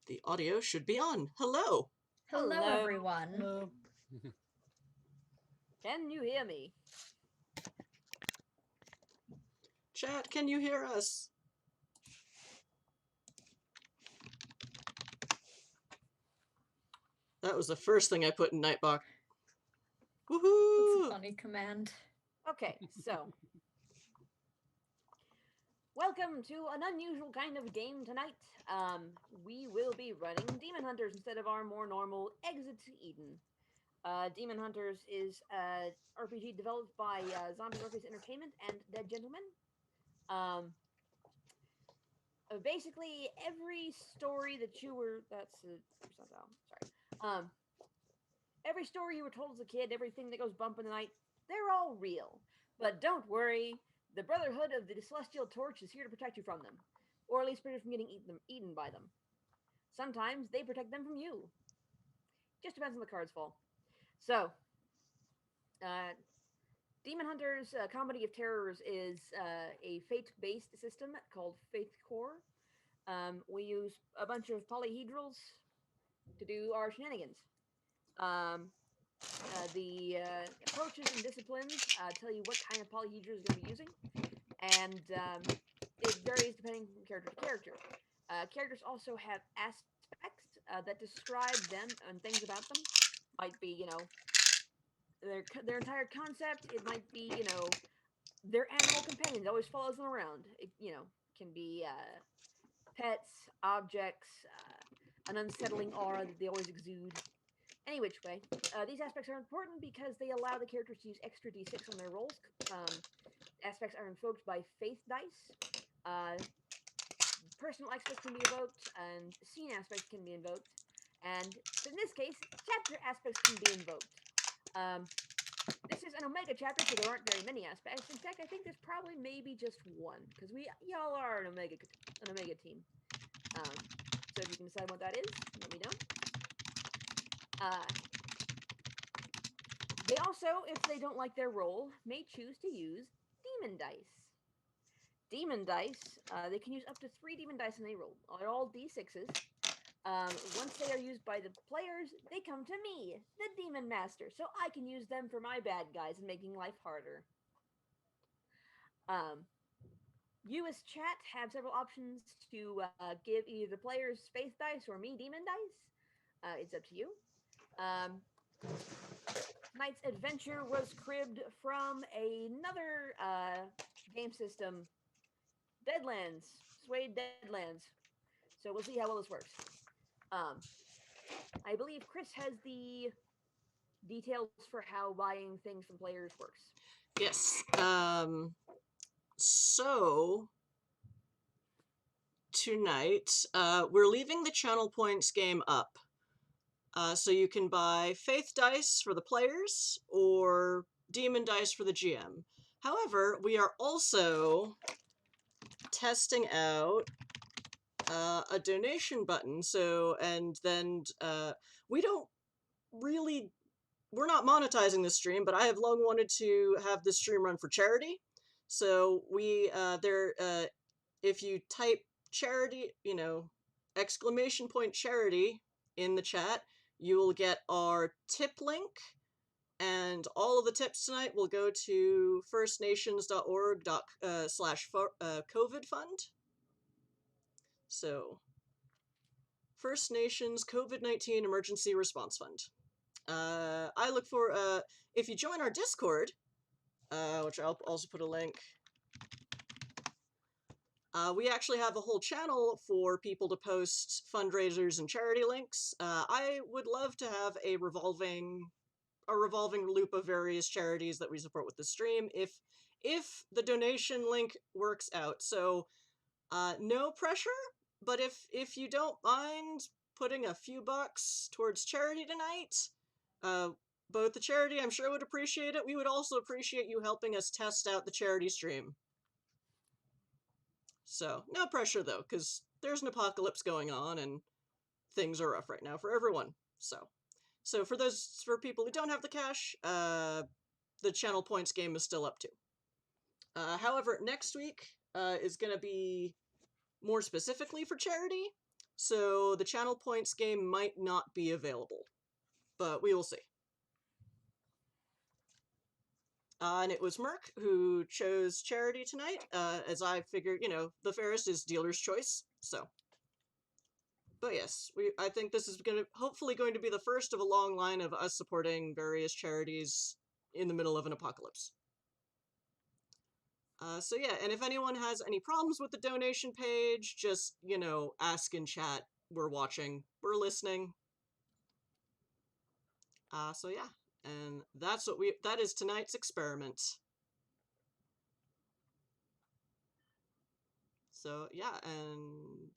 The audio should be on. Hello. Hello, everyone. Hello. Can you hear me? Chat, can you hear us? That was the first thing I put in Nightbox. That's Woohoo! a funny command. Okay, so. Welcome to an unusual kind of game tonight. We will be running Demon Hunters instead of our more normal Exit to Eden. Demon Hunters is an RPG developed by Zombie Workers Entertainment and Dead Gentlemen. Basically, every story that you were... Sorry. Every story you were told as a kid, everything that goes bump in the night, they're all real. But don't worry, the Brotherhood of the Celestial Torch is here to protect you from them. Or at least protect you from getting eaten by them. Sometimes they protect them from you. Just depends on the card's fall. So, Demon Hunters Comedy of Terrors is a fate-based system called Faith Core. We use a bunch of polyhedrals to do our shenanigans. The approaches and disciplines tell you what kind of polyhedra you're going to be using, and it varies depending from character to character. Characters also have aspects that describe them and things about them. Might be, their entire concept. It might be, their animal companion that always follows them around. It, can be pets, objects, an unsettling aura that they always exude. Any which way, these aspects are important because they allow the characters to use extra d6 on their rolls. Aspects are invoked by faith dice. Personal aspects can be invoked, and scene aspects can be invoked. And in this case, chapter aspects can be invoked. This is an Omega chapter, so there aren't very many aspects. In fact, I think there's probably maybe just one, because y'all are an Omega team. So if you can decide what that is, let me know. They also, if they don't like their roll, may choose to use demon dice. Demon dice, they can use up to 3 demon dice in a roll. They're all d6s. Once they are used by the players, they come to me, the Demon Master, so I can use them for my bad guys and making life harder. You as chat have several options to give either the players faith dice or me demon dice. It's up to you. Tonight's adventure was cribbed from another game system, Deadlands, Suede Deadlands. So we'll see how well this works. I believe Chris has the details for how buying things from players works. Yes. So tonight, we're leaving the channel points game up. So you can buy faith dice for the players or demon dice for the GM. However, we are also testing out a donation button. So, and then we're not monetizing this stream, but I have long wanted to have this stream run for charity. So if you type charity, ! charity in the chat, you will get our tip link, and all of the tips tonight will go to firstnations.org /COVID fund. So, First Nations COVID-19 Emergency Response Fund. I look for, if you join our Discord, which I'll also put a link, we actually have a whole channel for people to post fundraisers and charity links. I would love to have a revolving loop of various charities that we support with the stream if the donation link works out. So no pressure, but if you don't mind putting a few bucks towards charity tonight, both the charity, I'm sure, would appreciate it. We would also appreciate you helping us test out the charity stream. So, no pressure, though, because there's an apocalypse going on, and things are rough right now for everyone. So for people who don't have the cash, the channel points game is still up too. However, next week is going to be more specifically for charity. so the channel points game might not be available, but we will see. And it was Merc who chose charity tonight, as I figured, the fairest is dealer's choice, so. But yes, I think this is hopefully going to be the first of a long line of us supporting various charities in the middle of an apocalypse. So yeah, and if anyone has any problems with the donation page, just, ask in chat. We're watching, we're listening. So yeah, and that is tonight's experiment. So yeah, and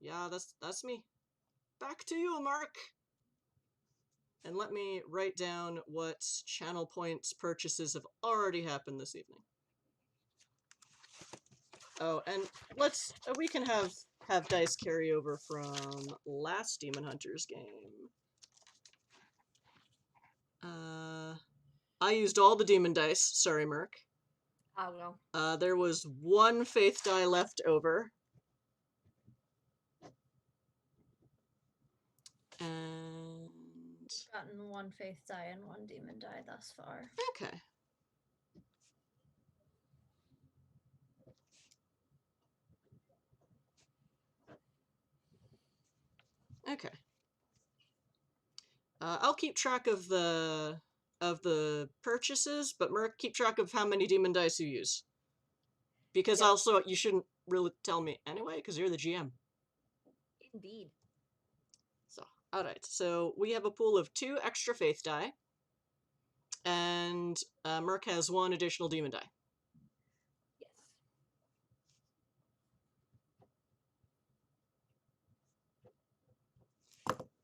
yeah, that's me. Back to you, Mark. And let me write down what channel points purchases have already happened this evening. Oh, and we can have dice carry over from last Demon Hunters game. I used all the demon dice. Sorry, Merc. Oh, well. There was one faith die left over. And Gotten one faith die and one demon die thus far. okay. Okay. I'll keep track of the purchases, but Merc, keep track of how many demon dice you use. Because Yep. also, you shouldn't really tell me anyway, because you're the GM. Indeed. So, alright. So, we have a pool of 2 extra faith die. And Merc has 1 additional demon die. Yes.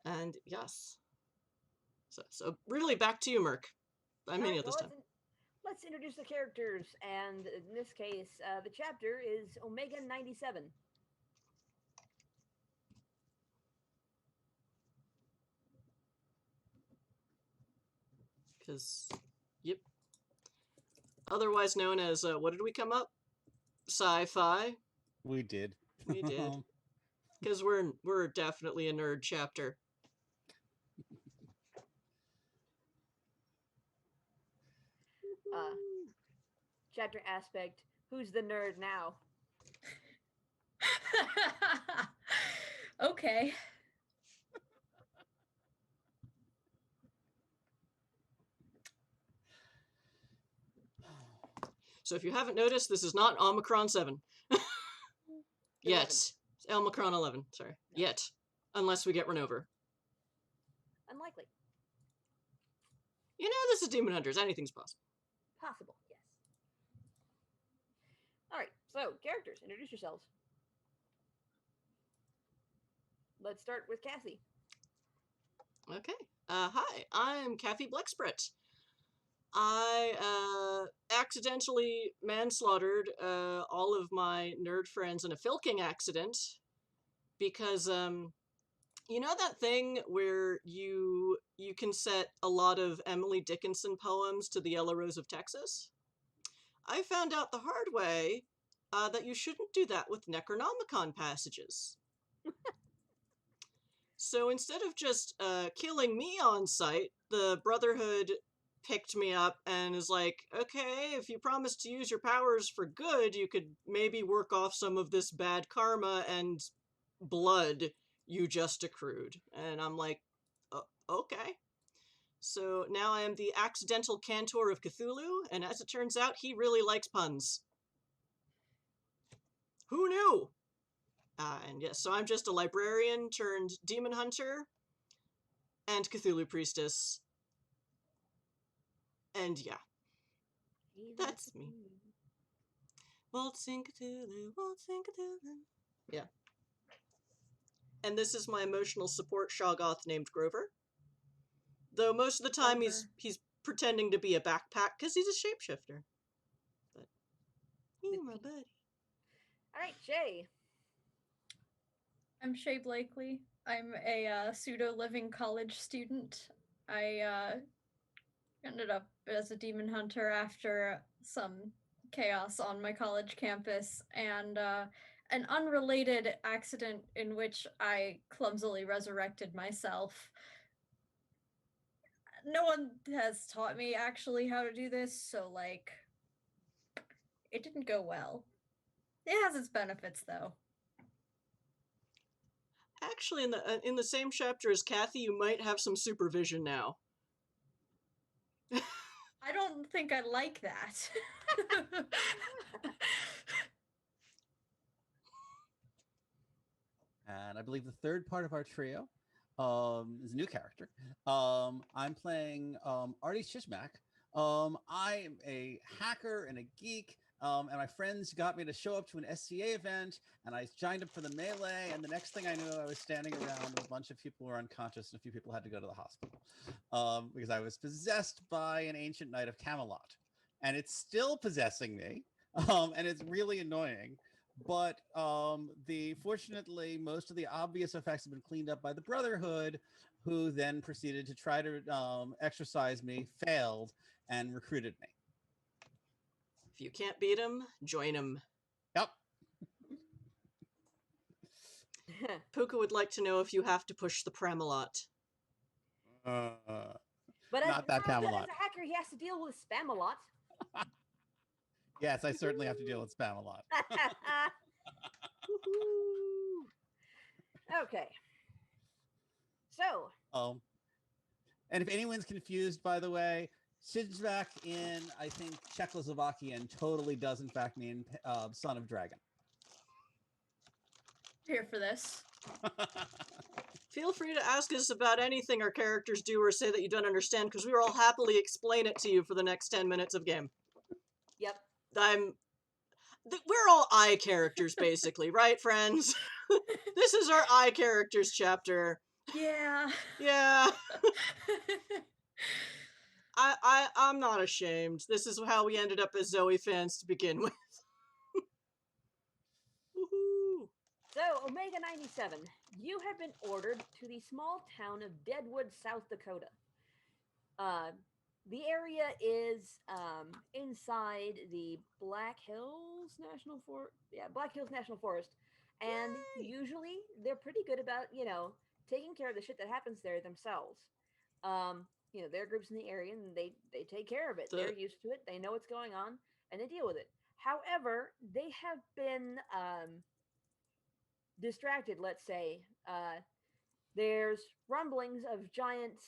And yes. So really back to you, Merc. I'm Alright, this time. let's introduce the characters, and in this case, the chapter is Omega 97. Because, yep. Otherwise known as, what did we come up? Sci-fi. We did. We did. Because we're definitely a nerd chapter. Chapter aspect, who's the nerd now? Okay. So if you haven't noticed, this is not Omicron 7. Yet. Omicron 11, sorry. No. Yet. Unless we get run over. Unlikely. This is Demon Hunters. Anything's possible. Possible, yes. Alright, so, characters, introduce yourselves. Let's start with Cassie. Okay. Hi, I'm Kathy Blexbrett. I accidentally manslaughtered all of my nerd friends in a filking accident because you know that thing where you can set a lot of Emily Dickinson poems to the Yellow Rose of Texas? I found out the hard way that you shouldn't do that with Necronomicon passages. So instead of just killing me on sight, the Brotherhood picked me up and is like, okay, if you promise to use your powers for good, you could maybe work off some of this bad karma and blood you just accrued. And I'm like, okay. So now I am the accidental cantor of Cthulhu, and as it turns out, he really likes puns. Who knew? And yes, so I'm just a librarian turned demon hunter and Cthulhu priestess. And yeah, that's me. Waltzing Cthulhu, waltzing Cthulhu. Yeah. And this is my emotional support Shoggoth named Grover. Though most of the time he's pretending to be a backpack because he's a shapeshifter. But he's my buddy. Alright, Shay. I'm Shay Blakely. I'm a pseudo-living college student. I ended up as a demon hunter after some chaos on my college campus, and an unrelated accident in which I clumsily resurrected myself. No one has taught me actually how to do this, so like it didn't go well. It has its benefits though. Actually, in the same chapter as Kathy, you might have some supervision now. I don't think I like that. And I believe the third part of our trio is a new character. I'm playing Artie Shishmak. I am a hacker and a geek, and my friends got me to show up to an SCA event, and I signed up for the melee, and the next thing I knew, I was standing around with a bunch of people who were unconscious, and a few people had to go to the hospital because I was possessed by an ancient knight of Camelot. And it's still possessing me, and it's really annoying. But fortunately, most of the obvious effects have been cleaned up by the Brotherhood, who then proceeded to try to exorcise me, failed, and recruited me. If you can't beat him, join him. Yep. Puka would like to know if you have to push the Pramalot. But Not that as Camelot. a hacker, he has to deal with spam a lot. Yes, I certainly have to deal with spam a lot. Okay. So. And if anyone's confused, by the way, Shishmak in, I think, Czechoslovakian totally does in fact mean son of dragon. Here for this. Feel free to ask us about anything our characters do or say that you don't understand, because we will all happily explain it to you for the next 10 minutes of game. Yep. We're all I characters, basically, right, friends? This is our I characters chapter. Yeah. Yeah. I'm not ashamed. This is how we ended up as Zoe fans to begin with. Woohoo! So, Omega 97, you have been ordered to the small town of Deadwood, South Dakota. The area is inside the Black Hills National Forest. Yeah, Black Hills National Forest. And Yay! usually they're pretty good about, taking care of the shit that happens there themselves. There are groups in the area and they take care of it. They're used to it. They know what's going on and they deal with it. However, they have been distracted, let's say. There's rumblings of giant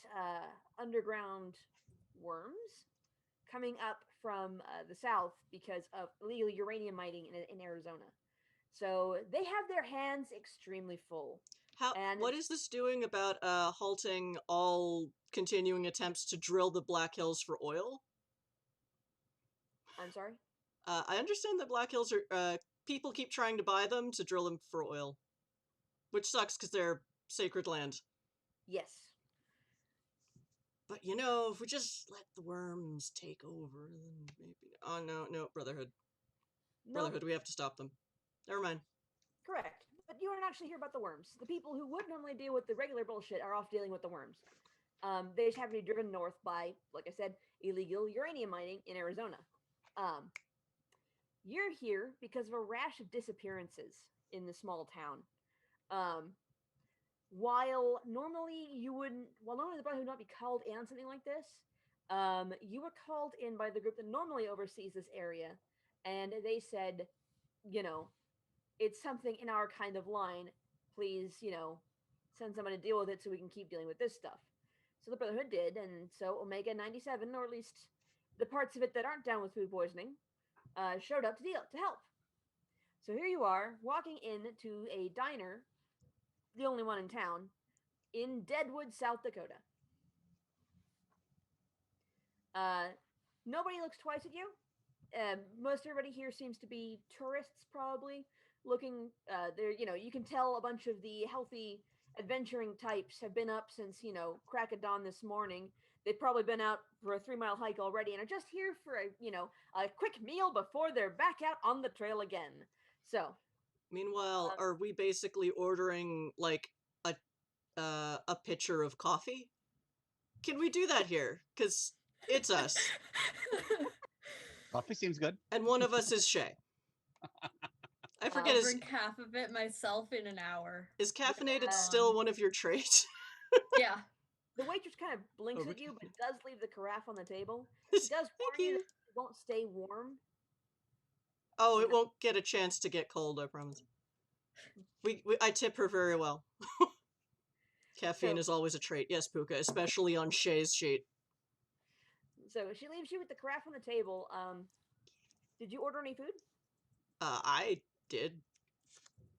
underground worms coming up from the south because of illegal uranium mining in Arizona. So they have their hands extremely full. What is this doing about halting all continuing attempts to drill the Black Hills for oil? I'm sorry? I understand that Black Hills are... people keep trying to buy them to drill them for oil. Which sucks because they're sacred land. Yes. But if we just let the worms take over, then maybe... Oh, no, Brotherhood. Nope. Brotherhood, we have to stop them. Never mind. Correct. But you aren't actually here about the worms. The people who would normally deal with the regular bullshit are off dealing with the worms. They just happen to be driven north by, like I said, illegal uranium mining in Arizona. You're here because of a rash of disappearances in the small town. While normally the Brotherhood would not be called in on something like this, you were called in by the group that normally oversees this area, and they said, it's something in our kind of line. Please, send someone to deal with it so we can keep dealing with this stuff. So the Brotherhood did, and so Omega 97, or at least the parts of it that aren't down with food poisoning, showed up to help. So here you are, walking into a diner, the only one in town, in Deadwood, South Dakota. Nobody looks twice at you. Most everybody here seems to be tourists, probably looking. You can tell a bunch of the healthy adventuring types have been up since crack of dawn this morning. They've probably been out for a 3-mile hike already and are just here for a quick meal before they're back out on the trail again. So, meanwhile, are we basically ordering like a pitcher of coffee? Can we do that here? Because it's us. Coffee seems good. And one of us is Shay. I forget, I'll drink half of it myself in an hour. is caffeinated Yeah. still one of your traits? Yeah. The waitress kind of blinks Over at you, but caffeine. does leave the carafe on the table. She does warn Thank you that you. it won't stay warm. Oh, You it know. won't get a chance to get cold, I promise. I tip her very well. Caffeine So- is always a trait. Yes, Puka, especially on Shay's sheet. So she leaves you with the carafe on the table. Did you order any food? I did.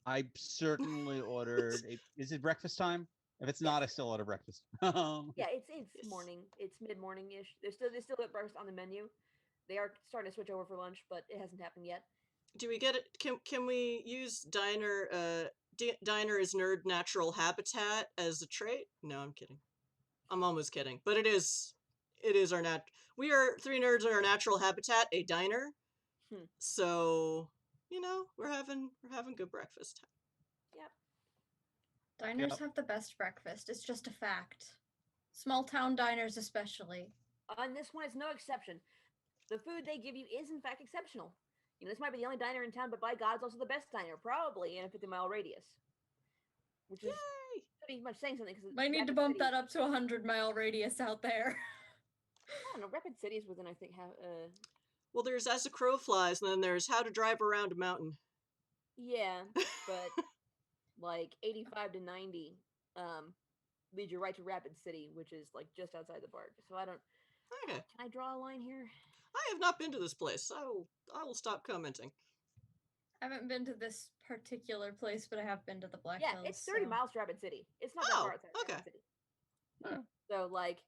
I certainly ordered. Is it breakfast time? If it's not, I still order breakfast. Yeah, it's Yes. morning. It's mid-morning ish. They still got breakfast on the menu. They are starting to switch over for lunch, but it hasn't happened yet. Do we get it? Can we use diner? Diner is nerd natural habitat as a trait? No, I'm kidding. I'm almost kidding, but it is. It is our nat. We are three nerds in our natural habitat, a diner. Hmm. So we're having good breakfast. Yep. Diners Yep. have the best breakfast. It's just a fact. Small town diners, especially. On this one, it's no exception. The food they give you is in fact exceptional. You know, this might be the only diner in town, but by God, it's also the best diner, probably in a 50-mile radius. Which is Yay! pretty much saying something because Might need to bump that up to 100-mile radius out there. I don't know. Rapid City is within, I think, Well, there's As a Crow Flies, and then there's How to Drive Around a Mountain. yeah, but like 85 to 90 leads you right to Rapid City, which is like just outside the park. So I don't. Okay. Can I draw a line here? I have not been to this place. I will stop commenting. I haven't been to this particular place, but I have been to the Black Yeah, Hills. it's 30 so- miles to Rapid City. It's not that Oh, far outside okay. Rapid City. Oh. So like,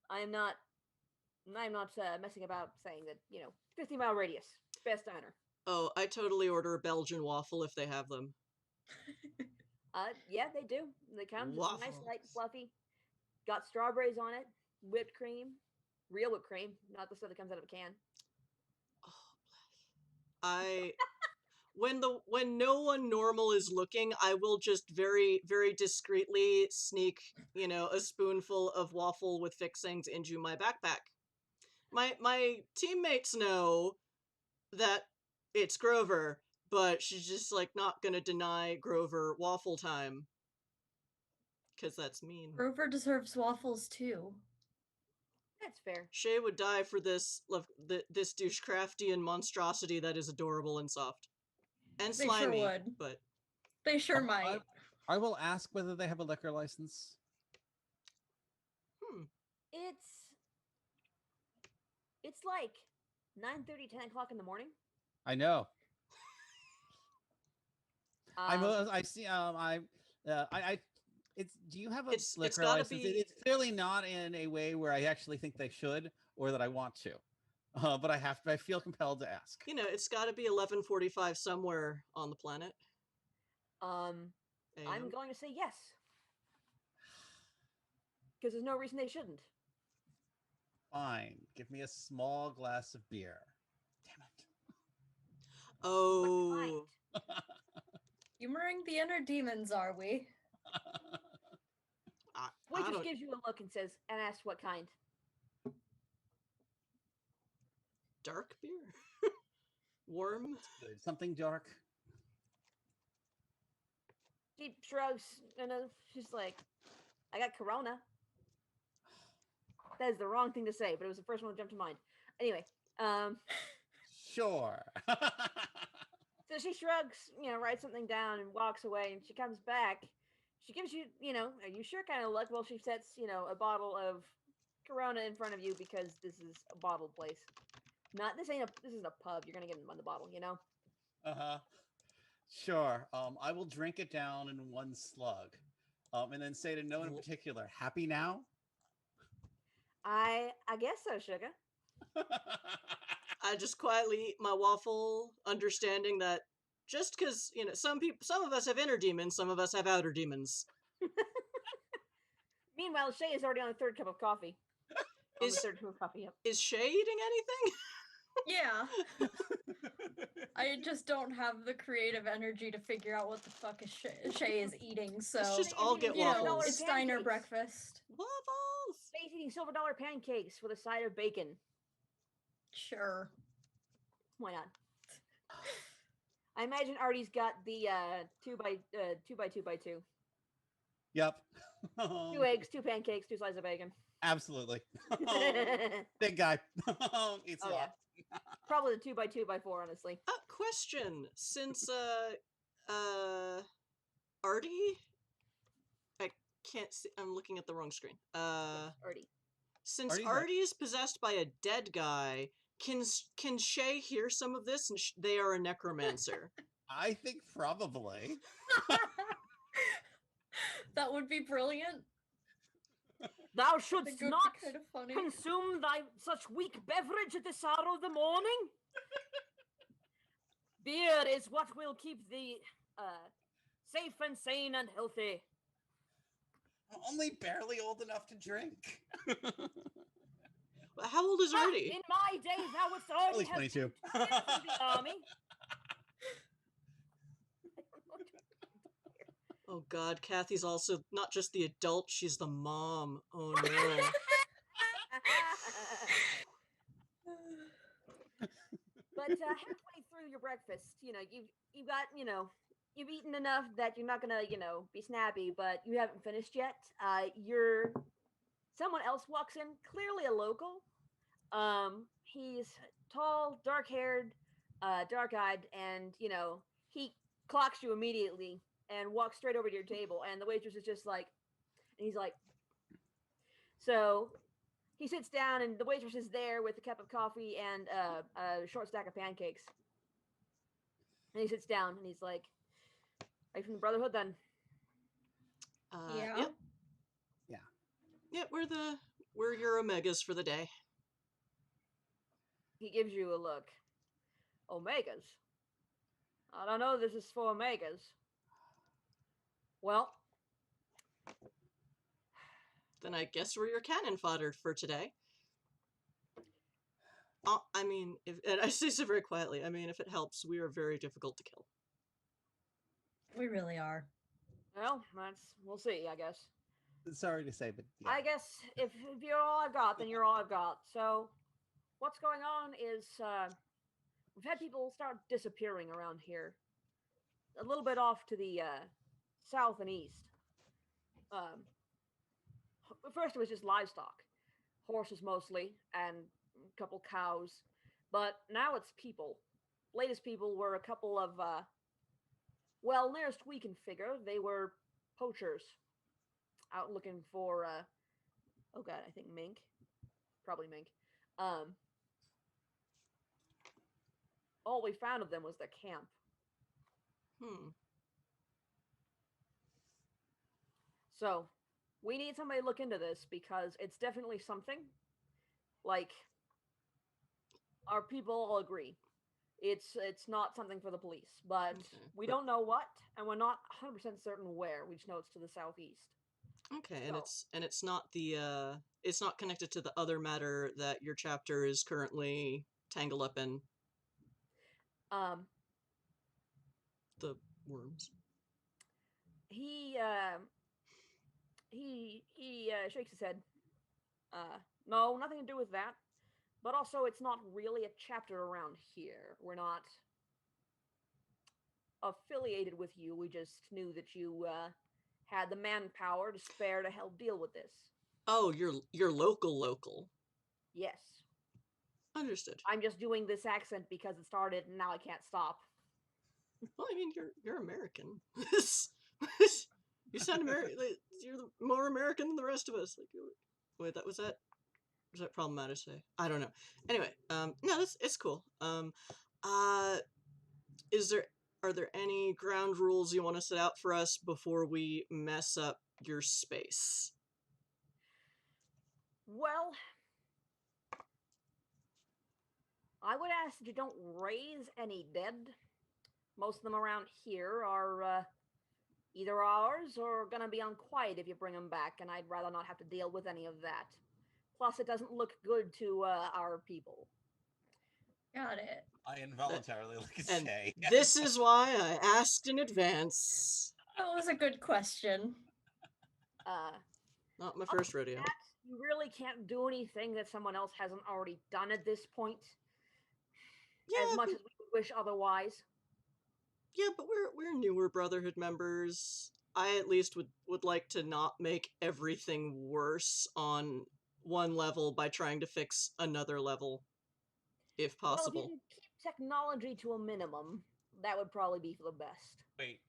I'm not messing about saying that 50-mile radius, best diner. Oh, I totally order a Belgian waffle if they have them. Yeah, they do. They come just nice, light, Waffles. fluffy. Got strawberries on it, whipped cream, real whipped cream, not the stuff that comes out of a can. I when no one normal is looking, I will just very very discreetly sneak, a spoonful of waffle with fixings into my backpack. My teammates know that it's Grover, but she's just like not going to deny Grover waffle time cuz that's mean. Grover deserves waffles too. That's fair. Shay would die for this this douchecraftian monstrosity that is adorable and soft. And They sure slimy, would. but They sure Um, I- might. I will ask whether they have a liquor license. It's like 9:30, 10 o'clock in the morning. I know. Um, I see. I. It's. Do you have a It's liquor gotta license? be- It's clearly not in a way where I actually think they should or that I want to. But I feel compelled to ask. it's got to be 11:45 somewhere on the planet. I'm AM. going to say yes. Because there's no reason they shouldn't. Fine. Give me a small glass of beer. Damn it. Oh, Humoring the inner demons, are we? I Waitress don't. gives you a look and says, and asks what kind. Dark beer? Warm? Good. Something dark. She shrugs, and she's like, I got Corona. That is the wrong thing to say, but it was the first one that jumped to mind. Anyway, Sure. so she shrugs, writes something down and walks away, and she comes back. She gives you, are you sure kind of look? Well, she sets, a bottle of Corona in front of you because this is a bottle place. This isn't a pub. You're gonna get them on the bottle, Uh-huh. Sure. I will drink it down in one slug. And then say to no one in particular, happy now? I guess so, sugar. I just quietly eat my waffle, understanding that just because, some of us have inner demons, some of us have outer demons. Meanwhile, Shay is already on the third cup of coffee. On Is- the third cup of coffee, yep. Is Shay eating anything? Yeah. I just don't have the creative energy to figure out what the fuck is Shay is eating, so Let's just all get you know, waffles. it's diner Pancakes. breakfast. Waffles! Space eating silver dollar pancakes with a side of bacon. Sure. Why not? I imagine Artie's got the 2 by 2 by 2. Yep. 2 eggs, 2 pancakes, 2 slices of bacon. Absolutely. Oh Big guy. Eats a yeah. lot. Probably the 2 by 2 by 4, honestly. Question. Since Artie, I can't see. I'm looking at the wrong screen. Artie. Since Artie's right. Artie is possessed by a dead guy, can Shay hear some of this? And they are a necromancer. I think probably. That would be brilliant. Thou I shouldst think it would not be kind of funny. consume thy such weak beverage at this hour of the morning. Beer is what will keep thee safe and sane and healthy. I'm only barely old enough to drink. How old is Artie? In my day, thou wouldst already Only have 22. been from the army. Oh God, Kathy's also not just the adult; she's the mom. Oh no. But halfway through your breakfast, you've got you've eaten enough that you're not gonna be snappy, but you haven't finished yet. Someone else walks in, clearly a local. He's tall, dark-haired, dark-eyed, and he clocks you immediately and walks straight over to your table. And the waitress is just like, and he's like, so he sits down, and the waitress is there with a cup of coffee and a short stack of pancakes. And he sits down, and he's like, "Are you from the Brotherhood, then?" Yeah. Yep. Yeah. Yep. We're your omegas for the day. He gives you a look. Omegas? I don't know this is for Omegas. Well, Then I guess we're your cannon fodder for today. I mean, and I say so very quietly. I mean, if it helps, we are very difficult to kill. We really are. well, we'll see, I guess. Sorry to say, but yeah. I guess if you're all I've got, then you're all I've got. So, what's going on is we've had people start disappearing around here. A little bit off to the south and east. First, it was just livestock, horses mostly, and a couple cows. But now it's people. Latest people were a couple of, nearest we can figure, they were poachers out looking for, oh god, I think mink. Probably mink. All we found of them was their camp. So, we need somebody to look into this because it's definitely something. Like, our people all agree. It's not something for the police, but Okay. we don't know what, and we're not 100% certain where. We just know it's to the southeast. Okay, So- and it's not it's not connected to the other matter that your chapter is currently tangled up in, Um, the worms. he shakes his head. No, nothing to do with that. But also, it's not really a chapter around here. We're not affiliated with you. We just knew that you had the manpower to spare to help deal with this. Oh, you're local. Yes. Understood. I'm just doing this accent because it started and now I can't stop. Well, I mean, you're American. You sound American. You're more American than the rest of us. Like, wait, was that problematic to say? I don't know. Anyway, no, it's cool. Are there any ground rules you want to set out for us before we mess up your space? Well, I would ask that you don't raise any dead. Most of them around here are either ours or gonna be unquiet if you bring them back, and I'd rather not have to deal with any of that. Plus, it doesn't look good to our people. Got it. I involuntarily look at And Shay. this is why I asked in advance. That was a good question. Not my first rodeo. That, you really can't do anything that someone else hasn't already done at this point. Yeah, As much as we would wish otherwise. Yeah, but we're newer Brotherhood members. I at least would like to not make everything worse on one level by trying to fix another level, if Well, if you possible. can keep technology to a minimum, that would probably be for the best. Wait.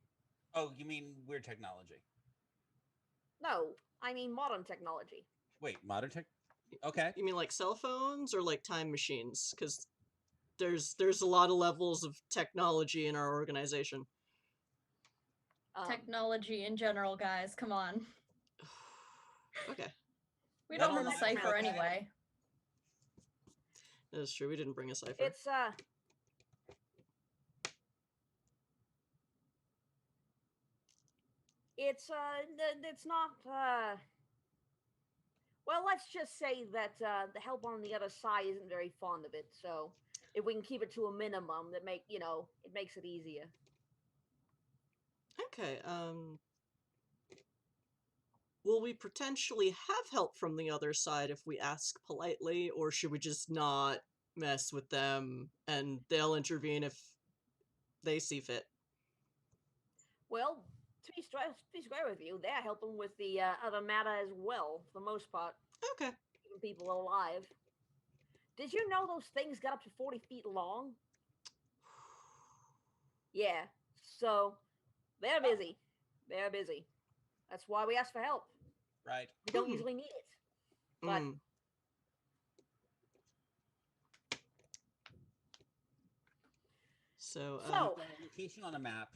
Oh, you mean weird technology? No, I mean modern technology. Wait, modern tech? Okay. You mean like cell phones or like time machines? Because there's a lot of levels of technology in our organization. Technology in general, guys. Come on. Okay, We None don't of have a that, cipher okay. anyway. that is true. We didn't bring a cipher. It's it's not well, let's just say that the help on the other side isn't very fond of it. So if we can keep it to a minimum, that it makes it easier. Okay, will we potentially have help from the other side if we ask politely, or should we just not mess with them and they'll intervene if they see fit? Well, to be square with you, they're helping with the other matter as well, for the most part, Okay. keeping people alive. Did you know those things got up to 40 feet long? Yeah. So they're busy. They're busy. That's why we ask for help. Right. We don't Mhm. usually need it, but Mm. So, So- Location on a map.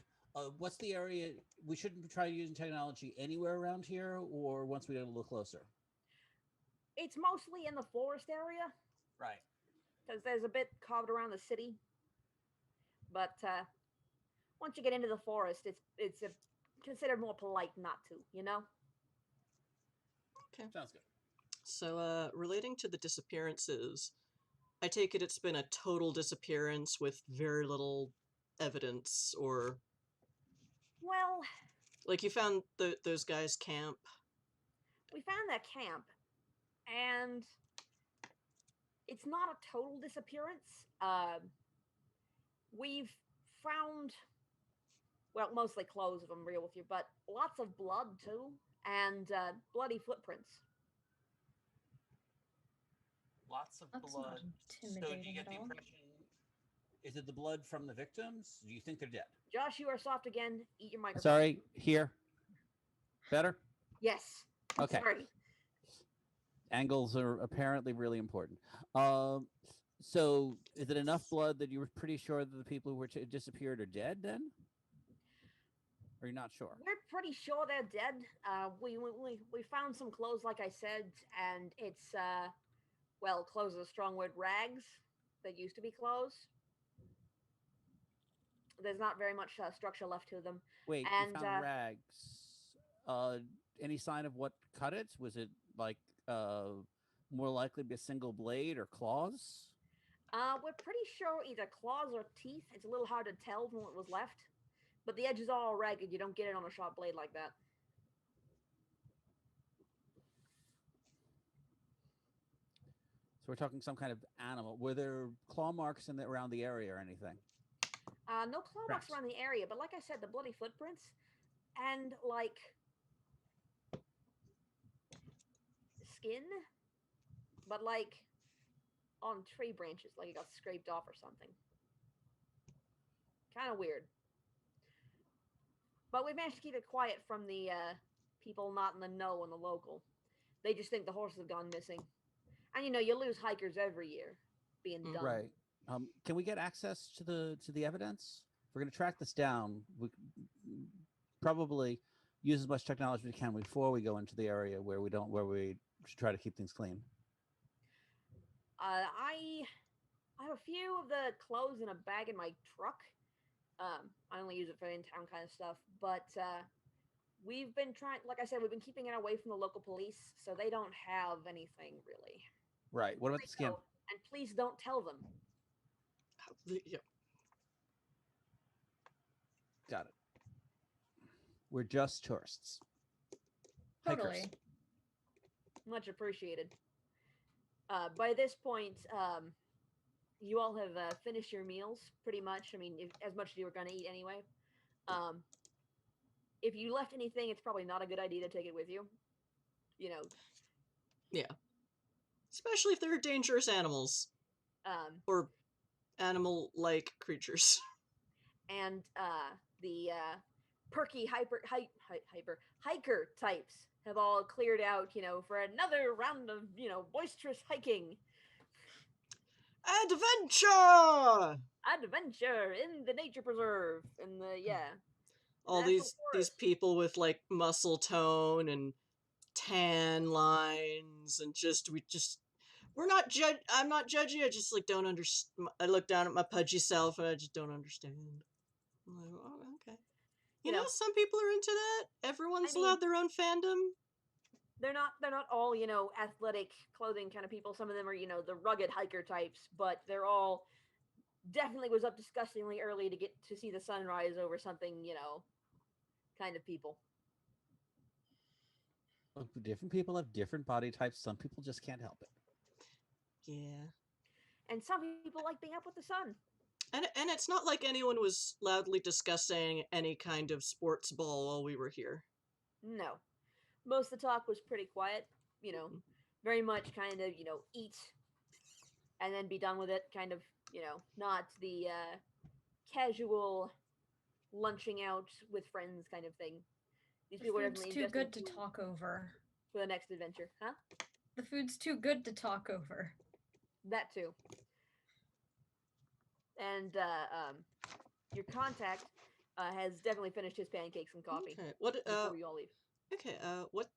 What's the area? We shouldn't try using technology anywhere around here, or once we get a little closer. it's mostly in the forest area Right. because there's a bit carved around the city. But once you get into the forest, it's considered more polite not to, you know. Sounds good. so relating to the disappearances, I take it it's been a total disappearance with very little evidence, or Well, like you found those guys' camp. we found that camp, and it's not a total disappearance. We've found, well, mostly clothes, if I'm real with you, but lots of blood too, and bloody footprints. Lots of That's blood. not So do you intimidating get at the all. impression? Is it the blood from the victims? Do you think they're dead? Josh, you are soft again. Eat your microphone. Sorry. Here. Better. Yes. Okay. Sorry. Angles are apparently really important. So is it enough blood that you were pretty sure that the people who were disappeared are dead then? Or you're not sure? We're pretty sure they're dead. We found some clothes, like I said, and it's well, clothes is a strong word. Rags that used to be clothes. There's not very much structure left to them. Wait, And you found rags. Any sign of what cut it? Was it like more likely to be a single blade or claws? we're pretty sure either claws or teeth. It's a little hard to tell from what was left, but the edges are all ragged. You don't get it on a sharp blade like that. So we're talking some kind of animal. Were there claw marks around the area or anything? No claw marks Tracks. around the area, but like I said, the bloody footprints and like skin, but like on tree branches, like it got scraped off or something. Kind of weird. But we managed to keep it quiet from the people not in the know and the local. They just think the horses have gone missing. And you know, you lose hikers every year being dumb. Right. Can we get access to the evidence? If we're going to track this down, we probably use as much technology as we can before we go into the area where we should try to keep things clean. I have a few of the clothes in a bag in my truck. I only use it for in-town kind of stuff, but we've been trying, like I said, we've been keeping it away from the local police, so they don't have anything really. Right. What about the skin? And please don't tell them. Yeah. Got it. We're just tourists. Totally. Hikers. Much appreciated. By this point, you all have finished your meals pretty much. I mean, as much as you were going to eat anyway. Um, if you left anything, it's probably not a good idea to take it with you. You know, Yeah. Especially if they're dangerous animals. um, Or animal-like creatures. and the perky hiker types have all cleared out, for another round of, boisterous hiking Adventure! adventure in the nature preserve in the All national these forest. people with like muscle tone and tan lines and we're not I'm not judging. I just like don't understand. I look down at my pudgy self and I just don't understand. I'm like, oh, okay. You know, Some people are into that. I Everyone's mean, allowed their own fandom. they're not all, athletic clothing kind of people. Some of them are, the rugged hiker types, but they're all definitely was up disgustingly early to get to see the sunrise over something, kind of people. Look, different people have different body types. Some people just can't help it. Yeah. And some people like being up with the sun. And it's not like anyone was loudly discussing any kind of sports ball while we were here. No. Most of the talk was pretty quiet, very much kind of, eat and then be done with it, kind of, not the casual lunching out with friends kind of thing. These The people were food's definitely too investing good to talk over. for the next adventure, huh? The food's too good to talk over. That too. And your contact has definitely finished his pancakes and coffee Okay. before we all leave. Okay.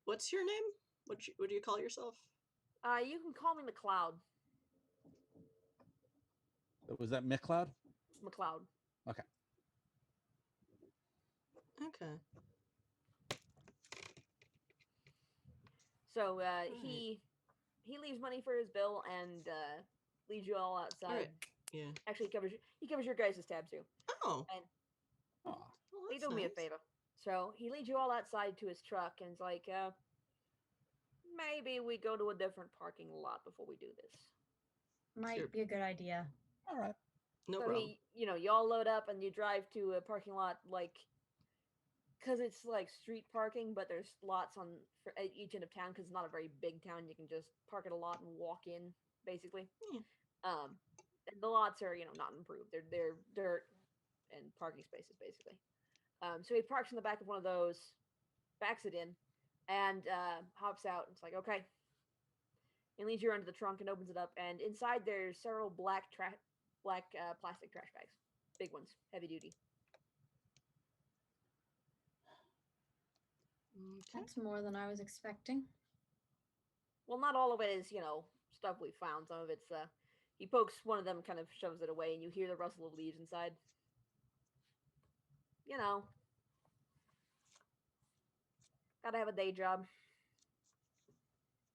What's your name? What do you call yourself? You can call me McLeod. Was that McLeod? McLeod. Okay. Okay. So Right. he leaves money for his bill and leaves you all outside. All right. Yeah. Actually, he covers your guys' tab too. Oh. And Aw. Well, he that's did me a nice. favor. So he leads you all outside to his truck and is like, maybe we go to a different parking lot before we do this. Might Sure. be a good idea. All right. No So problem. you all load up and you drive to a parking lot, like, because it's like street parking, but there's lots on for each end of town because it's not a very big town. You can just park at a lot and walk in, basically. Yeah. And the lots are not improved. They're dirt and parking spaces basically. So he parks in the back of one of those, backs it in, and hops out. It's like, okay. And leads you around to the trunk and opens it up. And inside there's several black plastic trash bags, big ones, heavy duty. Okay. That's more than I was expecting. Well, not all of it is stuff we found. Some of it's he pokes one of them, kind of shoves it away, and you hear the rustle of leaves inside. Gotta have a day job.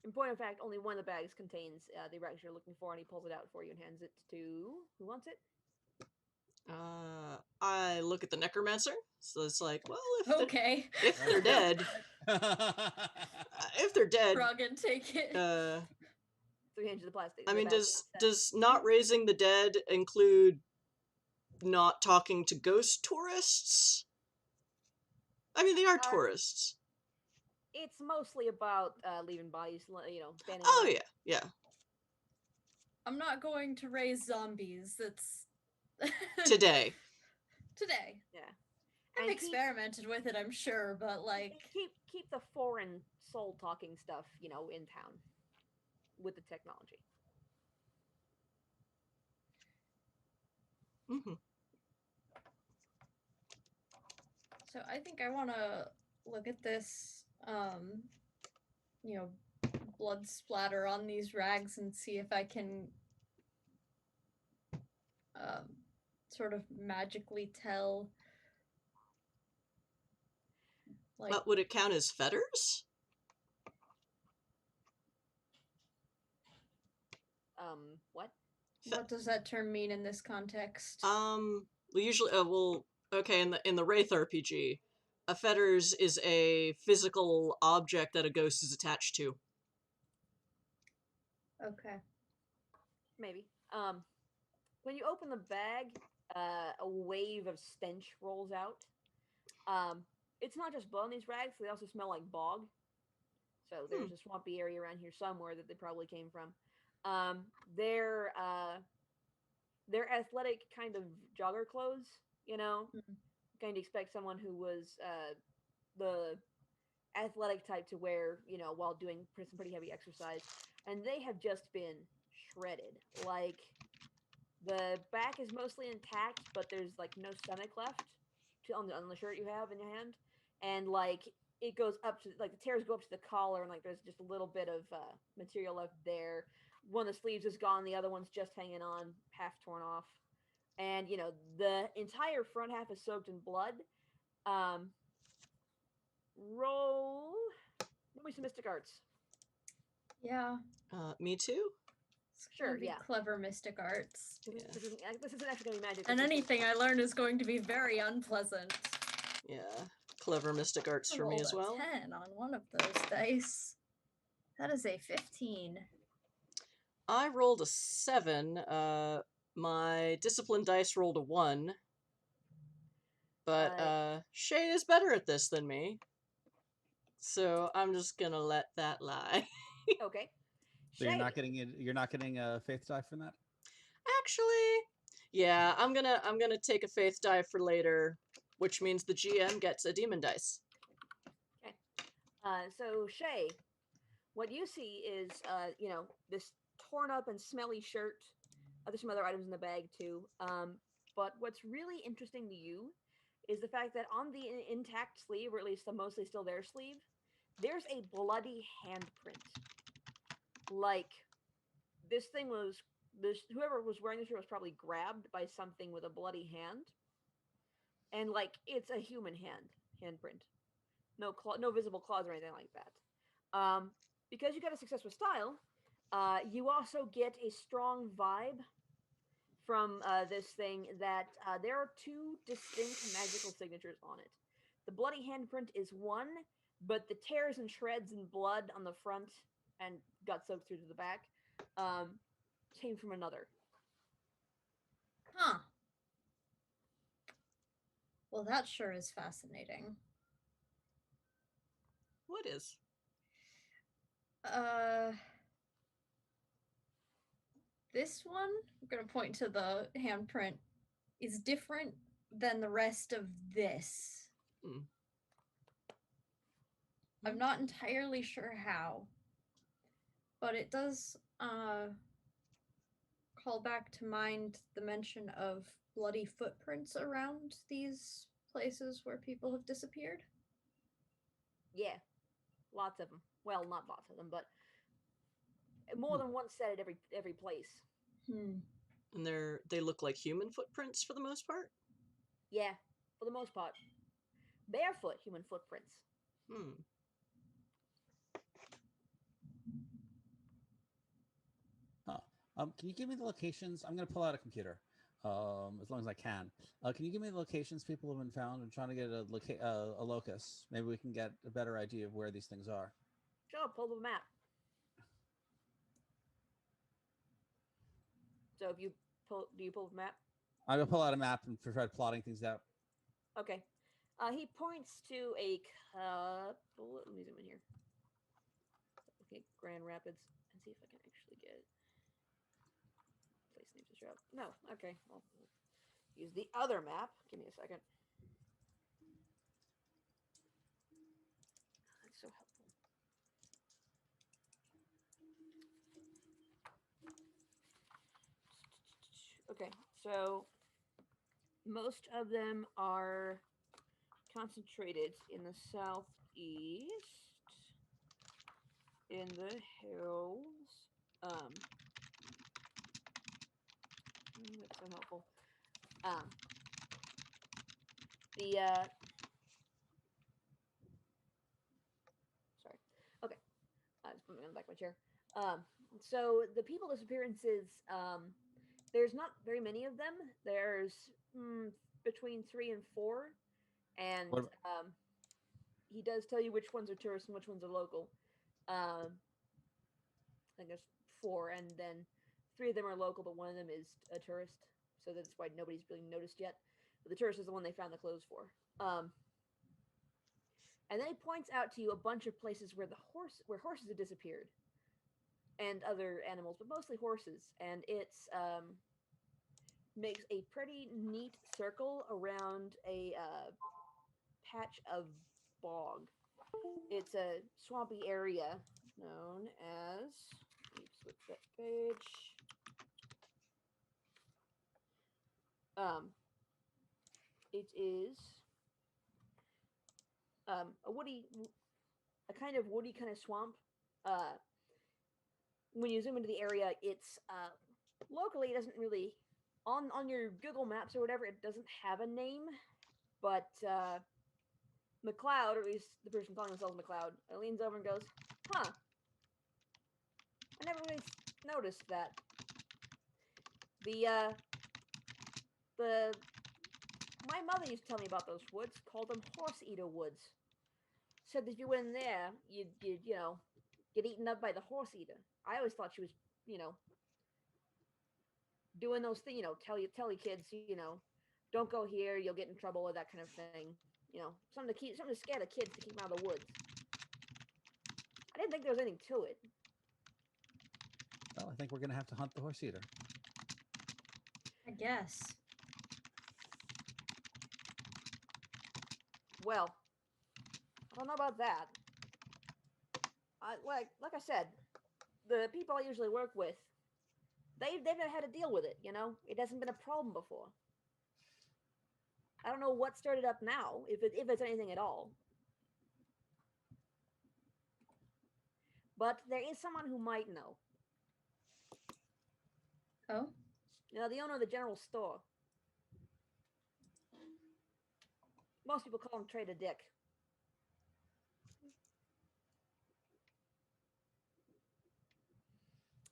In point of fact, only one of the bags contains the rags you're looking for, and he pulls it out for you and hands it to who wants it. I look at the necromancer. So it's like, well, Okay. if they're dead, if they're dead, Rug and take it. So he hands you the plastic. I the mean, bag does not raising the dead include not talking to ghost tourists? I mean, they are tourists. It's mostly about leaving bodies, standing Oh around. yeah. I'm not going to raise zombies. That's Today. Today. Yeah. I've And experimented with it, I'm sure, but like keep the foreign soul talking stuff, in town with the technology. Mm-hmm. So I think I want to look at this, blood splatter on these rags and see if I can sort of magically tell. But would it count as fetters? What? What does that term mean in this context? We usually, okay, in the Wraith RPG, a fetters is a physical object that a ghost is attached to. Okay. Maybe. when you open the bag, a wave of stench rolls out. It's not just blood on these rags; they also smell like bog. So Hmm. there's a swampy area around here somewhere that they probably came from. Um, they're uh, they're athletic kind of jogger clothes. You know, Mhm. kind of expect someone who was the athletic type to wear, while doing some pretty heavy exercise. And they have just been shredded. Like, the back is mostly intact, but there's like no stomach left on the shirt you have in your hand. And like, it goes up to, like, the tears go up to the collar, and like, there's just a little bit of material left there. One of the sleeves is gone, the other one's just hanging on, half torn off. And, the entire front half is soaked in blood. Um, roll me some mystic arts. Yeah, Me too. it's gonna Sure, be yeah. clever mystic arts. Yeah. This isn't actually going to be magic. And this is anything I learn is going to be very unpleasant. Yeah. Clever mystic arts I for me rolled as a well. 10 on one of those dice. That is a 15. I rolled a 7. My discipline dice rolled a 1. But Shay is better at this than me. So I'm just gonna let that lie. Okay. So you're Shay. not getting a faith die from that. Actually, yeah, I'm gonna take a faith die for later, which means the GM gets a demon dice. Okay. So Shay, what you see is, this torn up and smelly shirt. There's some other items in the bag too. But what's really interesting to you is the fact that on the intact sleeve, or at least the mostly still there sleeve, there's a bloody handprint. Like, this thing was whoever was wearing this shirt was probably grabbed by something with a bloody hand, and like, it's a human handprint. No visible claws or anything like that. Because you got a success with style, you also get a strong vibe from this thing that there are two distinct magical signatures on it. The bloody handprint is one, but the tears and shreds and blood on the front and got soaked through to the back came from another. Huh. Well, that sure is fascinating. What is? This one, I'm gonna point to the handprint, is different than the rest of this. Hmm. I'm not entirely sure how, but it does call back to mind the mention of bloody footprints around these places where people have disappeared. Yeah, lots of them. Well, not lots of them, but more than one set at every place. And they look like human footprints for the most part? Yeah, for the most part. Barefoot human footprints. Can you give me the locations? I'm going to pull out a computer, as long as I can. Can you give me the locations people have been found? I'm trying to get a locus. Maybe we can get a better idea of where these things are. Sure, pull the map. So do you pull the map? I'm going to pull out a map and try plotting things out. Okay. He points to a couple. Let me zoom in here. Okay, Grand Rapids, and see if I can actually get place names to show up. No, okay. Well, use the other map. Give me a second. That's so helpful. Okay, so most of them are concentrated in the southeast, in the hills. That's so helpful. Sorry. Okay. Just put me on the back of my chair. So the people disappearances, there's not very many of them. There's between 3 and 4, and he does tell you which ones are tourists and which ones are local. I think there's 4, and then 3 of them are local, but one of them is a tourist. so that's why nobody's really noticed yet. But the tourist is the one they found the clothes for. And then he points out to you a bunch of places where horses have disappeared, and other animals, but mostly horses. And it's makes a pretty neat circle around a patch of bog. It's a swampy area known as. Let me switch that page. It is a kind of woody kind of swamp. Uh, when you zoom into the area, it's locally it doesn't really on your Google Maps or whatever. It doesn't have a name, but McLeod, or at least the person calling himself McLeod, leans over and goes, "Huh? I never really noticed that. The my mother used to tell me about those woods. Called them horse eater woods. Said that if you went in there, you'd get eaten up by the horse eater. I always thought she was, you know, doing those things. Tell your kids, don't go here. You'll get in trouble or that kind of thing. Something to scare the kids to keep them out of the woods. I didn't think there was anything to it. Well, I think we're gonna have to hunt the horse eater. I guess. Well, I don't know about that. Like I said, the people I usually work with, they've never had to deal with it. It hasn't been a problem before. I don't know what started up now, if it's anything at all. But there is someone who might know. Oh? The owner of the general store. Most people call him Trader Dick.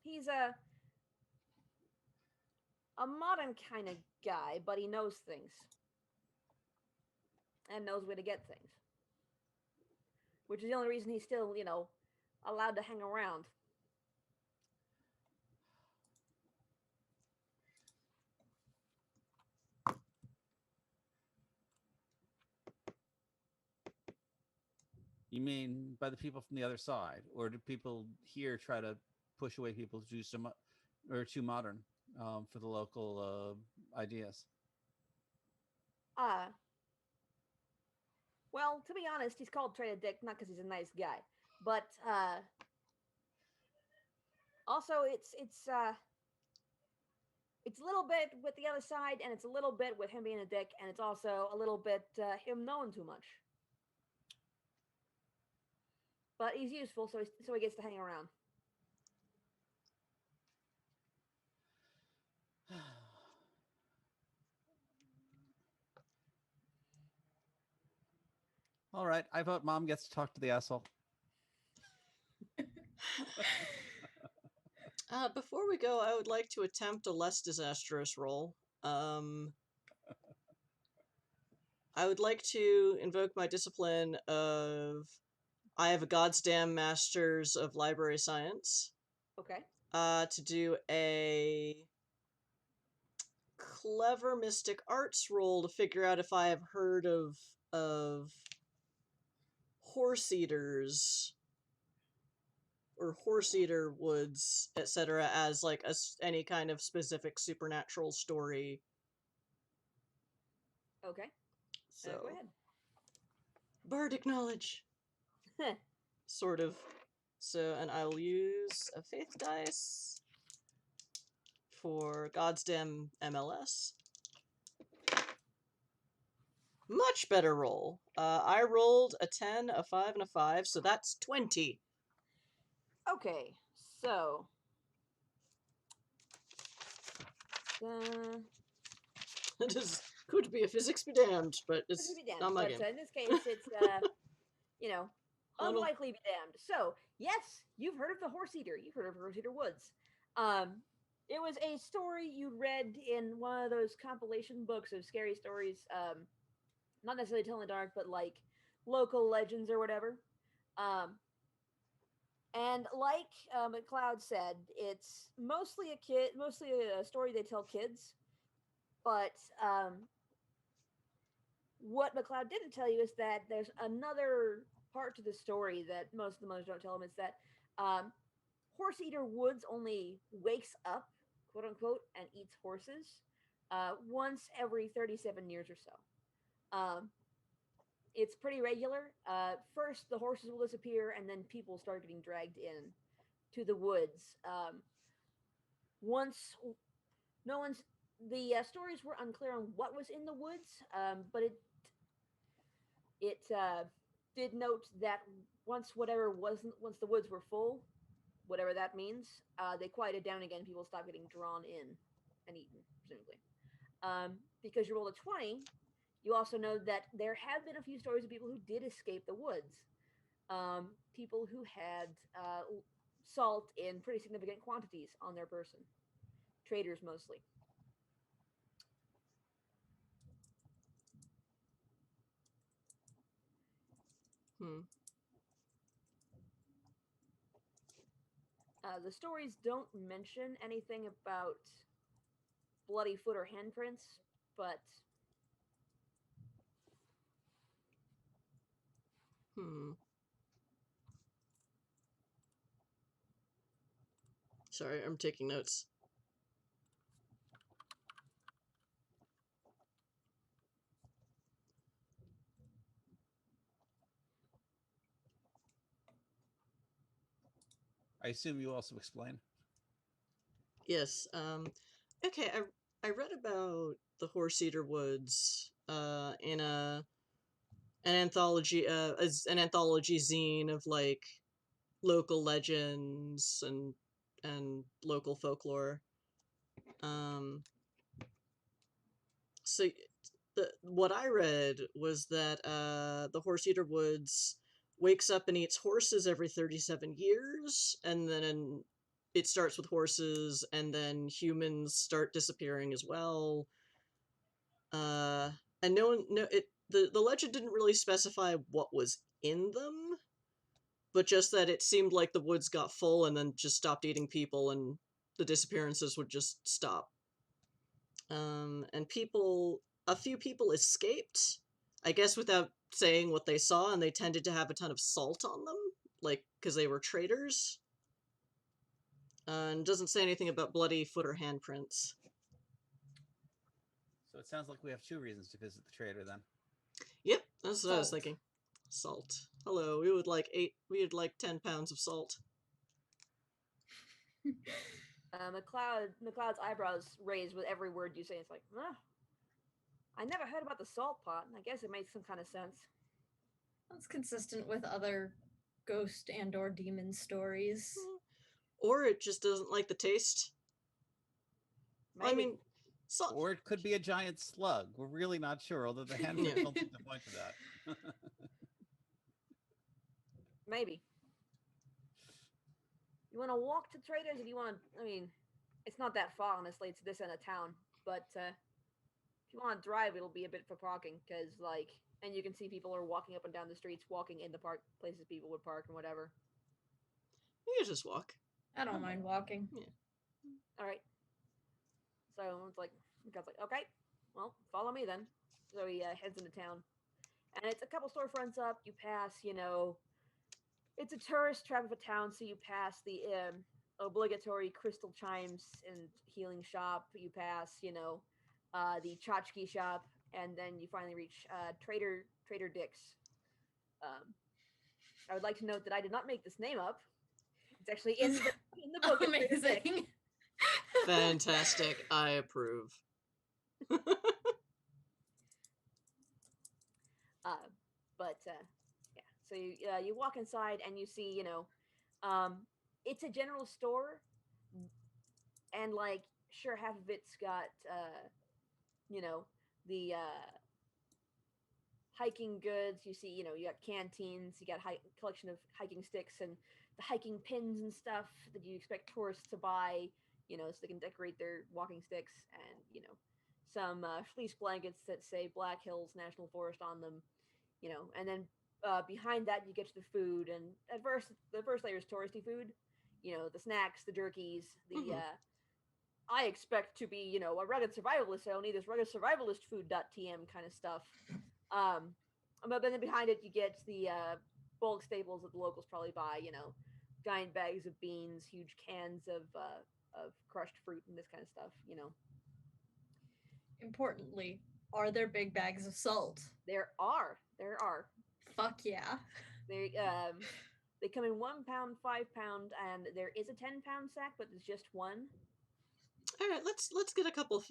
He's a modern kind of guy, but he knows things. And knows where to get things. Which is the only reason he's still, allowed to hang around. You mean by the people from the other side, or do people here try to push away people or too modern for the local ideas? Well, to be honest, he's called Trader Dick not because he's a nice guy, but also it's a little bit with the other side, and it's a little bit with him being a dick, and it's also a little bit him knowing too much. But he's useful, so he gets to hang around. All right, I vote Mom gets to talk to the asshole. Before we go, I would like to attempt a less disastrous roll. I would like to invoke my discipline of I have a goddamn Masters of Library Science. Okay. To do a clever mystic arts roll to figure out if I have heard of horse eaters or horse eater woods, etc., as like any kind of specific supernatural story. Okay. So go ahead. Bardic knowledge. Sort of. So, and I will use a faith dice for goddamn MLS. Much better roll. I rolled a 10, a 5, and a 5, so that's 20. Okay, so It is could be a physics be damned, but it's not my game. But in this case, it's unlikely be damned. So yes, you've heard of the horse eater. You've heard of Horse Eater Woods. It was a story you read in one of those compilation books of scary stories. Not necessarily tell in the dark, but like local legends or whatever. And like McLeod said, it's mostly a story they tell kids. But what McLeod didn't tell you is that there's another part to the story that most of the mothers don't tell him. Is that um, Horse Eater Woods only wakes up, quote unquote, and eats horses once every 37 years or so. It's pretty regular. First, the horses will disappear, and then people start getting dragged in to the woods. Once no one's the stories were unclear on what was in the woods, but it did note that once the woods were full, whatever that means, they quieted down again. People stopped getting drawn in and eaten, presumably. Because you rolled a 20, you also know that there have been a few stories of people who did escape the woods. People who had salt in pretty significant quantities on their person. Traders mostly. Hmm. The stories don't mention anything about bloody foot or handprints, but Hmm. Sorry, I'm taking notes. I assume you also explain. Yes. Okay. I read about the Horse Eater Woods in an anthology zine of like local legends and local folklore. Um, so what I read was that the Horse Eater Woods wakes up and eats horses every 37 years, and then it starts with horses, and then humans start disappearing as well. Uh, and no one, no, it the legend didn't really specify what was in them, but just that it seemed like the woods got full and then just stopped eating people, and the disappearances would just stop. And a few people escaped, I guess without saying what they saw, and they tended to have a ton of salt on them, like, because they were traders. And doesn't say anything about bloody foot or handprints. So it sounds like we have two reasons to visit the trader then. Yep, that's what I was Salt. thinking. Salt. Hello, we would like 10 pounds of salt. McLeod's eyebrows raised with every word you say. It's like, I never heard about the salt pot. I guess it makes some kind of sense. That's consistent with other ghost and or demon stories. Or it just doesn't like the taste. Maybe. I mean, salt. Or it could be a giant slug. We're really not sure, although the handprint Yeah. don't seem to point to that. Maybe. You want to walk to traders, or do you want to? I mean, it's not that far, honestly. It's this end of town, but if you want to drive, it'll be a bit for parking, because and you can see people are walking up and down the streets, walking in the park places people would park and whatever. You can just walk. I don't mind walking. All right. So it's like, God's like, okay, well, follow me then. So he heads into town, and it's a couple storefronts up. You pass, it's a tourist trap of a town, so you pass the obligatory crystal chimes and healing shop. You pass, the tchotchke shop, and then you finally reach Trader Dick's. I would like to note that I did not make this name up. It's actually in the book. Amazing. Fantastic. I approve. But yeah, so you walk inside and you see, um, it's a general store, and sure, half of it's got you know the hiking goods. You see, you got canteens, you got collection of hiking sticks and the hiking pins and stuff that you expect tourists to buy, so they can decorate their walking sticks, and some fleece blankets that say Black Hills National Forest on them, and then behind that you get to the food, and the first layer is touristy food, the snacks, the jerkies, the I expect to be, a rugged survivalist. I don't need this rugged survivalist food.tm kind of stuff. But then behind it, you get the bulk staples that the locals probably buy. Giant bags of beans, huge cans of crushed fruit, and this kind of stuff. Importantly, are there big bags of salt? There are. Fuck yeah. They come in 1 pound, 5 pound, and there is a 10-pound sack, but there's just one. All right, let's get a couple.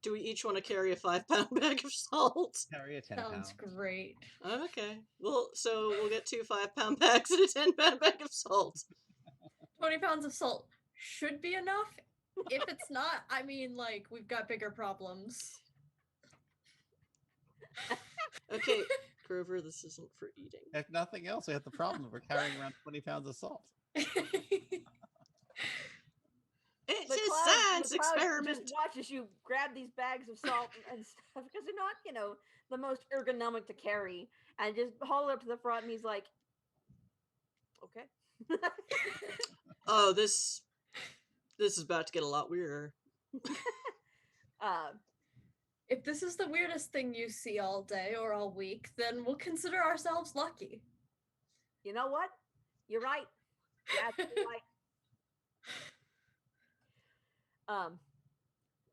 Do we each want to carry a 5-pound bag of salt? Carry a 10 Sounds pound. great. Okay. Well, so we'll get 2 5-pound bags and a 10-pound bag of salt. 20 pounds of salt should be enough. If it's not, I mean, like, we've got bigger problems. Okay, Grover, this isn't for eating. If nothing else, we have the problem of we're carrying around 20 pounds of salt. It's a McLeod science experiment. just watches you grab these bags of salt and stuff because they're not, the most ergonomic to carry, and just haul it up to the front. And he's like, "Okay." Oh, this is about to get a lot weirder. If this is the weirdest thing you see all day or all week, then we'll consider ourselves lucky. You know what? You're right. You're absolutely right.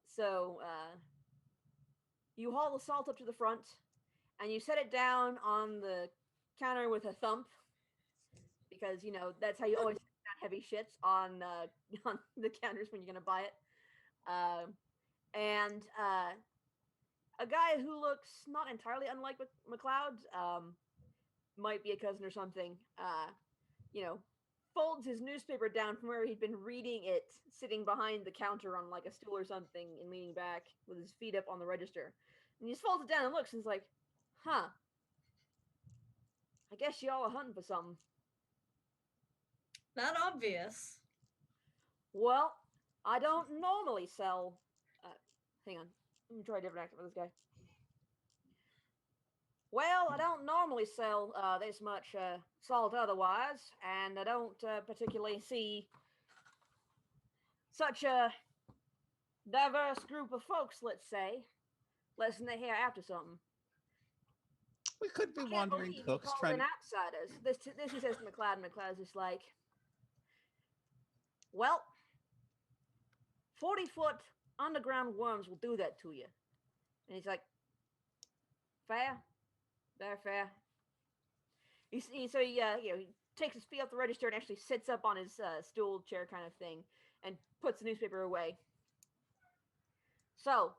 So you haul the salt up to the front, and you set it down on the counter with a thump, because that's how you always set down heavy shits on the counters when you're gonna buy it. And a guy who looks not entirely unlike McLeod, might be a cousin or something, folds his newspaper down from where he'd been reading it, sitting behind the counter on like a stool or something, and leaning back with his feet up on the register. And he just folds it down and looks, and he's like, "Huh. I guess y'all are hunting for something." Not obvious. Well, I don't normally sell. Hang on. Let me try a different accent for this guy. Well, I don't normally sell this much salt otherwise, and I don't particularly see such a diverse group of folks, let's say, less than they're here after something. We could be I can't wandering believe cooks he calls trying in to... outsiders. This he says to McLeod, and McLeod's just like, "Well, 40-foot underground worms will do that to you." And he's like, "Fair. Very fair." He takes his feet off the register and actually sits up on his stool chair kind of thing and puts the newspaper away. "So,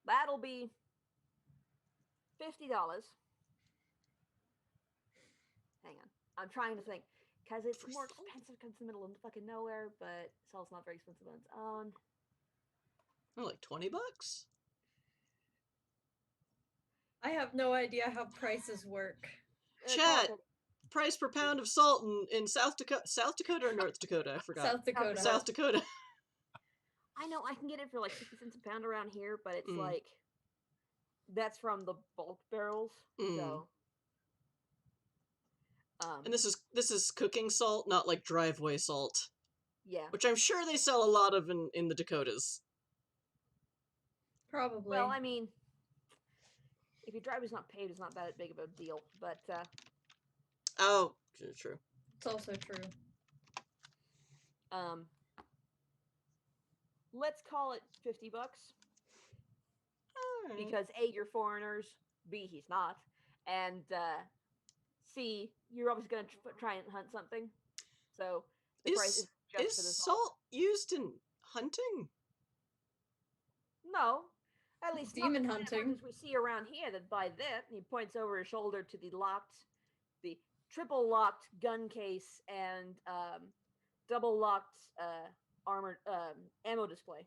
that'll be $50. Hang on. I'm trying to think. Because it's more expensive because it's in the middle of fucking nowhere, but salt's not very expensive on its own. Oh, like $20? I have no idea how prices work. Chat, price per pound of salt in South Dakota or North Dakota? I forgot. South Dakota. South Dakota. I know I can get it for like 60 cents a pound around here, but it's like, that's from the bulk barrels. So and this is cooking salt, not like driveway salt. Yeah. Which I'm sure they sell a lot of in the Dakotas. Probably. Well, I mean, if your driveway's not paved, it's not that big of a deal. But oh, true. It's also true. Let's call it $50. Right. Because A, you're foreigners, B, he's not, and C, you're obviously going to try and hunt something. So the price is just is for the salt used in hunting? No, at least demon not the hunting. hunters we see around here that buy that. And he points over his shoulder to the triple locked gun case and double locked armored ammo display.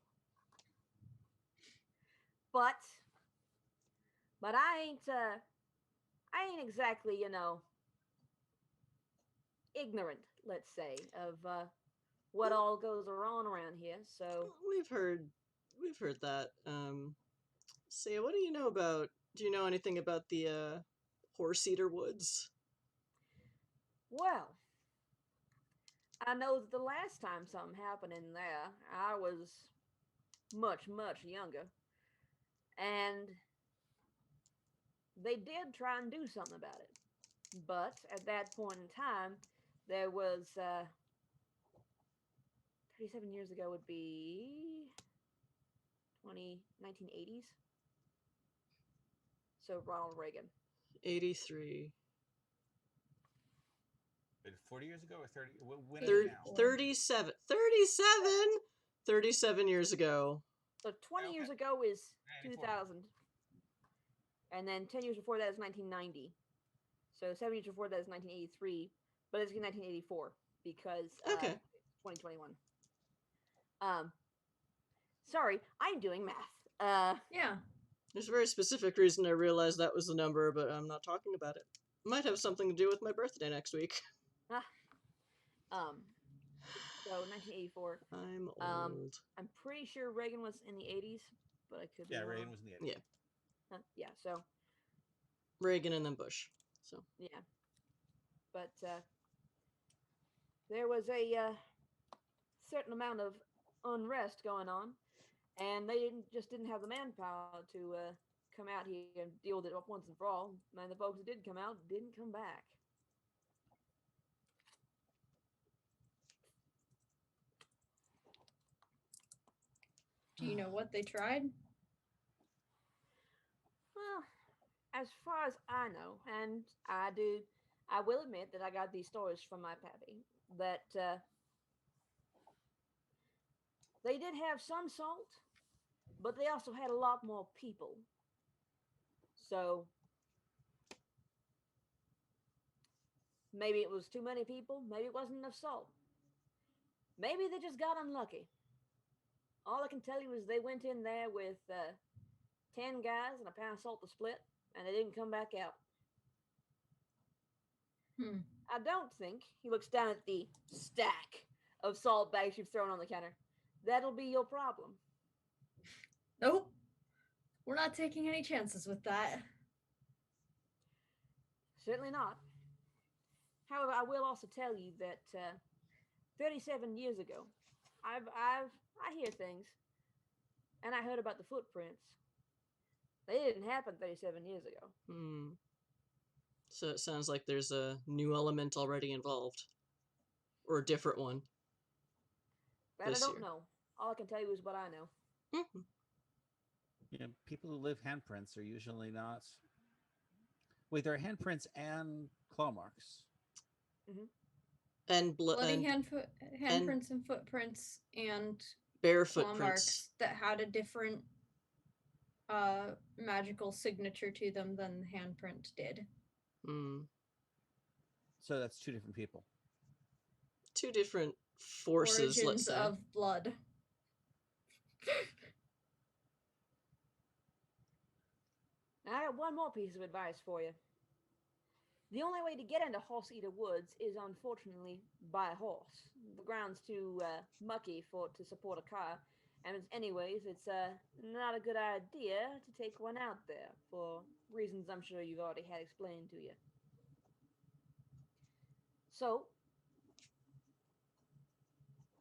But I ain't exactly, ignorant, let's say, of what all goes on around here. So we've heard that. Say, what do you know about? Do you know anything about the Horse Eater Woods? Well, I know that the last time something happened in there, I was much, much younger. And they did try and do something about it. But at that point in time, there was 37 years ago would be 1980s. So Ronald Reagan. 83. Wait, 40 years ago or 30? When is it Thir- now? 37. 37? 37 years ago. So 20 years Okay. ago is 94. 2000. And then 10 years before that is 1990. So 7 years before that is 1983. But it's 1984 because Okay. 2021. Sorry, I'm doing math. Yeah. There's a very specific reason I realized that was the number, but I'm not talking about it. Might have something to do with my birthday next week. um, so 1984. I'm Um, old. I'm pretty sure Reagan was in the 80s, but I could be Yeah, wrong. Reagan was in the 80s. Yeah. Yeah, so Reagan and then Bush. So yeah. But there was a certain amount of unrest going on, and they didn't have the manpower to come out here and deal with it once and for all. And the folks that did come out didn't come back. Do you know what they tried? Well, as far as I know, and I will admit that I got these stories from my pappy, that they did have some salt, but they also had a lot more people. So maybe it was too many people, maybe it wasn't enough salt. Maybe they just got unlucky. All I can tell you is they went in there with 10 guys and a pound of salt to split, and they didn't come back out. Hmm. I don't think, he looks down at the stack of salt bags you've thrown on the counter, that'll be your problem. Nope. We're not taking any chances with that. Certainly not. However, I will also tell you that 37 years ago, I hear things, and I heard about the footprints. They didn't happen 37 years ago. Hmm. So it sounds like there's a new element already involved. Or a different one. That I This don't year. know. All I can tell you is what I know. Mhm. You know, people who leave handprints are usually not. Wait, there are handprints and claw marks. And Bloody and handprints and footprints and bare claw footprints. marks that had a different magical signature to them than the handprint did. Hmm. So that's two different people. Two different forces, let's Origins say. of blood. I got one more piece of advice for you. The only way to get into Horse Eater Woods is unfortunately by horse. The ground's too mucky to support a car, and anyways, it's not a good idea to take one out there for reasons I'm sure you've already had explained to you. So,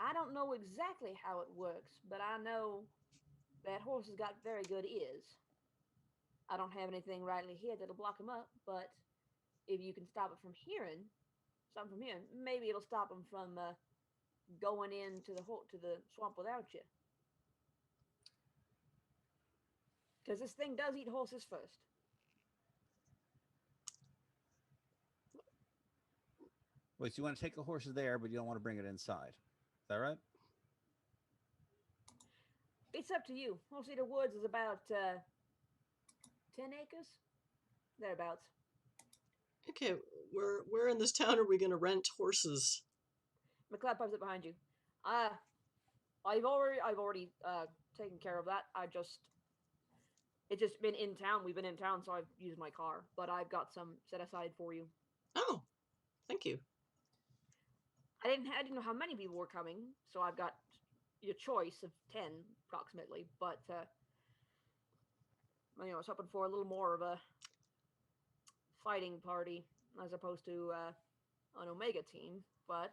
I don't know exactly how it works, but I know that horses got very good ears. I don't have anything rightly here that'll block them up, but if you can stop it from hearing, something from hearing, maybe it'll stop them from going into to the swamp without you. Because this thing does eat horses first. Wait, so you want to take the horses there, but you don't want to bring it inside. Is that right? It's up to you. Horse Eater Woods is about 10 acres, thereabouts. Okay, where in this town are we gonna rent horses? McLeod pipes up behind you. I've already taken care of that. It's just been in town. We've been in town, so I've used my car. But I've got some set aside for you. Oh, thank you. I didn't know how many people were coming, so I've got your choice of 10 approximately. But I was hoping for a little more of a fighting party as opposed to an Omega team. But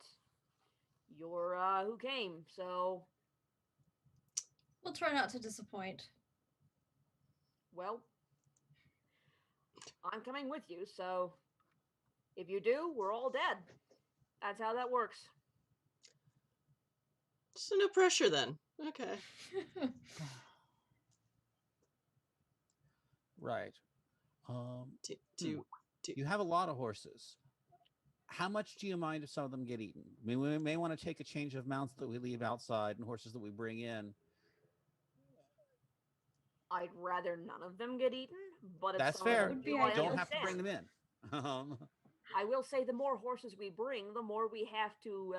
you're who came, so We'll try not to disappoint. Well, I'm coming with you, so if you do, we're all dead. That's how that works. So no pressure then. Okay. Right. Do, Hmm. do, You have a lot of horses. How much do you mind if some of them get eaten? I mean, we may want to take a change of mounts that we leave outside and horses that we bring in. I'd rather none of them get eaten, but That's some of fair. them Would be do, You I don't have to understand. bring them in. I will say the more horses we bring, the more we have to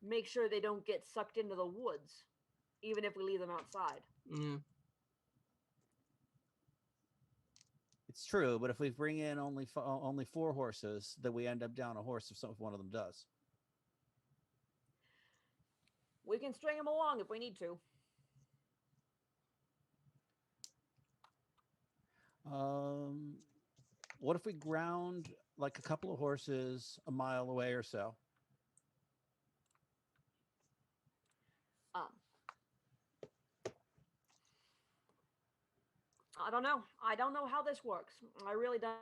make sure they don't get sucked into the woods, even if we leave them outside. yeah. It's true, but if we bring in only 4 horses, then we end up down a horse if one of them does. We can string them along if we need to. What if we ground like a couple of horses a mile away or so? Um, I don't know. I don't know how this works. I really don't.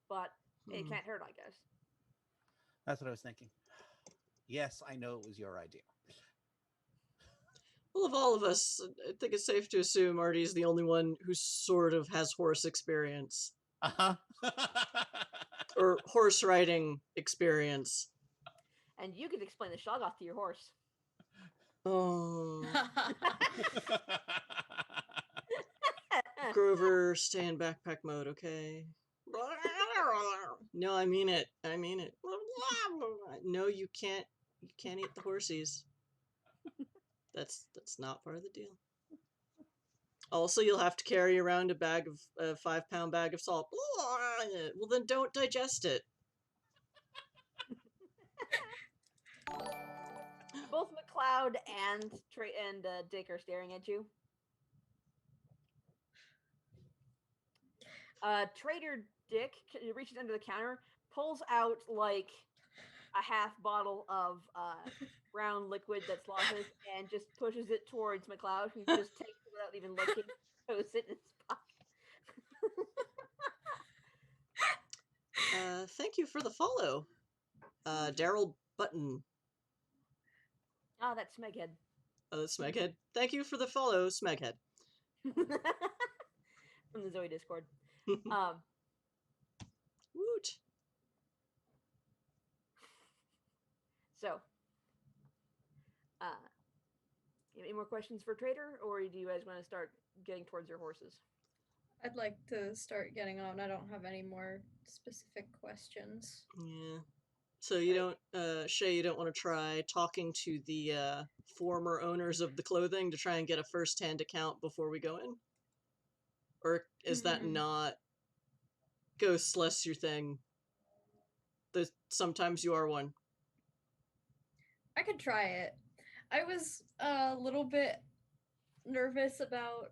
But it can't hurt, I guess. That's what I was thinking. Yes, I know it was your idea. Well, of all of us, I think it's safe to assume Artie's the only one who sort of has horse experience. Uh-huh. Or horse riding experience. And you could explain the Shoggoth to your horse. Oh. Grover, stay in backpack mode, okay? No, I mean it. I mean it. No, you can't eat the horsies. That's not part of the deal. Also, you'll have to carry around a 5-pound bag of salt. Well, then don't digest it. Both McLeod and Dick are staring at you. Trader Dick reaches under the counter, pulls out like a half bottle of brown liquid that's losses, and just pushes it towards McLeod, who just takes it without even looking, throws it in his pocket. Thank you for the follow, Daryl Button. Ah, that's Smeghead. Oh, that's Smeghead. Thank you for the follow, Smeghead. From the Zoe Discord. Woot. So, any more questions for Trader, or do you guys want to start getting towards your horses? I'd like to start getting on. I don't have any more specific questions. Yeah. So you don't, Shay, you don't want to try talking to the former owners of the clothing to try and get a first-hand account before we go in? Or is that not ghosts less your thing? Sometimes you are one. I could try it. I was a little bit nervous about,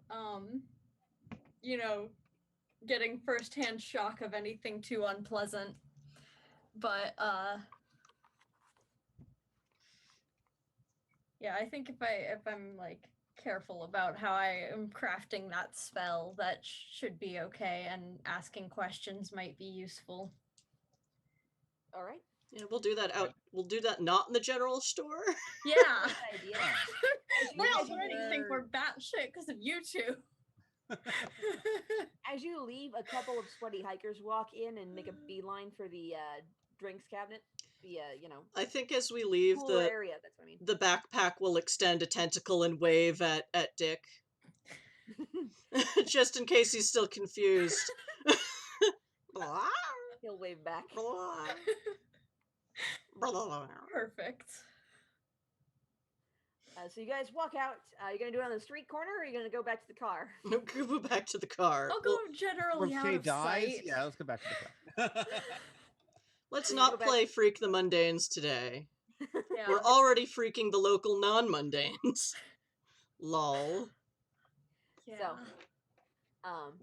getting first-hand shock of anything too unpleasant. But, yeah, I think if I'm like careful about how I am crafting that spell, that should be okay, and asking questions might be useful. All right. Yeah, we'll do that out. We'll do that not in the general store. Yeah. Good idea. I already think we're batshit because of you two. As you leave, a couple of sweaty hikers walk in and make a beeline for the drinks cabinet. I think as we leave cooler area. That's what I mean. the backpack will extend a tentacle and wave at Dick, just in case he's still confused. He'll wave back. Perfect. So you guys walk out. Are you gonna do it on the street corner, or are you gonna go back to the car? Go back to the car. I'll go generally out of sight. Yeah, let's go back to the car. Let's So you not go back- play Freak the Mundanes today. Yeah. We're already freaking the local non-mundanes. Lol. Yeah. So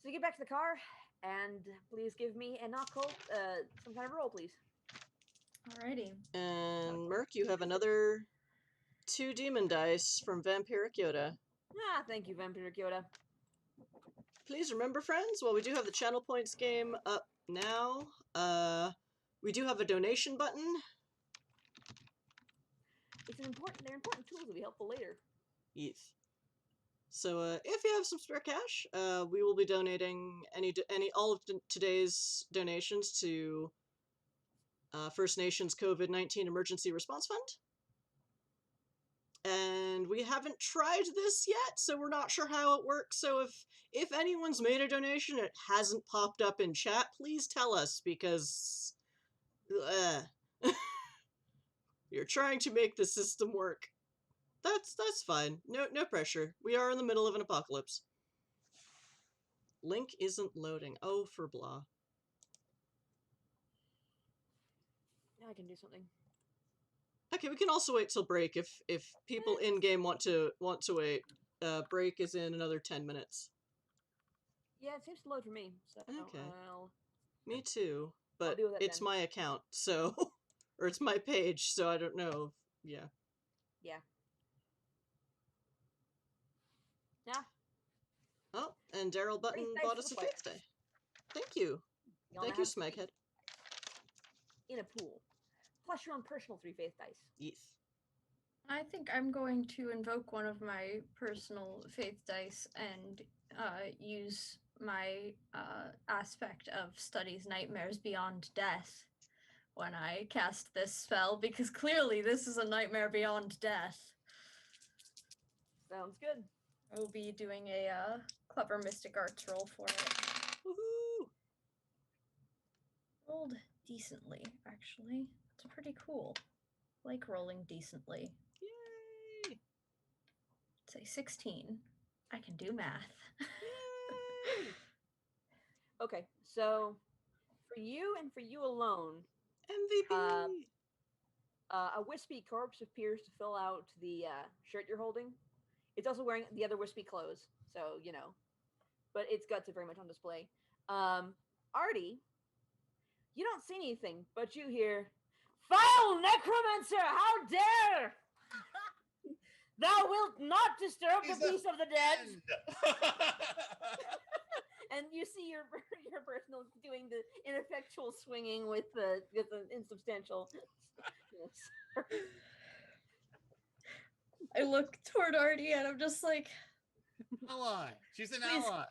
you get back to the car, and please give me an occult, some kind of roll, please. Alrighty. And Merc, you have another 2 demon dice from Vampiric Yoda. Ah, thank you, Vampire Kyoto. Please remember, friends, while we do have the channel points game up now, we do have a donation button. They're important tools to be helpful later. Yes. So if you have some spare cash, we will be donating all of today's donations to First Nations COVID-19 Emergency Response Fund. And we haven't tried this yet, so we're not sure how it works. So if anyone's made a donation and it hasn't popped up in chat, please tell us, because you're trying to make the system work. That's fine. No pressure. We are in the middle of an apocalypse. Link isn't loading. Oh, for blah. Now I can do something. Okay, we can also wait till break if people in game want to wait. Break is in another 10 minutes. Yeah, it seems to load for me. So Okay. I'll... Me too, but deal with it it's then. my account, so or it's my page, so I don't know. Yeah. Yeah. Oh, and Daryl Button Faith dice bought for us a the faith day. Thank you. Y'all Thank know you, how to Smeghead. in a pool. Plus your own personal 3 faith dice. Yes. I think I'm going to invoke one of my personal faith dice and use my aspect of studies nightmares beyond death when I cast this spell, because clearly this is a nightmare beyond death. Sounds good. I will be doing a clever mystic arts roll for it. Woohoo! Rolled decently, actually. It's pretty cool. Like rolling decently. Yay! It's a 16. I can do math. Yay! Okay, so for you and for you alone, MVP. a wispy corpse appears to fill out the shirt you're holding. It's also wearing the other wispy clothes, so you know. But its guts are very much on display. Artie, you don't see anything, but you hear, "Foul necromancer! How dare! Thou wilt not disturb the peace of the dead." And you see your personal doing the ineffectual swinging with the insubstantial. Yes. I look toward Artie and I'm just like, Ally. She's an Please. ally.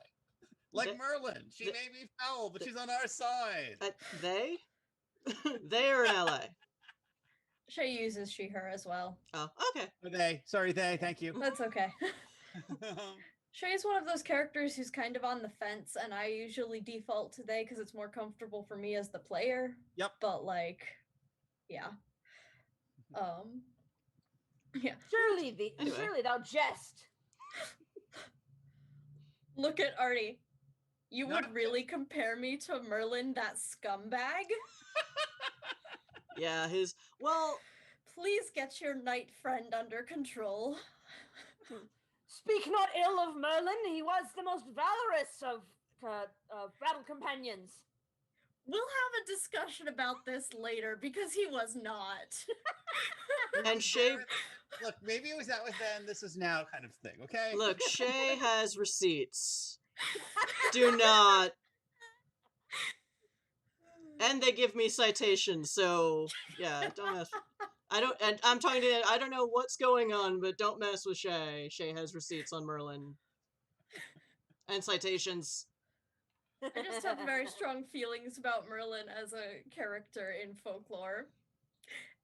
Like The- Merlin. She the- may be foul, but she's on our side. They? They are an ally. Shay uses she, her as well. Oh, okay. Or they. Sorry, they. Thank you. That's okay. Shay's one of those characters who's kind of on the fence, and I usually default to they because it's more comfortable for me as the player. Yep. But like, yeah. Yeah. Surely thou jest. Look at Artie. You Not would really compare me to Merlin, that scumbag? Yeah, well, Please get your knight friend under control. Speak not ill of Merlin. He was the most valorous of battle companions. We'll have a discussion about this later because he was not. and Shay, Look, maybe it was that was then, this is now kind of thing, okay? look, Shay has receipts. Do not. And they give me citations, so yeah, don't mess. And I'm talking to. I don't know what's going on, but don't mess with Shay. Shay has receipts on Merlin and citations. I just have very strong feelings about Merlin as a character in folklore.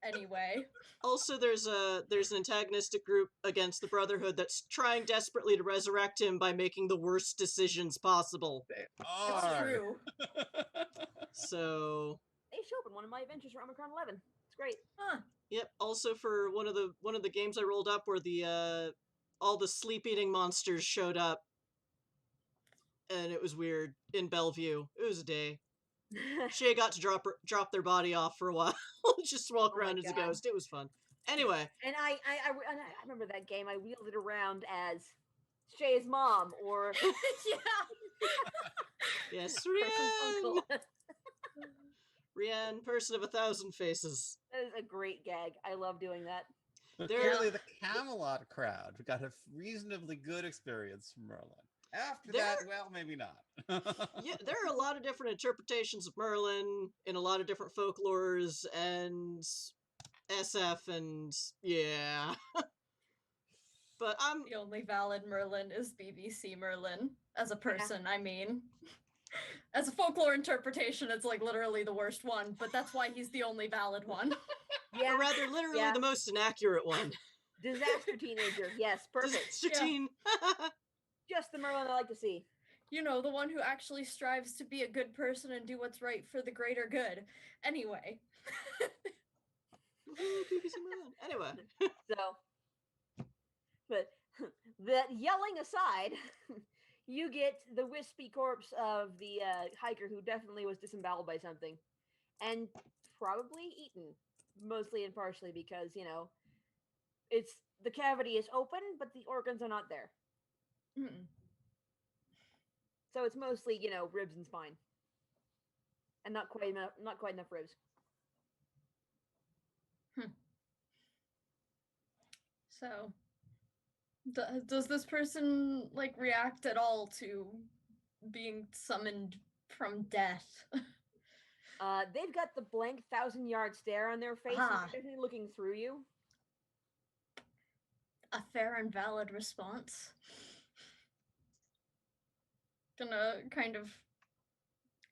Anyway. Also, there's an antagonistic group against the Brotherhood that's trying desperately to resurrect him by making the worst decisions possible. It's true. So They show up in one of my adventures for Omicron 11. It's great. Huh. yep. Also, for one of the games I rolled up, where the all the sleep-eating monsters showed up, and it was weird in Bellevue. It was a day. Shay got to drop their body off for a while, just walk Oh my around as a God. ghost. It was fun. Anyway, And I remember that game. I wheeled it around as Shay's mom or Yeah. yes, person's Rian, uncle. Rian, person of 1,000 faces. That is a great gag. I love doing that. But There- clearly, the Camelot crowd who got a reasonably good experience from Merlin. After There, that, well, maybe not. yeah, there are a lot of different interpretations of Merlin in a lot of different folklores and SF, and yeah. But The only valid Merlin is BBC Merlin. As a person, I mean. As a folklore interpretation, it's like literally the worst one, but that's why he's the only valid one. Yeah. or rather, literally yeah. the most inaccurate one. Disaster teenager. Yes, perfect. Disaster teen. Just the Merlin I like to see. You know, the one who actually strives to be a good person and do what's right for the greater good. Anyway. BBC Merlin. Anyway. So, but that yelling aside, you get the wispy corpse of the hiker who definitely was disemboweled by something, and probably eaten, mostly and partially because it's the cavity is open, but the organs are not there. Mm-mm. So it's mostly ribs and spine, and not quite enough ribs. So, does this person like react at all to being summoned from death? They've got the blank 1,000-yard stare on their face, and they're definitely looking through you. A fair and valid response. Gonna kind of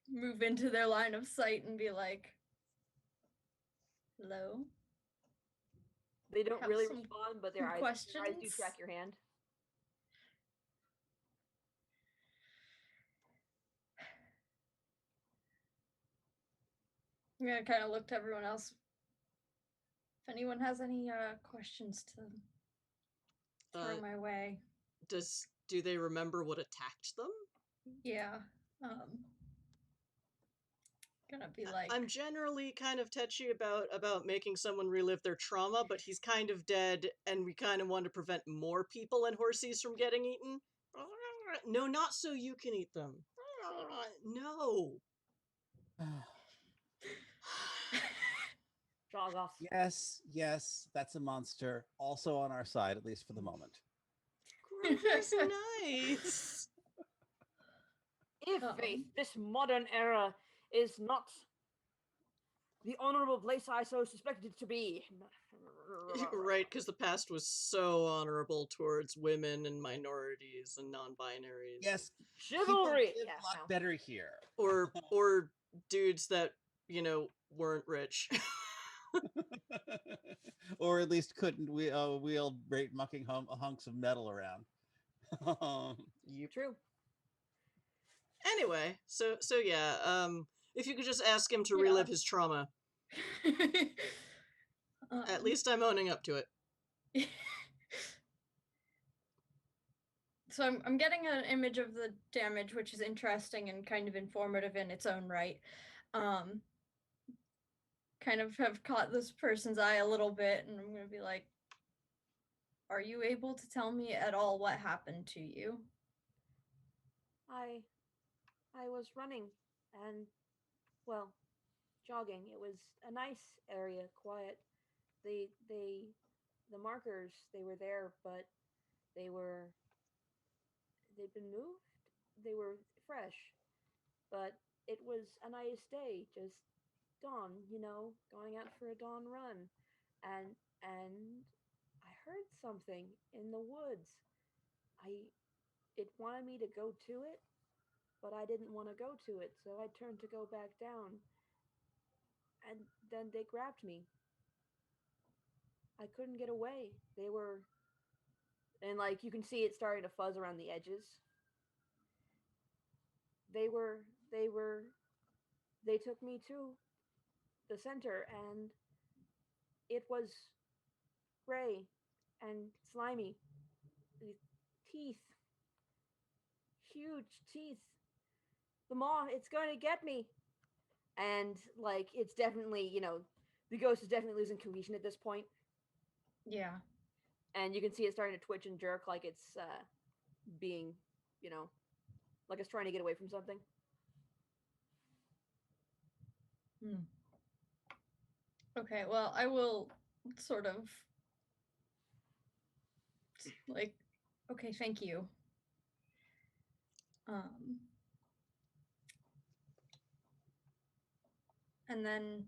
move into their line of sight and be like, hello? They don't Have really some respond, but their eyes do track your hand. I'm gonna kind of look to everyone else. If anyone has any questions to throw my way. Do they remember what attacked them? Yeah. Gonna be like, I'm generally kind of touchy about making someone relive their trauma, but he's kind of dead, and we kind of want to prevent more people and horses from getting eaten. No, not so you can eat them. No. Jog off. Yes, that's a monster. Also on our side, at least for the moment. Grover's nice. If Faith, this modern era is not the honorable place I so suspected it to be. Right, because the past was so honorable towards women and minorities and non-binaries. Yes, chivalry. People live a lot better here. Or dudes that weren't rich. Or at least couldn't wield great mucking hunks of metal around. True. Anyway, so yeah, if you could just ask him to relive his trauma. At least I'm owning up to it. So I'm getting an image of the damage, which is interesting and kind of informative in its own right. Kind of have caught this person's eye a little bit, and I'm gonna be like, are you able to tell me at all what happened to you? I was running and, well, jogging. It was a nice area, quiet. The markers, they were there, but they'd been moved. They were fresh, but it was a nice day, just dawn, going out for a dawn run, and I heard something in the woods. It wanted me to go to it, but I didn't want to go to it, so I turned to go back down, and then they grabbed me. I couldn't get away. They were, and you can see it starting to fuzz around the edges. They took me to the center, and it was gray and slimy. The teeth, huge teeth. The maw, it's going to get me. And it's definitely, the ghost is definitely losing cohesion at this point. Yeah. And you can see it starting to twitch and jerk like it's being, like it's trying to get away from something. Okay, well, I will sort of Like, okay, thank you. And then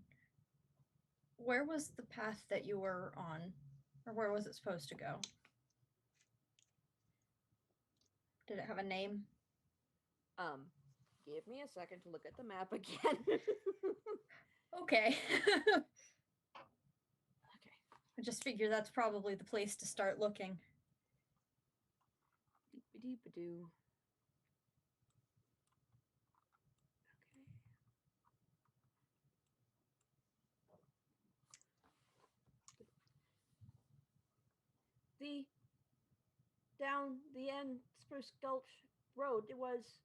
where was the path that you were on? Or where was it supposed to go? Did it have a name? Give me a second to look at the map again. Okay. Okay. I just figure that's probably the place to start looking. Deep-a-deep-a-doo. Okay. Down the end Spruce Gulch Road, it was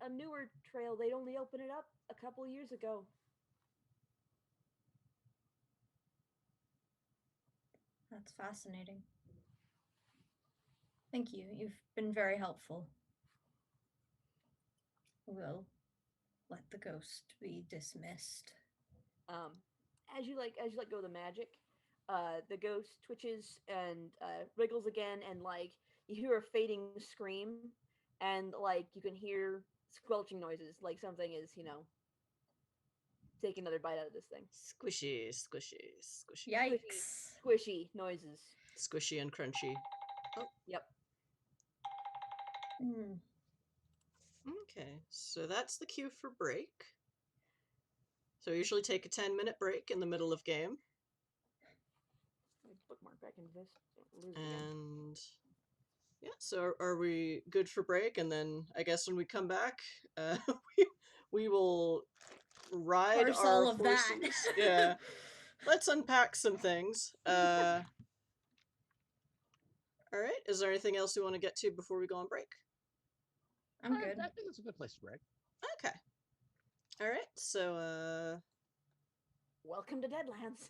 a newer trail. They'd only opened it up a couple years ago. That's fascinating. Thank you. You've been very helpful. We'll let the ghost be dismissed. As you let go of the magic, the ghost twitches and wriggles again, and like you hear a fading scream, and like you can hear squelching noises, like something is taking another bite out of this thing. Squishy, squishy, squishy. Yikes. Squishy noises. Squishy and crunchy. Oh. Yep. Okay, so that's the cue for break. So I usually take a 10-minute break in the middle of game. Bookmark back into this. Lose it again. And yeah, so are we good for break? And then I guess when we come back, we will ride Parse our all of horses. that. Yeah, let's unpack some things. All right, is there anything else we want to get to before we go on break? I'm good. I think it's a good place to break. Okay. All right, so Welcome to Deadlands.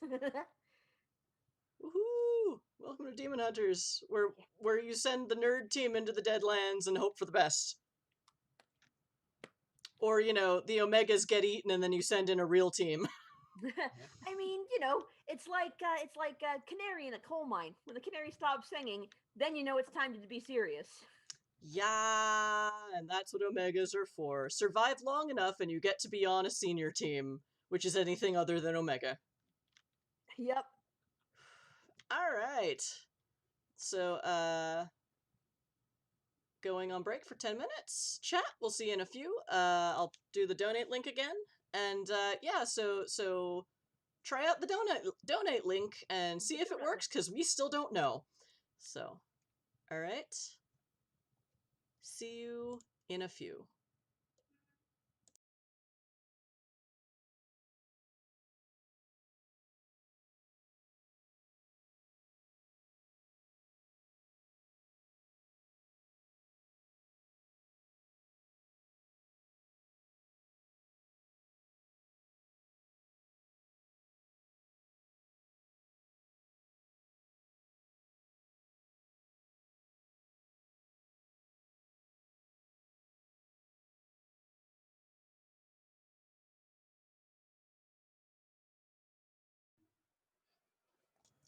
woohoo! Welcome to Demon Hunters, where you send the nerd team into the Deadlands and hope for the best. Or, the Omegas get eaten and then you send in a real team. I mean, it's like a canary in a coal mine. When the canary stops singing, then you know it's time to be serious. Yeah, and that's what Omegas are for. Survive long enough and you get to be on a senior team, which is anything other than Omega. Yep. Alright. So, going on break for 10 minutes. Chat, we'll see you in a few. I'll do the donate link again. And, yeah, so try out the donate link and see if it works, because we still don't know. So, alright. See you in a few.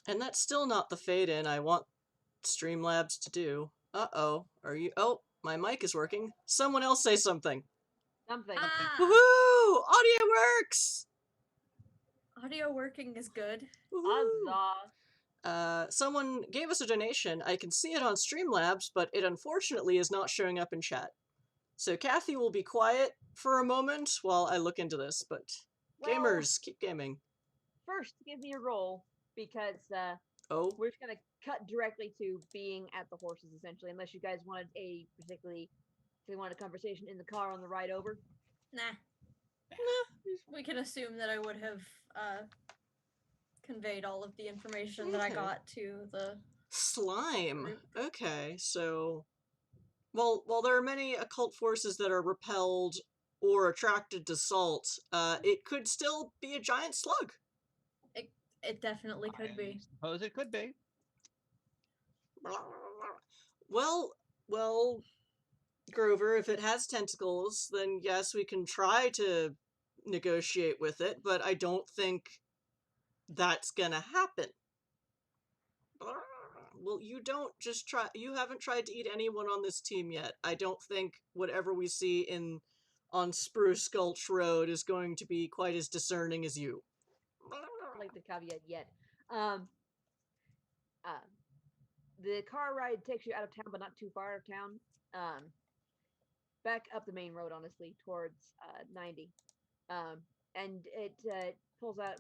And that's still not the fade-in I want Streamlabs to do. Uh-oh. Are you... Oh, my mic is working. Someone else say something. Something. Woohoo! Audio works! Audio working is good. Huzzah. Someone gave us a donation. I can see it on Streamlabs, but it unfortunately is not showing up in chat. So Kathy will be quiet for a moment while I look into this, but gamers, keep gaming. First, give me a roll, because we're just gonna cut directly to being at the horses, essentially, unless you guys wanted a conversation in the car on the ride over. Nah. We can assume that I would have conveyed all of the information that I got to the slime group. Okay, so while there are many occult forces that are repelled or attracted to salt, it could still be a giant slug. It definitely could be. Suppose it could be. Well, Grover, if it has tentacles, then yes, we can try to negotiate with it, but I don't think that's gonna happen. Well, you don't just try. You haven't tried to eat anyone on this team yet. I don't think whatever we see in on Spruce Gulch Road is going to be quite as discerning as you. Like the caveat yet. Um, uh, the car ride takes you out of town, but not too far out of town. Back up the main road, honestly, towards 90. And it pulls out,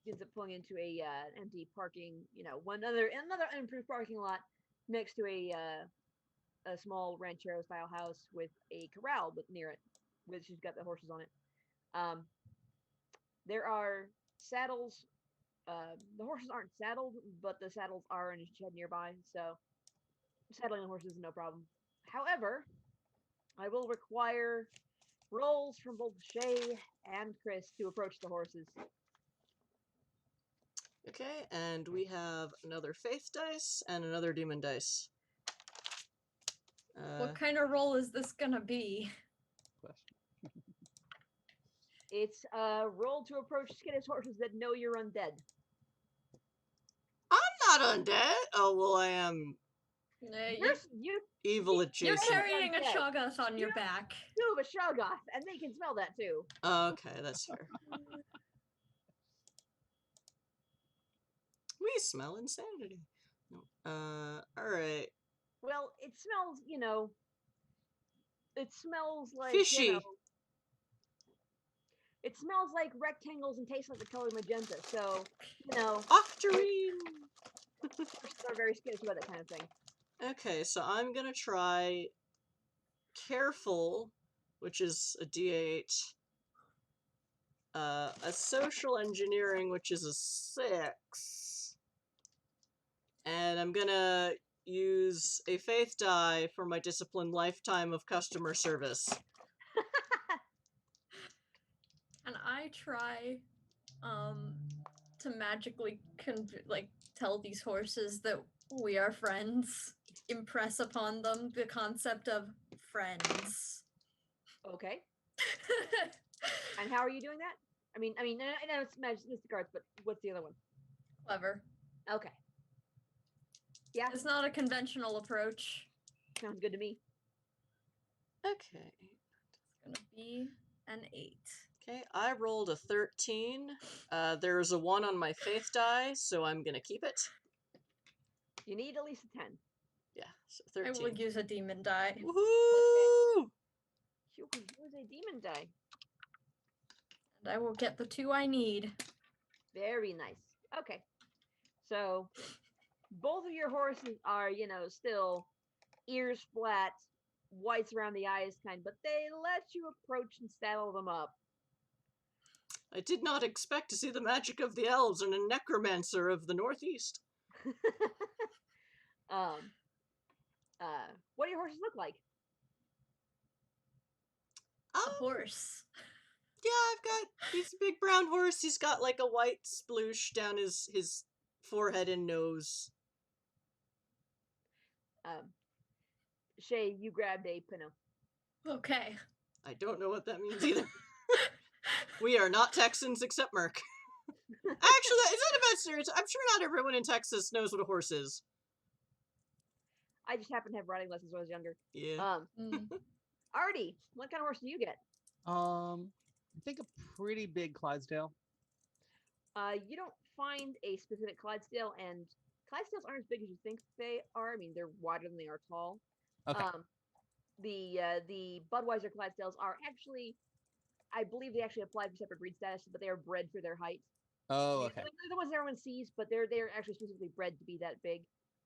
ends up pulling into a empty parking, another unimproved parking lot next to a small ranchero style house with a corral near it, which has got the horses on it. Um, there are saddles. The horses aren't saddled, but the saddles are in a shed nearby, so saddling the horses is no problem. However, I will require rolls from both Shay and Chris to approach the horses. Okay, and we have another faith dice and another demon dice. What kind of roll is this gonna be? Question. It's a roll to approach skittish horses that know you're undead. I'm not undead. Oh well, I am You evil You're adjacent. carrying a undead. Shoggoth on your back. do have a Shoggoth, and they can smell that too. Okay, that's fair. We smell insanity. All right. Well, it smells, it smells like Fishy. It smells like rectangles and tastes like the color magenta. So, Octarine. horses are very skittish about that kind of thing. Okay, so I'm gonna try careful, which is a D8. A social engineering, which is a 6. And I'm gonna use a faith die for my discipline lifetime of customer service. And I try to magically tell these horses that we are friends, impress upon them the concept of friends. Okay. And how are you doing that? I know it's Mystic Arts, but what's the other one? Clever. Okay. Yeah, It's not a conventional approach. sounds good to me. Okay. It's gonna be an 8. Okay, I rolled a 13. There's a 1 on my faith die, so I'm gonna keep it. You need at least a 10. Yeah, so I 13. will use a demon die. Woohoo! You can use a demon die. And I will get the 2 I need. Very nice. Okay. So, both of your horses are, still ears flat, whites around the eyes kind, but they let you approach and saddle them up. I did not expect to see the magic of the elves and a necromancer of the Northeast. What do your horses look like? A horse. Yeah, he's a big brown horse. He's got like a white sploosh down his forehead and nose. Shay, you grabbed a Pinot. Okay. I don't know what that means either. We are not Texans except Merc. Actually, is that a bad stereotype? I'm sure not everyone in Texas knows what a horse is. I just happened to have riding lessons when I was younger. Yeah. Artie, what kind of horse do you get? I think a pretty big Clydesdale. You don't find a specific Clydesdale, and Clydesdales aren't as big as you think they are. I mean, they're wider than they are tall. Okay. The Budweiser Clydesdales are actually, I believe they actually apply for separate breed status, but they are bred for their height. Oh, okay. They're the ones everyone sees, but they're actually specifically bred to be that big.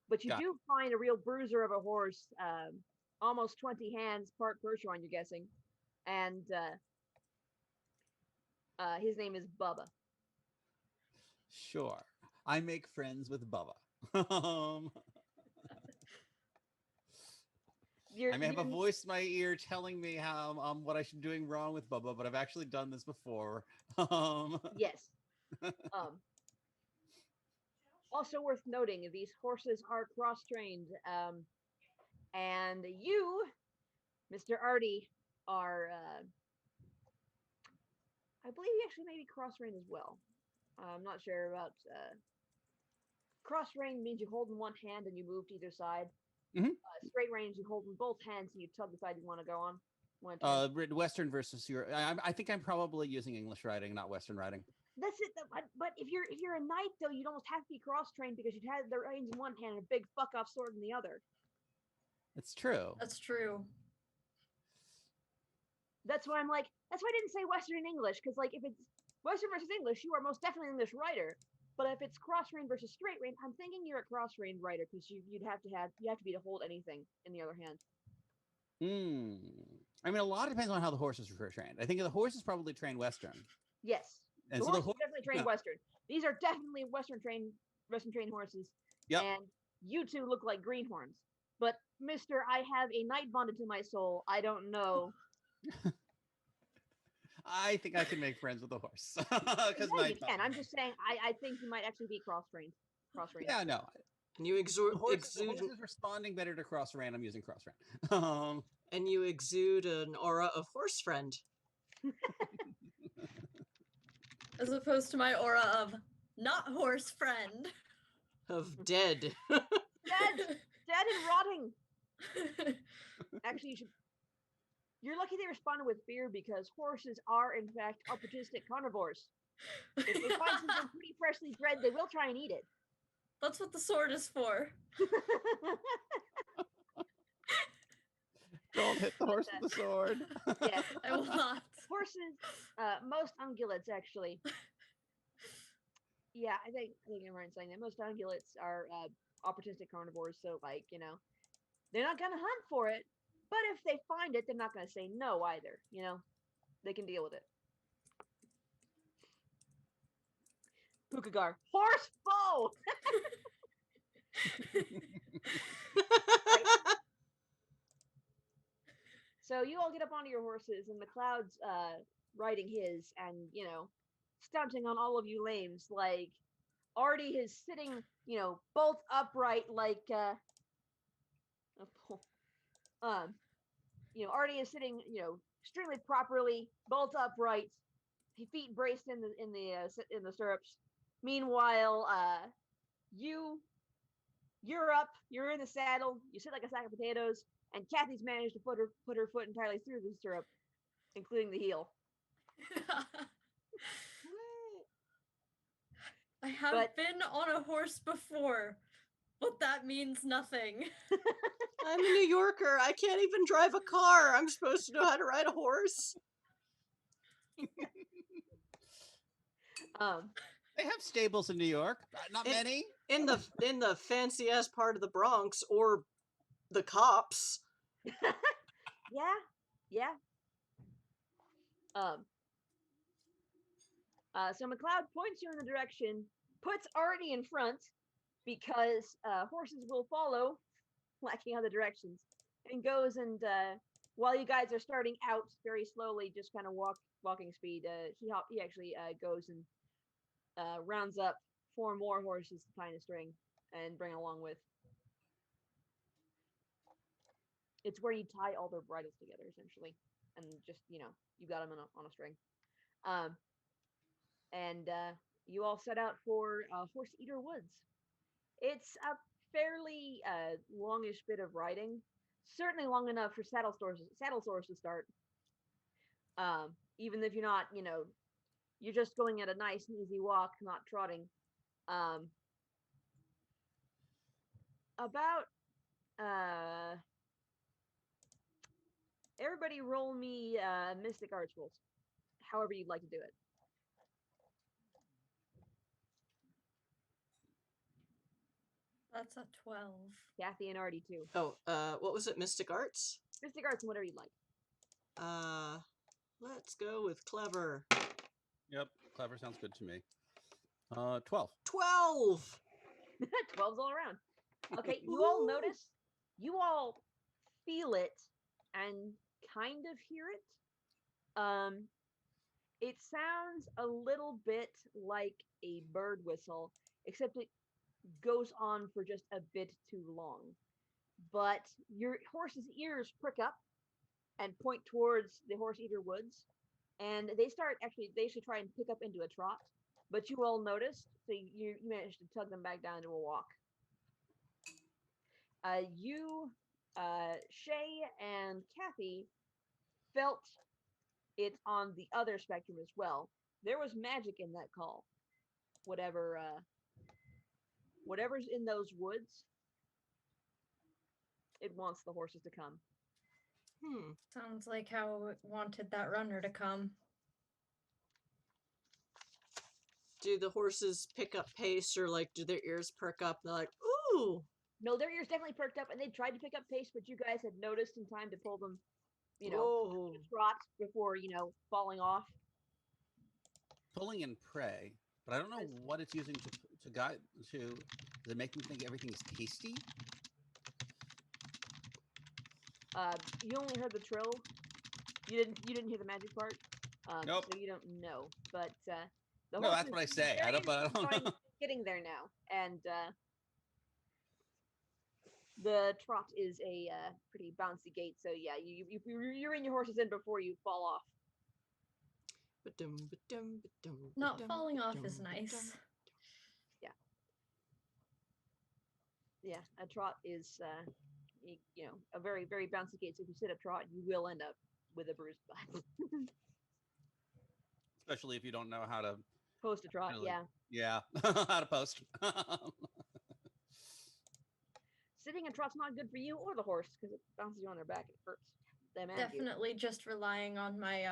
But you Got do find a real bruiser of a horse, almost 20 hands, part Percheron, you're guessing, and his name is Bubba. Sure. I make friends with Bubba. I may have a voice in my ear telling me how what I should be doing wrong with Bubba, but I've actually done this before. Yes. Also worth noting, these horses are cross-trained, and you, Mr. Artie, are, I believe you actually may be cross-trained as well. I'm not sure about Cross range means you hold in one hand and you move to either side. Mhm. Straight range, you hold in both hands and you tug the side you want to go on. Western versus your. I think I'm probably using English writing, not Western writing. That's it. But if you're a knight though, you'd almost have to be cross trained because you'd have the reins in one hand and a big fuck off sword in the other. It's true. That's true. That's why I'm like. That's why I didn't say Western and English because like if it's Western versus English, you are most definitely an English writer. But if it's cross rein versus straight rein, I'm thinking you're a cross rein writer because you have to be to hold anything in the other hand. I mean, a lot depends on how the horses are trained. I think the horse is probably trained Western. Yes, And the so horse the is definitely trained Western. These are definitely Western trained horses. Yep. And you two look like greenhorns. But Mister, I have a knight bonded to my soul. I don't know. I think I can make friends with a horse. Yeah, you can. I'm just saying. I think you might actually be cross trained. Yeah, no. And you The horse exude is responding better to cross ran. I'm using cross ran. and you exude an aura of horse friend. As opposed to my aura of not horse friend. Of dead. Dead and rotting. Actually, you're lucky they responded with fear because horses are in fact opportunistic carnivores. If they find something pretty freshly bred, they will try and eat it. That's what the sword is for. Don't hit the horse with the sword. Yeah, I will not. horses, most ungulates actually. Yeah, I think I'm right in saying that most ungulates are opportunistic carnivores. So like they're not gonna hunt for it, but if they find it, they're not gonna say no either. They can deal with it. Pukagar, horse foe. Right. So you all get up onto your horses, and McLeod's riding his, and stunting on all of you lames. Like Artie is sitting, bolt upright, like Artie is sitting, extremely properly, bolt upright, feet braced in the stirrups. Meanwhile, you're up, you're in the saddle, you sit like a sack of potatoes, and Kathy's managed to put her foot entirely through the stirrup, including the heel. I have been on a horse before, but that means nothing. I'm a New Yorker. I can't even drive a car. I'm supposed to know how to ride a horse. They have stables in New York. Not many. In the fancy ass part of the Bronx, or the cops. Yeah. So McLeod points you in the direction, puts Artie in front, because horses will follow, lacking other directions, and goes and while you guys are starting out very slowly, just kind of walking speed, he actually goes and rounds up 4 more horses to tie in a string and bring along with. It's where you tie all their bridles together, essentially, and just you got them on a string. And you all set out for Horse Eater Woods. It's a fairly longish bit of riding, certainly long enough for saddle sores to start. Even if you're not, you're just going at a nice and easy walk, not trotting. About everybody roll me Mystic Arts rolls, however you'd like to do it. That's a 12. Kathy and Artie too. Oh, what was it? Mystic Arts? Mystic Arts and whatever you'd like. Let's go with clever. Yep, clever sounds good to me. 12. 12! 12's all around. Okay, you all notice, you all feel it and kind of hear it. It sounds a little bit like a bird whistle, except it goes on for just a bit too long. But your horse's ears prick up and point towards the Horse Eater Woods, and they should try and pick up into a trot. but you all noticed, so you managed to tug them back down to a walk. You, Shay, and Kathy felt it on the other spectrum as well. There was magic in that call. Whatever's in those woods, it wants the horses to come. Hmm. Sounds like how it wanted that runner to come. Do the horses pick up pace, or like do their ears perk up? They're like, ooh. No, their ears definitely perked up, and they tried to pick up pace, but you guys had noticed in time to pull them, Oh. trot before falling off. Pulling in prey, but I don't know Yes. what it's using to guide to. Does it make them think everything's tasty? You only heard the trill. You didn't hear the magic part. Nope. So you don't know. But the No, horses that's what I say. I very don't. But I interested in don't know. getting there now, and the trot is a pretty bouncy gait. So yeah, you're in your horses in before you fall off. Not falling off is nice. Yeah, a trot is a very very bouncy gait. So if you sit up trot, you will end up with a bruised butt. Especially if you don't know how to Post a trot, Really? yeah. how to post. Sitting in trot's not good for you or the horse because it bounces you on their back and it hurts them and you. Definitely just relying on my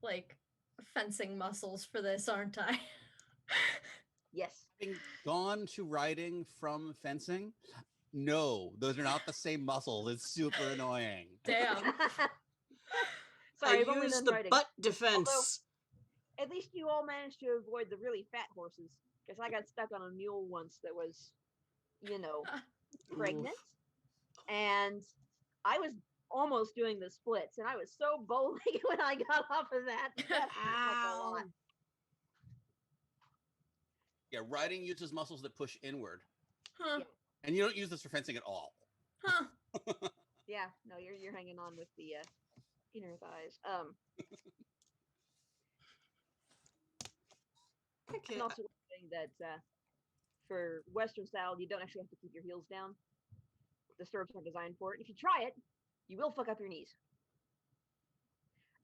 like fencing muscles for this, aren't I? Yes. Having gone to riding from fencing, no, those are not the same muscles. It's super annoying. Damn. Sorry, I I've only use done the riding. butt defense. At least you all managed to avoid the really fat horses because I got stuck on a mule once that was, pregnant, and I was almost doing the splits, and I was so bowling when I got off of that. That hurt a lot. Yeah, riding uses muscles that push inward, Huh. Yeah. and you don't use this for fencing at all. Huh. Yeah, no, you're hanging on with the inner thighs. Okay. And also saying that for Western style, you don't actually have to keep your heels down. The stirrups are designed for it. If you try it, you will fuck up your knees.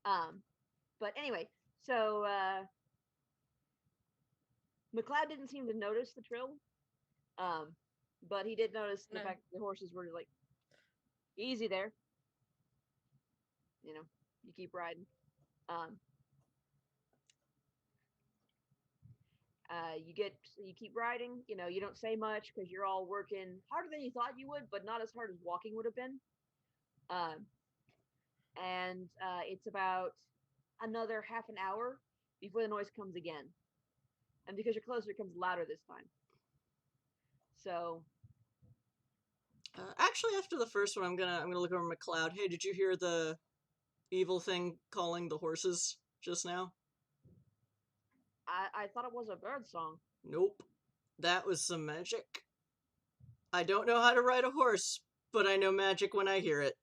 But anyway, so McLeod didn't seem to notice the trill, but he did notice the No. fact that the horses were like, easy there. You keep riding. You keep riding. You don't say much because you're all working harder than you thought you would, but not as hard as walking would have been. And it's about another half an hour before the noise comes again, and because you're closer, it comes louder this time. So, Actually, after the first one, I'm gonna look over McLeod. Hey, did you hear the evil thing calling the horses just now? I thought it was a bird song. Nope. That was some magic. I don't know how to ride a horse, but I know magic when I hear it,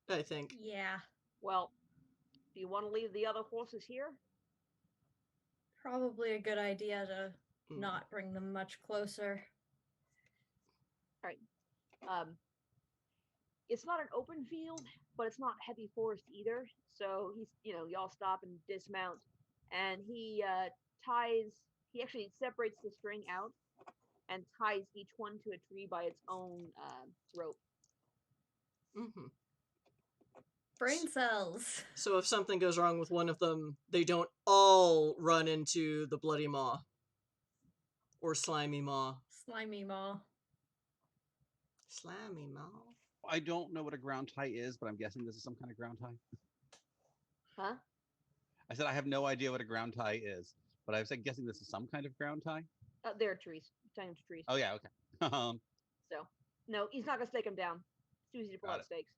I think. Yeah. Well, do you want to leave the other horses here? Probably a good idea to not bring them much closer. It's not an open field, but it's not heavy forest either. So y'all stop and dismount, and he actually separates the string out and ties each one to a tree by its own rope. Mm-hmm. Brain cells. So if something goes wrong with one of them, they don't all run into the bloody maw. Or slimy maw. Slimy maw. Slimy maw. I don't know what a ground tie is, but I'm guessing this is some kind of ground tie. Huh? I said I have no idea what a ground tie is, but I was guessing this is some kind of ground tie. There are trees. Tying them to trees. Oh yeah, okay. So no, he's not gonna stake them down. It's too easy to pull Got out it. stakes.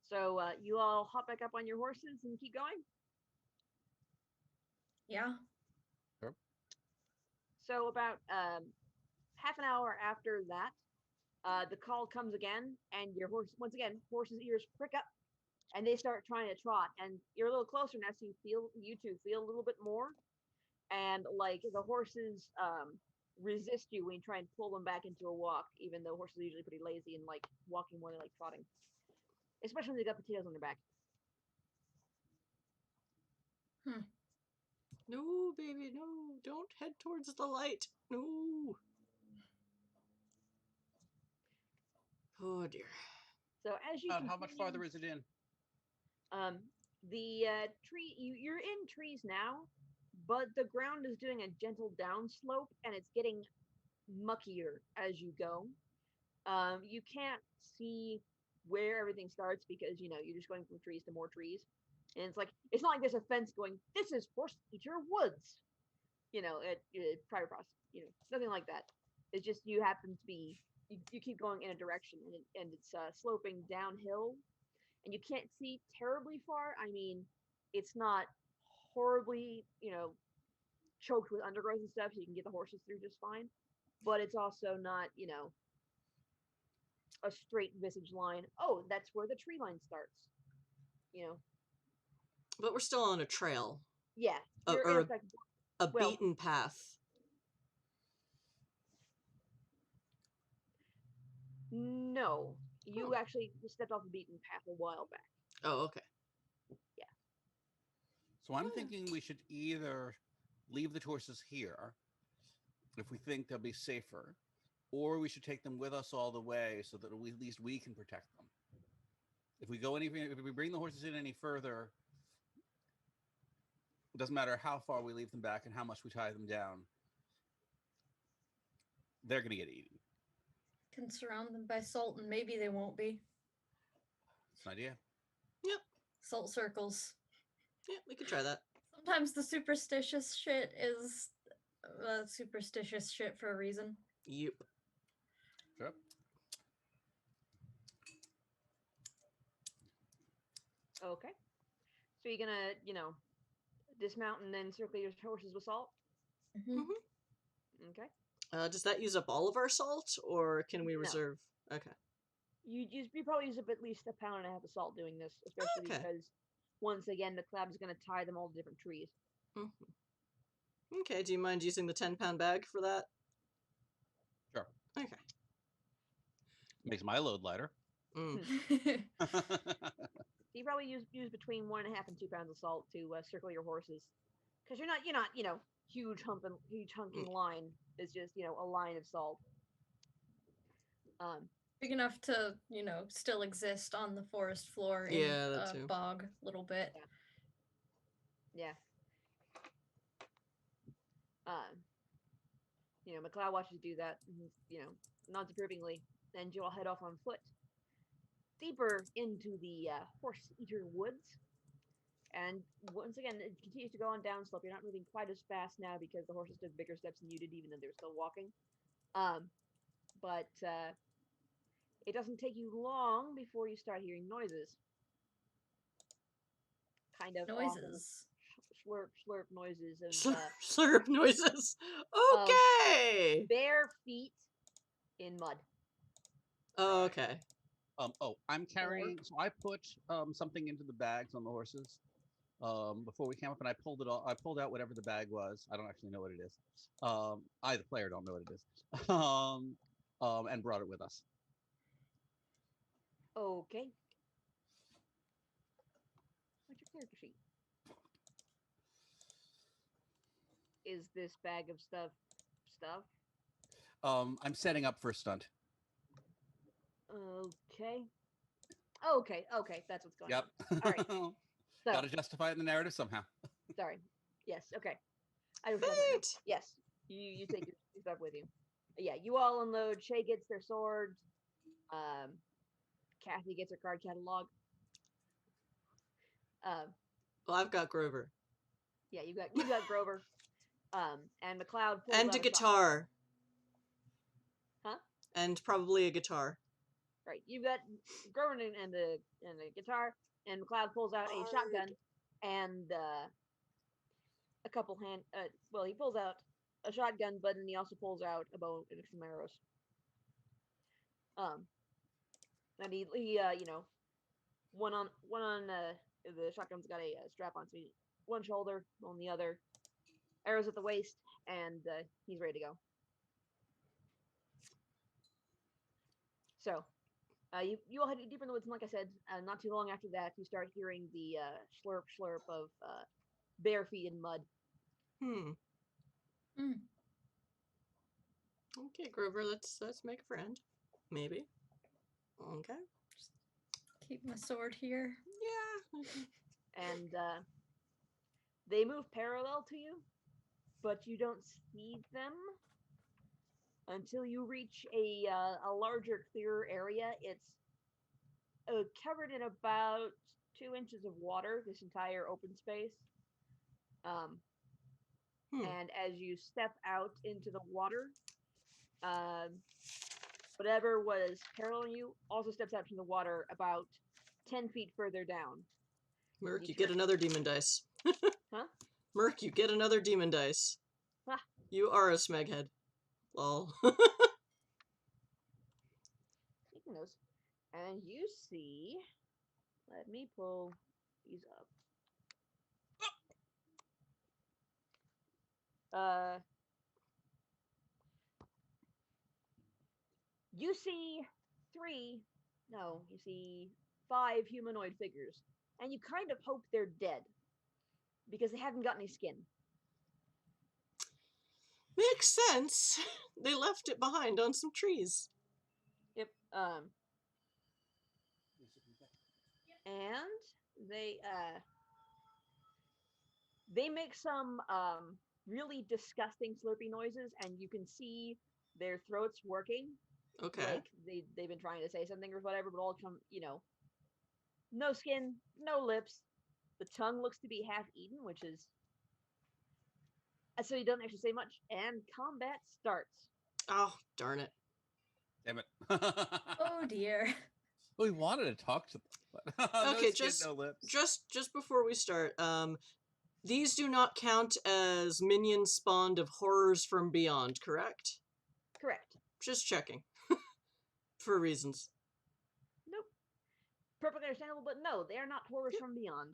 So you all hop back up on your horses and keep going. Yeah. Sure. So about half an hour after that, the call comes again, and your horse once again, horse's ears prick up, and they start trying to trot, and you're a little closer now, so you two feel a little bit more, and like the horses resist you when you try and pull them back into a walk, even though horses are usually pretty lazy and like walking more than like trotting, especially when they got potatoes on their back. No, baby, no. Don't head towards the light. No. Oh, dear. So as you About how much continue, farther is it in? the you're in trees now, but the ground is doing a gentle downslope, and it's getting muckier as you go. You can't see where everything starts because you're just going from trees to more trees, and it's not like there's a fence going. This is Horse Eater Woods, at private cross. Nothing like that. It's just you happen to be you keep going in a direction, and it's sloping downhill, and you can't see terribly far. I mean, it's not horribly choked with undergrowth and stuff, so you can get the horses through just fine. But it's also not a straight visage line. Oh, that's where the tree line starts. You know, But we're still on a trail. yeah, Or you're in effect. a Well, beaten path. No, you actually stepped off the beaten path a while back. Oh, okay. Yeah. So I'm thinking we should either leave the horses here if we think they'll be safer, or we should take them with us all the way so that at least we can protect them. If we bring the horses in any further, it doesn't matter how far we leave them back and how much we tie them down, they're going to get eaten. Can surround them by salt, and maybe they won't be. It's an idea. Yep. Salt circles. Yeah, we could try that. Sometimes the superstitious shit is superstitious shit for a reason. Yep. Sure. Okay. So you're gonna, dismount and then circle your horses with salt? Mm-hmm. Okay. Does that use up all of our salt, or can we No. reserve? Okay. You probably use up at least a pound and a half of salt doing this, especially Okay. because once again the cloud is going to tie them all to different trees. Mm-hmm. Okay, do you mind using the 10-pound bag for that? Sure. Okay. Makes my load lighter. Mm. You probably use between 1.5 and 2 pounds of salt to circle your horses, because you're not huge hunking line. It's just a line of salt. Big enough to still exist on the forest floor in Yeah, that a too. bog a little bit. Yeah. McLeod watches you do that, nods approvingly, and you all head off on foot deeper into the Horse Eater Woods. And once again, it continues to go on downslope. You're not moving quite as fast now because the horses took bigger steps than you did, even though they're still walking. But it doesn't take you long before you start hearing noises. Kind of Noises. Slurp noises of Slurp noises. Okay. bare feet in mud. Oh, okay. I'm carrying. So I put something into the bags on the horses before we came up, and I pulled it all. I pulled out whatever the bag was. I don't actually know what it is. I, the player, don't know what it is. And brought it with us. Okay. What's your character sheet? Is this bag of stuff? I'm setting up for a stunt. Okay. That's what's going Yep. on. All right. So, Got to justify it in the narrative somehow. sorry. Yes. Okay. I was Right. Yes. You take your stuff with you. Yeah. You all unload. Shay gets their sword. Kathy gets her card catalog. Well, I've got Grover. Yeah. You got Grover. And McLeod pulls And out a guitar. Huh? And probably a guitar. Right. You've got Grover and the guitar, and McLeod pulls out a shotgun and a couple he pulls out a shotgun, but then he also pulls out a bow and some arrows. And he one on the shotgun's got a strap on one shoulder, on the other, arrows at the waist, and he's ready to go. So, you all head deeper in the woods, and like I said, not too long after that, you start hearing the slurp slurp of bare feet in mud. Hmm. Mm. Okay, Grover, let's make a friend. Maybe. Okay. Keep my sword here. Yeah. And they move parallel to you, but you don't see them until you reach a larger, clearer area. It's covered in about 2 inches of water. This entire open space. Um, and as you step out into the water, whatever was paralleling you also steps out from the water about 10 feet further down. Merc, you get another demon dice. Huh? Merc, you get another demon dice. Ah. You are a smeghead. Lol. Taking those. And you see, let me pull these up. You see you see 5 humanoid figures. And you kind of hope they're dead. Because they haven't got any skin. Makes sense. They left it behind on some trees. Yep. And they make some really disgusting slurpy noises, and you can see their throats working. Okay. Like they've been trying to say something or whatever, but all come, no skin, no lips. The tongue looks to be half eaten, which is so you don't actually say much. And combat starts. Oh, darn it. Damn it. Oh dear. We wanted to talk to them, but no Okay, skin, no lips. just before we start, these do not count as minions spawned of horrors from beyond, correct? Correct. Just checking. For reasons. Nope. Perfectly understandable, but no, they are not horrors from beyond.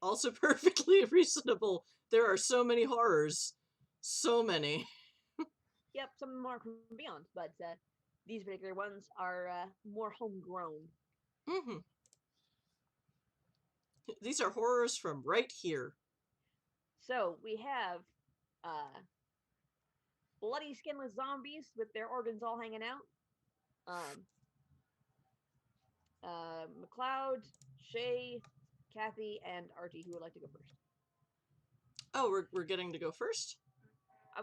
Also perfectly reasonable. There are so many horrors. So many. Yep, some of them are from beyond, but these particular ones are more homegrown. Mm-hmm. These are horrors from right here. So we have bloody skinless zombies with their organs all hanging out. McLeod, Shay, Kathy, and Archie, who would like to go first. Oh, we're getting to go first?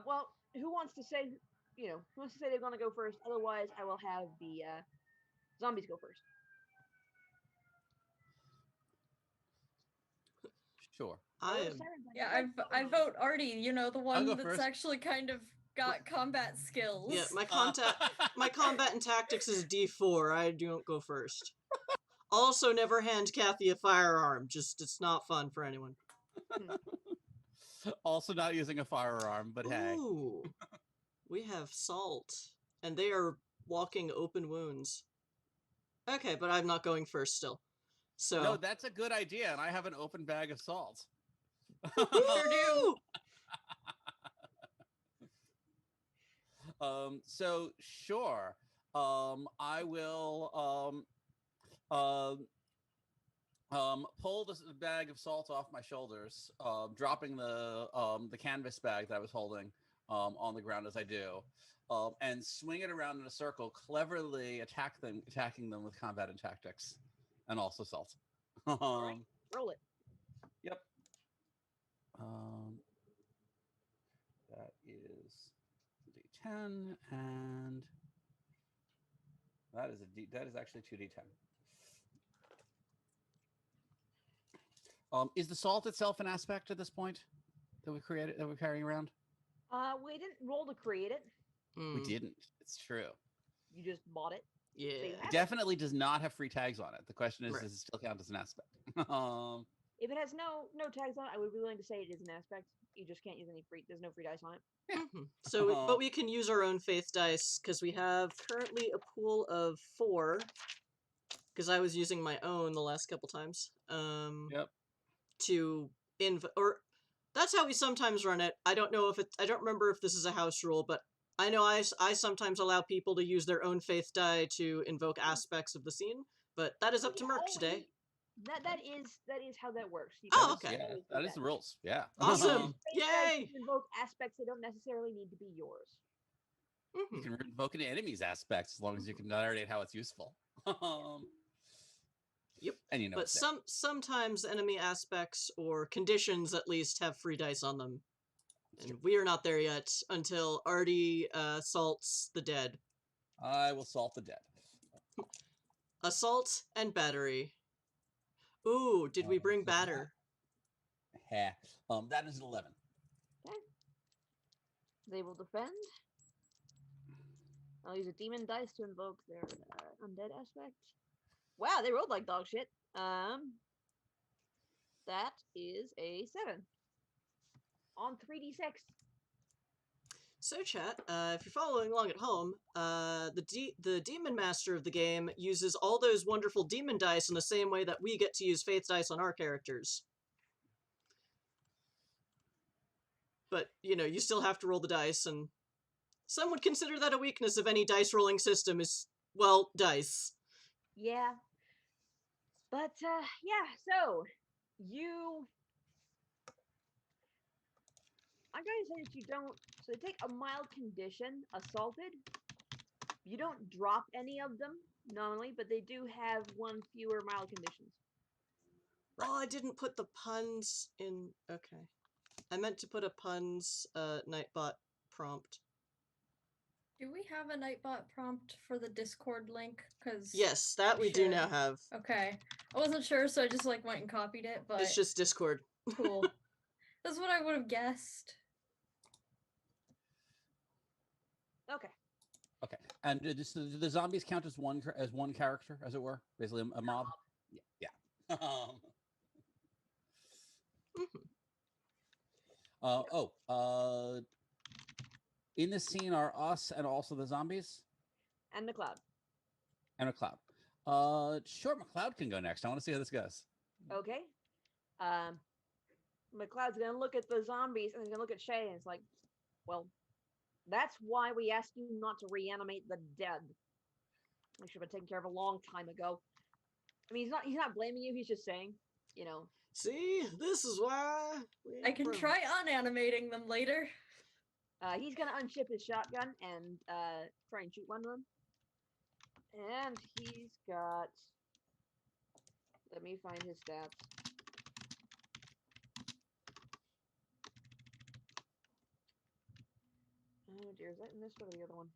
Well, who wants to say, who wants to say they're going to go first? Otherwise, I will have the zombies go first. Sure. Yeah, I vote Artie, the one that's first. actually kind of got combat skills. Yeah, my combat and tactics is D4. I don't go first. Also, never hand Kathy a firearm. Just, it's not fun for anyone. Also not using a firearm, but hey. Ooh, we have salt. And they are walking open wounds. Okay, but I'm not going first still. So No, that's a good idea, and I have an open bag of salt. Sure do. So sure. I will pull this bag of salt off my shoulders, dropping the canvas bag that I was holding on the ground as I do, and swing it around in a circle, cleverly attacking them with combat and tactics, and also salt. All right, roll it. Yep. That is D10, and that is actually 2D10. Is the salt itself an aspect at this point that we created, that we're carrying around? We didn't roll to create it. We didn't. It's true. You just bought it. Yeah. So It definitely does not have free tags on it. The question is, Right. does it still count as an aspect? If it has no tags on it, I would be willing to say it is an aspect. You just can't use any free. There's no free dice on it. Mm-hmm. So, but we can use our own faith dice because we have currently a pool of 4 because I was using my own the last couple times. Yep. To or that's how we sometimes run it. I don't know if I don't remember if this is a house rule, but I know I sometimes allow people to use their own faith die to invoke aspects of the scene, but that is up to Merc today. That is how that works. You Oh, can okay. Yeah, always do that is the rules. Yeah. Awesome. Faith dice Yay! can invoke aspects that don't necessarily need to be yours. You can invoke an enemy's aspects as long as you can narrate how it's useful. Yep. And you know But it's there. sometimes enemy aspects or conditions at least have free dice on them. It's And true. we are not there yet until Artie assaults the dead. I will salt the dead. Assault and battery. Ooh, did we bring So that- batter? Ha. That is an 11. Okay. They will defend. I'll use a demon dice to invoke their undead aspect. Wow, they rolled like dog shit. That is a 7 on 3d6. So, chat, if you're following along at home, the demon master of the game uses all those wonderful demon dice in the same way that we get to use faith dice on our characters. But, you know, you still have to roll the dice, and some would consider that a weakness of any dice rolling system is, well, dice. Yeah. But, yeah, so, you... I'm going to say that you don't... So they take a mild condition, assaulted. You don't drop any of them, normally, but they do have one fewer mild conditions. Right. Oh, I didn't put the puns in... Okay. I meant to put a puns, Nightbot prompt. Do we have a Nightbot prompt for the Discord link? Because Yes, that we do now have. Okay, I wasn't sure, so I just like went and copied it. But It's just Discord. cool. That's what I would have guessed. Okay. Okay. And do the zombies count as one character, as it were? Basically a mob? Yeah. In this scene are us and also the zombies? And McLeod. And McLeod. Sure, McLeod can go next. I want to see how this goes. Okay. McLeod's gonna look at the zombies and he's gonna look at Shay and it's like, well, that's why we asked you not to reanimate the dead. We should have been taken care of a long time ago. I mean, he's not blaming you. He's just saying, you know. See, this is why I can try unanimating them later. He's gonna unship his shotgun and try and shoot one of them. And he's got. Let me find his stats. Oh dear, is that in this or the other one?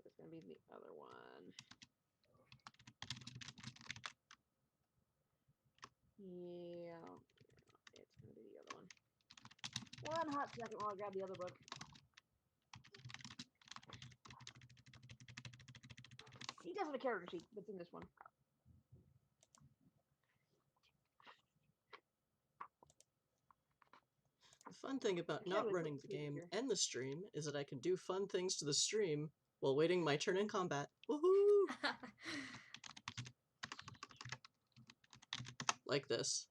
It's gonna be the other one. Yeah, it's gonna be the other one. One hot second while I grab the other book. He does have a character sheet, but it's in this one. The fun thing about not running the game and the stream is that I can do fun things to the stream while waiting my turn in combat. Woohoo! Like this.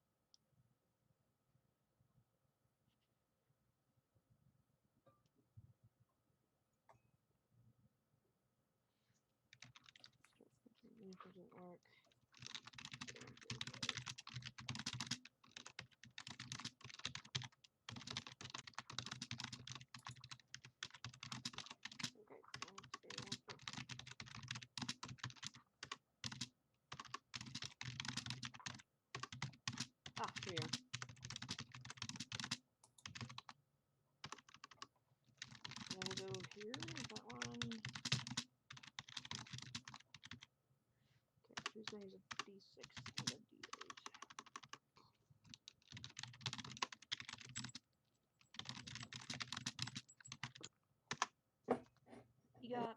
Doesn't work. Ah, here we are. We'll go here. Is that one? Okay, Tuesday is a D6 and a D8. He got.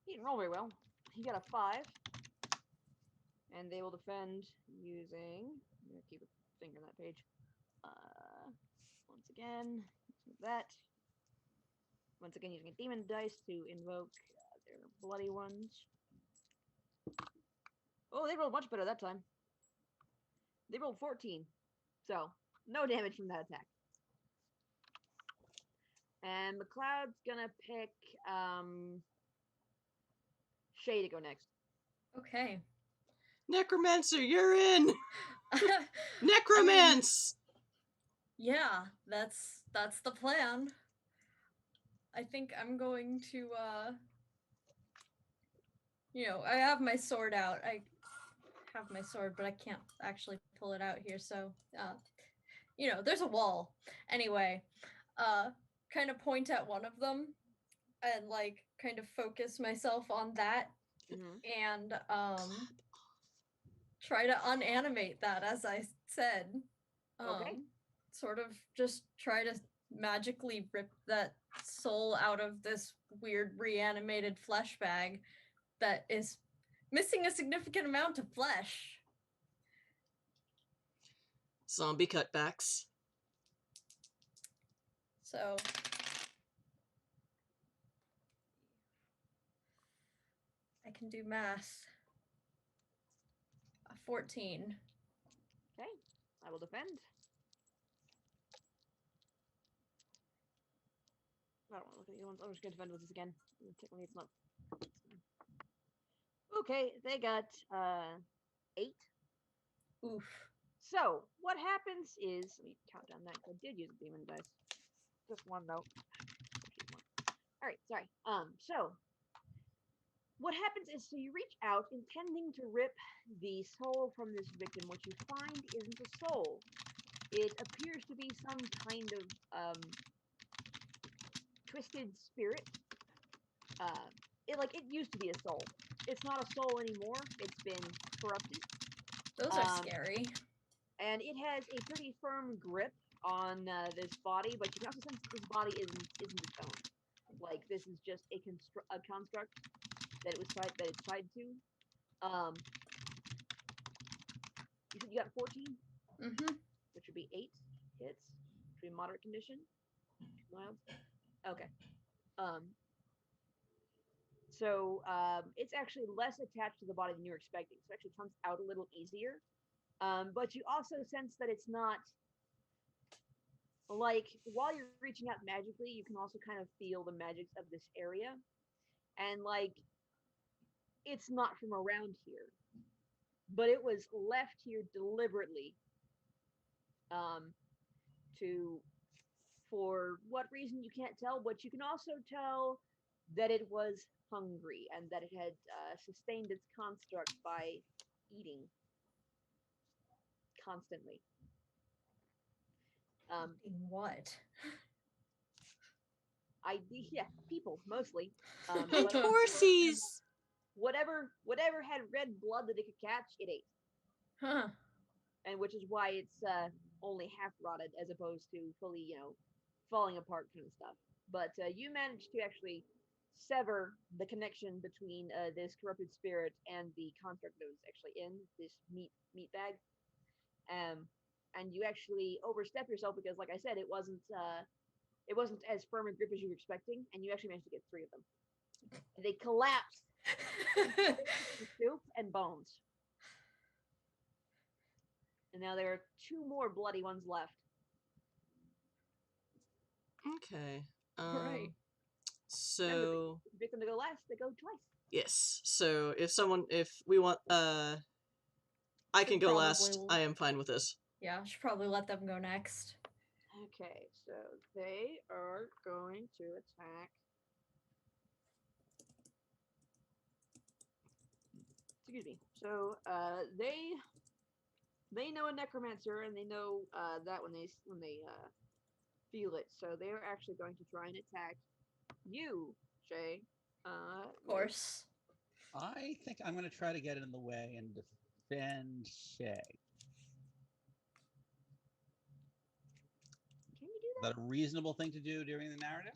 He didn't roll very well. He got a 5. And they will defend using. I'm gonna keep a finger on that page. Once again, that. Once again, using a demon dice to invoke their bloody ones. Oh, they rolled much better that time. They rolled 14. So, no damage from that attack. And McLeod's gonna pick Shay to go next. Okay. Necromancer, you're in! I mean, Necromance! yeah, that's the plan. I think I'm going to I have my sword out. I have my sword, but I can't actually pull it out here, so there's a wall. Anyway, kind of point at one of them and like kind of focus myself on that and try to unanimate that, as I said. Okay. Sort of just try to magically rip that soul out of this weird reanimated flesh bag that is missing a significant amount of flesh. Zombie cutbacks. So I can do math. 14. Okay, I will defend. I don't want to look at the other ones. I'm just going to defend with this again. Take one of these months. Okay, they got 8. Oof. So, what happens is, let me count down that, I did use a demon dice. Just one though. Alright, sorry. So, what happens is, so you reach out intending to rip the soul from this victim. What you find isn't a soul. It appears to be some kind of twisted spirit. It used to be a soul. It's not a soul anymore. It's been corrupted. Those are scary. And it has a pretty firm grip on this body, but you can also sense this body isn't its own. Like, this is just a construct that it's tied to. You said you got 14? Mm-hmm. Which would be 8 hits. Which would be moderate condition. Mild. Okay. So it's actually less attached to the body than you were expecting. So it actually comes out a little easier. But you also sense that it's not, like, while you're reaching out magically, you can also kind of feel the magics of this area. And, like, it's not from around here. But it was left here deliberately for what reason you can't tell, but you can also tell that it was hungry and that it had sustained its construct by eating constantly. What? People mostly. And horsies! Whatever had red blood that it could catch, it ate. Huh. And which is why it's only half rotted as opposed to fully, falling apart kind of stuff. But you managed to actually sever the connection between this corrupted spirit and the construct that was actually in this meat bag. And you actually overstep yourself because, like I said, it wasn't as firm a grip as you were expecting, and you actually managed to get 3 of them. And they collapsed soup and bones. And now there are 2 more bloody ones left. Okay. Right. So Pick them to go last, they go twice. yes. So if we want I can go last. I am fine with this. Yeah, I should probably let them go next. Okay, so they are going to attack. Excuse me. So they know a necromancer, and they know that when they feel it. So they are actually going to try and attack you, Shay. Of course. I think I'm going to try to get in the way and defend Shay. Can you do Is that? that a reasonable thing to do during the narrative?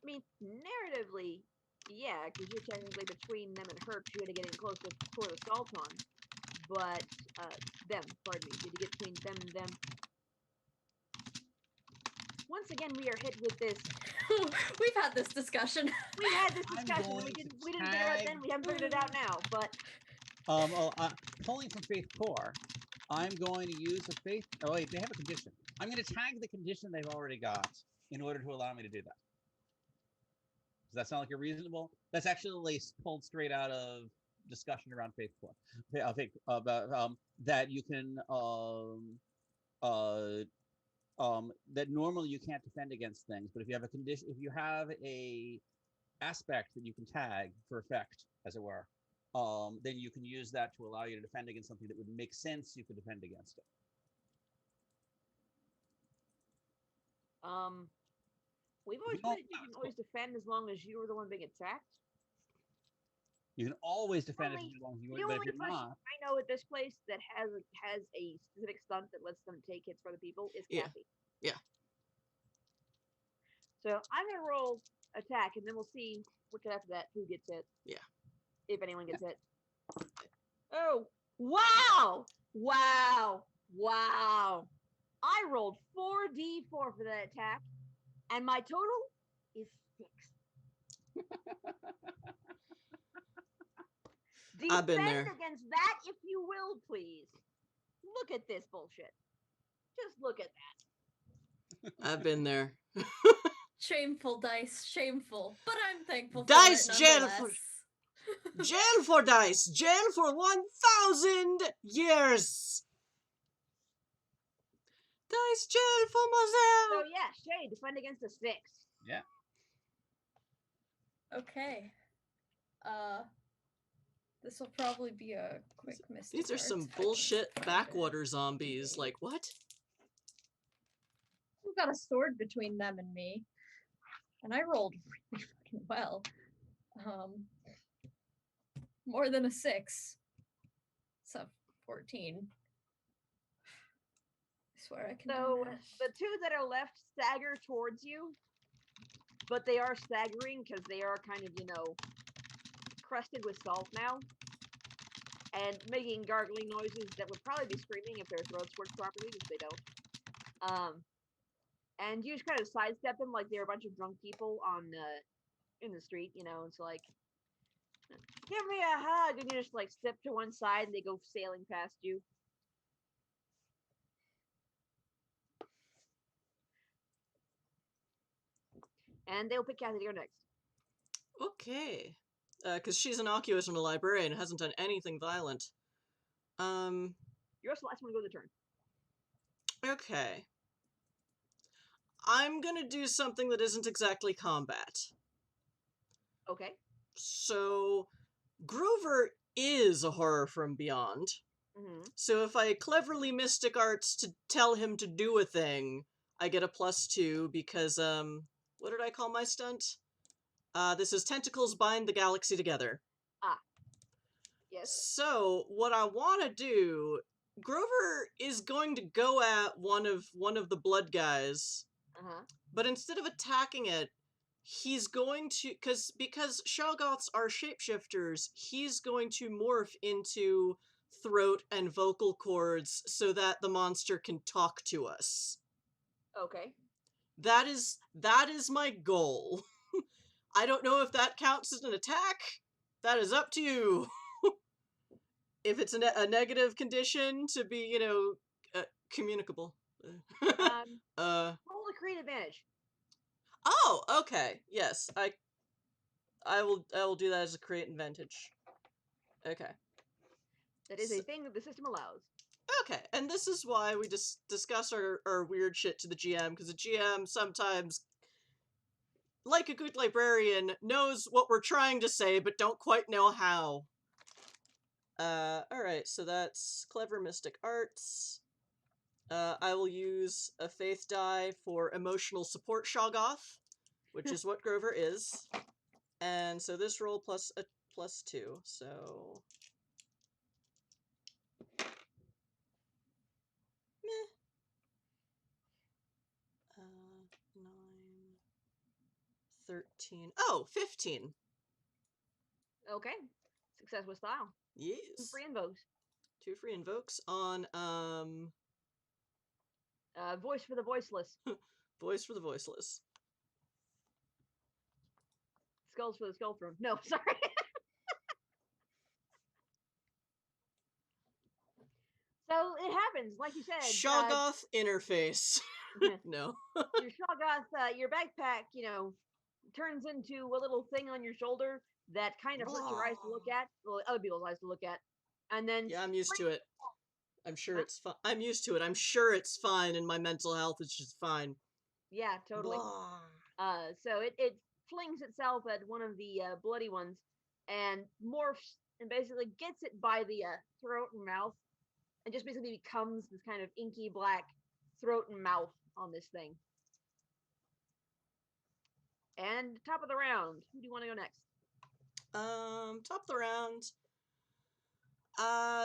I mean, narratively, yeah, because you're technically between them and her, because you had to get in close to pour the salt on. But, pardon me, you had to get between them and them. once again we are hit with this. We've had this discussion. We had this I'm discussion. going We to didn't figure it out tag- then. We haven't figured it out now. But Pulling from Faith Core, I'm going to use a Faith. Oh wait, they have a condition. I'm going to tag the condition they've already got in order to allow me to do that. Does that sound like a reasonable? That's actually pulled straight out of discussion around Faith Core. About that you can that normally you can't defend against things, but if you have a condition, if you have a aspect that you can tag for effect, as it were, then you can use that to allow you to defend against something that would make sense you could defend against it. We've always don't- played you can always defend as long as you were the one being attacked. You can always defend Only- as long as you The want, but if only you're person not, I know at this place that has a specific stunt that lets them take hits for other people is Yeah. Kathy. Yeah. So I'm gonna roll attack, and then we'll see what after that who gets hit. Yeah. If anyone gets hit. Oh wow! Wow! Wow! I rolled 4d4 for that attack, and my total is 6. I've been Defend there. against that, if you will, please. Look at this bullshit. Just look at that. I've been there. Shameful, Dice. Shameful. But I'm thankful Dice for it jail nonetheless. Jail for dice! Jail for 1,000 years! Dice jail for So Mazel! yeah, Shay, defend against a 6. yeah. Okay. This will probably be a quick mistake. These are some bullshit backwater zombies. Like, what? We've got a sword between them and me. And I rolled really fucking well. More than a 6. So 14. I swear I can So do math. the two that are left stagger towards you, but they are staggering because they are kind of, crusted with salt now. And making gargling noises that would probably be screaming if their throats worked properly, which they don't. And you just kind of sidestep them like they're a bunch of drunk people in the street, it's like, give me a hug, and you just like step to one side and they go sailing past you. And they'll pick Kathy to go next. Okay. Because she's innocuous and a librarian and hasn't done anything violent. You're also the last one to go to the turn. Okay. I'm gonna do something that isn't exactly combat. Okay. So, Grover is a horror from beyond. Mm-hmm. So if I cleverly mystic arts to tell him to do a thing, I get a +2 because, what did I call my stunt? This is Tentacles Bind the Galaxy Together. Yes. So, what I want to do, Grover is going to go at one of the blood guys, Uh-huh. but instead of attacking it, he's going to, because Shoggoths are shapeshifters, he's going to morph into throat and vocal cords so that the monster can talk to us. Okay. That is my goal. I don't know if that counts as an attack. That is up to you. If it's a negative condition to be, communicable. Roll a create advantage. Oh, okay. Yes, I will do that as a create advantage. Okay. That is a thing that the system allows. Okay, and this is why we just discuss our weird shit to the GM, because the GM sometimes, like a good librarian, knows what we're trying to say, but don't quite know how. Alright, so that's Clever Mystic Arts. I will use a Faith die for Emotional Support Shoggoth, which is what Grover is. And so this roll plus a +2, so... Meh. 9... 13... Oh, 15! Okay. Success with style. Yes. 2 free invokes. 2 free invokes on, Voice for the voiceless. Voice for the voiceless. Skulls for the skull throne. No, sorry. So it happens, like you said. Shoggoth interface. No. Your Shoggoth, your backpack, turns into a little thing on your shoulder that kind of hurts your eyes to look at, well, other people's eyes to look at, and then Yeah, I'm used to it. I'm sure it's fine. I'm used to it. I'm sure it's fine, and my mental health is just fine. yeah, totally. Blah. So it flings itself at one of the bloody ones and morphs and basically gets it by the throat and mouth, and just basically becomes this kind of inky black throat and mouth on this thing. And top of the round, who do you want to go next? Top of the round.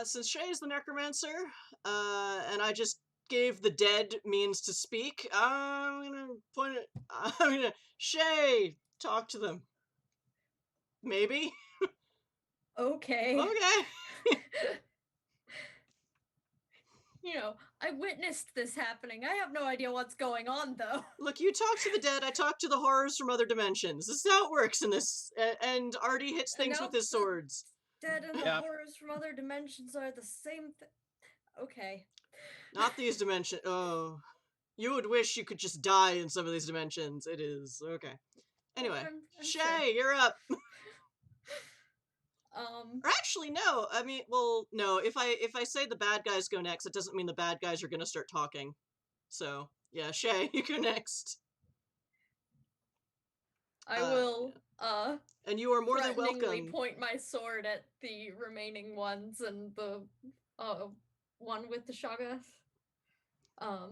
Since Shay is the necromancer, and I just gave the dead means to speak, I'm gonna point it. I'm gonna Shay, talk to them. Maybe. Okay. Okay. I witnessed this happening. I have no idea what's going on, though. Look, you talk to the dead. I talk to the horrors from other dimensions. This is how it works in this. And Artie hits things with his swords. Dead and the horrors from other dimensions are the same thing. Okay. Not these dimensions. Oh. You would wish you could just die in some of these dimensions. It is. Okay. Anyway. I'm Shay, sure. you're up. Or actually, no. I mean, well, no. If I say the bad guys go next, it doesn't mean the bad guys are gonna start talking. So, yeah, Shay, you go next. I will, and you are more than welcome. Point my sword at the remaining ones and the, one with the Shoggoth.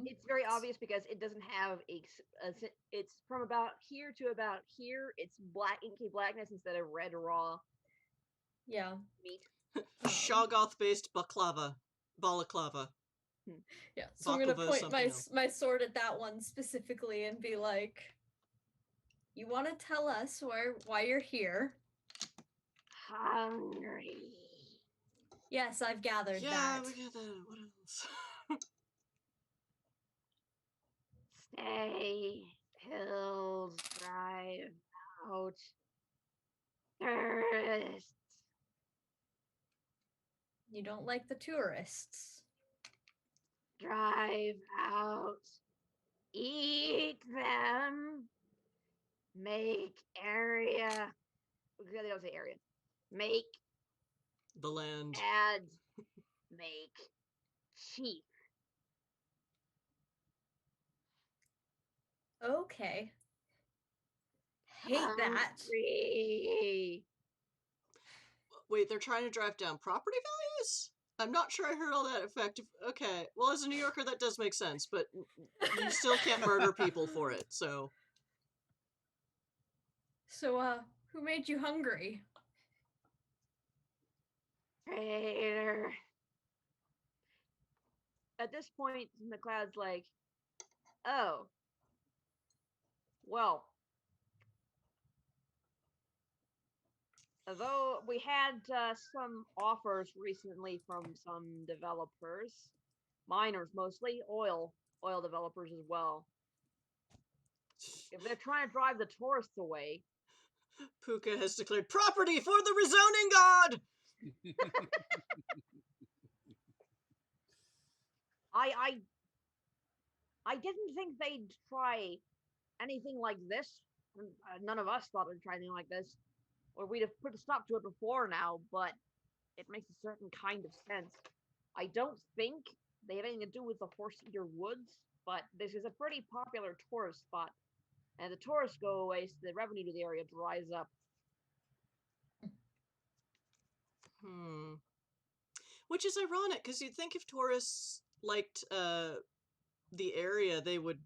It's very obvious because it doesn't have it's from about here to about here. It's black, inky blackness instead of red raw. Yeah. Meat. Shoggoth-based balaclava. Yeah, so I'm gonna point my sword at that one specifically and be like, you want to tell us why you're here? Hungry. Yes, I've gathered that. Yeah, we got that. What else? Stay, hills, drive out, tourists. You don't like the tourists. Drive out, eat them, make area. They don't say area. Make the land. Add, make cheap. Okay. Hate that. Wait, they're trying to drive down property values? I'm not sure I heard all that effective. Okay, well, as a New Yorker, that does make sense, but you still can't murder people for it, so... So, who made you hungry? Traitor. At this point, McLeod's like, oh, well, though we had some offers recently from some developers, miners mostly, oil developers as well. If they're trying to drive the tourists away, Puka has declared property for the rezoning god! I didn't think they'd try anything like this. None of us thought they'd try anything like this. Or we'd have put a stop to it before now, but it makes a certain kind of sense. I don't think they have anything to do with the Horse Eater Woods, but this is a pretty popular tourist spot. And the tourists go away, so the revenue to the area dries up. Which is ironic, because you'd think if tourists liked the area, they would,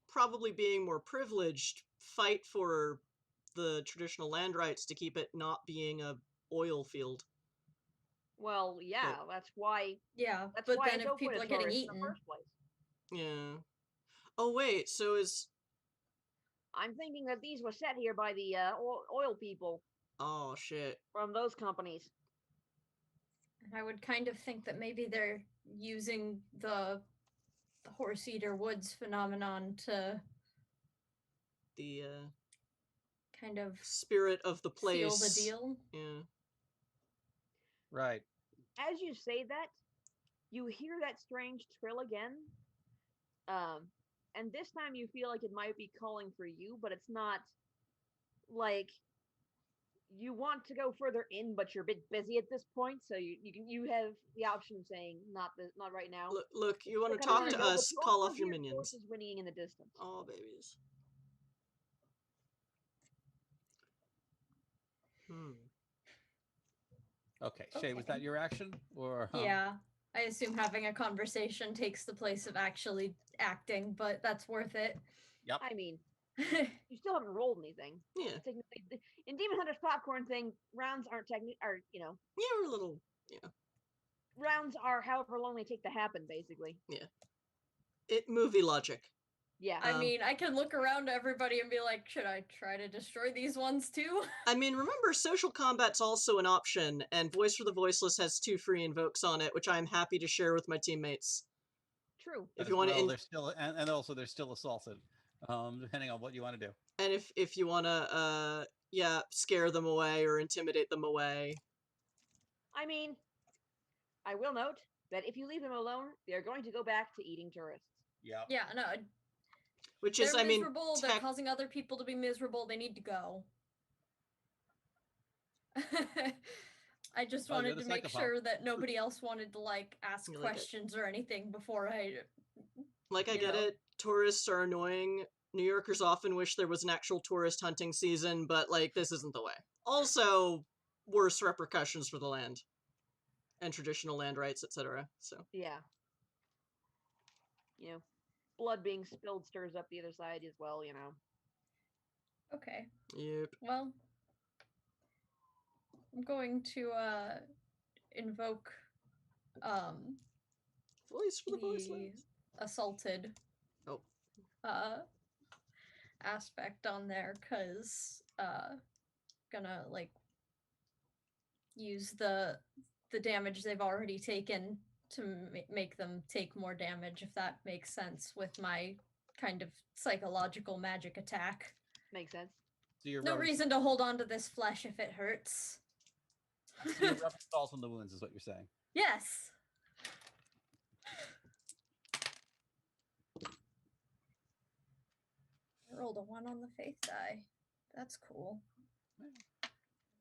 probably being more privileged, fight for the traditional land rights to keep it not being a oil field. Well, yeah, that's why. Yeah, that's but why then if people are getting eaten in the first place. Yeah. Oh wait, so is... I'm thinking that these were set here by the oil people. Oh shit. From those companies. I would kind of think that maybe they're using the Horse Eater Woods phenomenon to the kind of spirit of the place. seal the deal. Yeah. Right. As you say that, you hear that strange trill again. And this time you feel like it might be calling for you, but it's not like you want to go further in, but you're a bit busy at this point, so you have the option of saying not right now. Look, you want to Still talk kinda to wanna go, but us? you Call also off your hear minions. horses whinnying in the distance. Oh, babies. Okay, Shay, was that your action? Or Yeah. I assume having a conversation takes the place of actually acting, but that's worth it. Yep. I mean, you still haven't rolled anything. Yeah. Technically, in Demon Hunter's popcorn thing, rounds aren't Yeah, we're a little. Yeah. rounds are however long they take to happen, basically. Yeah. It movie logic. Yeah. I mean, I can look around to everybody and be like, should I try to destroy these ones too? I mean, remember, social combat's also an option, and Voice for the Voiceless has 2 free invokes on it, which I'm happy to share with my teammates. True. If you want to, they're still, and also they're still assaulted, depending on what you want to do. and if you want to, yeah, scare them away or intimidate them away. I mean, I will note that if you leave them alone, they are going to go back to eating tourists. Yeah. Yeah, no. Which They're is, I mean, miserable, they're causing other people to be miserable, they need to go. I just wanted to make sure that nobody else wanted to, like, ask questions or anything before I... Like, I get it. Tourists are annoying. New Yorkers often wish there was an actual tourist hunting season, but, like, this isn't the way. Also, worse repercussions for the land. And traditional land rights, etc. So. Yeah. You know, blood being spilled stirs up the other side as well, you know. Okay. Yep. Well, I'm going to invoke Voice for the Voiceless. Assaulted aspect on there, because gonna, like, use the damage they've already taken to make them take more damage, if that makes sense, with my kind of psychological magic attack. Makes sense. So you're no reason to hold on to this flesh if it hurts. So you're rubbing salt on the wounds, is what you're saying. Yes. I rolled a 1 on the faith die. That's cool.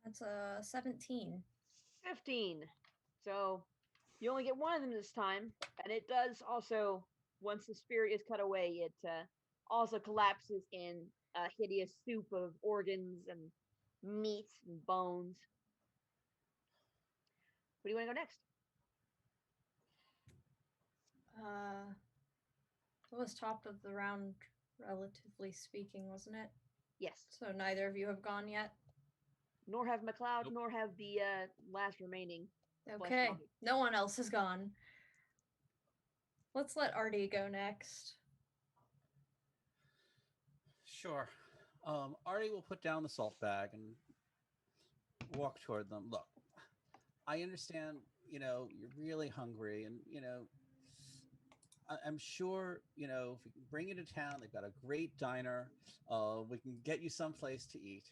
That's a 17. 15. So you only get one of them this time, and it does also, once the spirit is cut away, it also collapses in a hideous soup of organs and meats and bones. Where do you want to go next? It was top of the round, relatively speaking, wasn't it? Yes. So neither of you have gone yet? Nor have McLeod, Nope. nor have the last remaining. Okay, no one else has gone. Let's let Artie go next. Sure. Artie will put down the salt bag and walk toward them. Look, I understand, you're really hungry, and, I'm sure, if we can bring you to town, they've got a great diner. We can get you someplace to eat.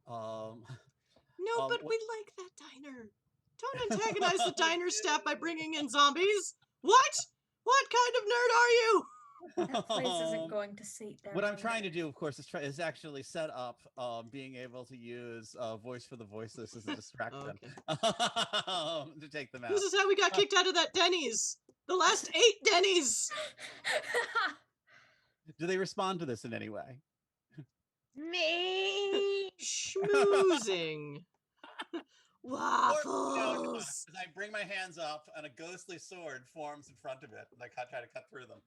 No, but we like that diner. Don't antagonize the diner staff by bringing in zombies. What? What kind of nerd are you? That place isn't going to sate their What I'm hunger. trying to do, of course, is actually set up being able to use Voice for the Voiceless as a distraction to take them out. This is how we got kicked out of that Denny's. The last 8 Denny's. Do they respond to this in any way? Me. Schmoozing. Waffles. As I bring my hands up and a ghostly sword forms in front of it, and I try to cut through them.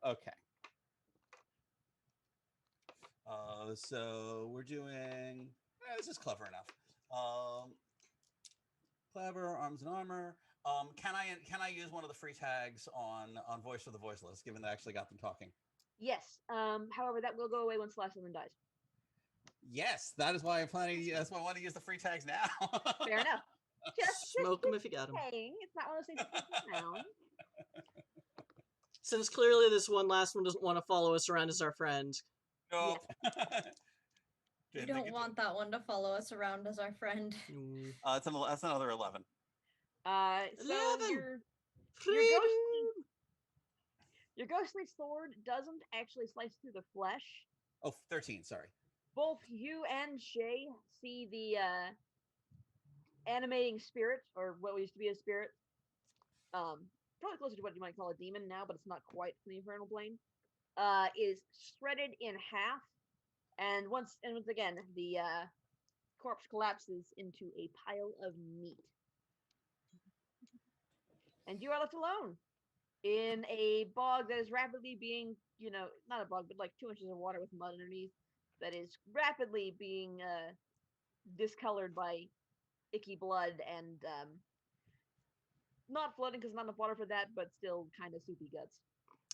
Okay. So we're doing. This is clever enough. Clever arms and armor. Can I use one of the free tags on Voice for the Voiceless, given that I actually got them talking? Yes. However, that will go away once the last one dies. Yes, that is why I'm planning. That's why I want to use the free tags now. Fair enough. Just Smoke them if you got them. saying, it's not one of those things that can be found. Since clearly this last one doesn't want to follow us around as our friend. Nope. We Didn't think don't it want that one to follow us around as our friend. Mm. That's another 11. So 11! your Freedom! ghostly sword doesn't actually slice through the flesh. Oh, 13, sorry. Both you and Shay see the animating spirit, or what used to be a spirit. Probably closer to what you might call a demon now, but it's not quite from the infernal plane. Is shredded in half, and once again, the corpse collapses into a pile of meat, and you are left alone in a bog that is rapidly being, not a bog, but like 2 inches of water with mud underneath, that is rapidly being discolored by icky blood and not flooding because not enough water for that, but still kind of soupy guts.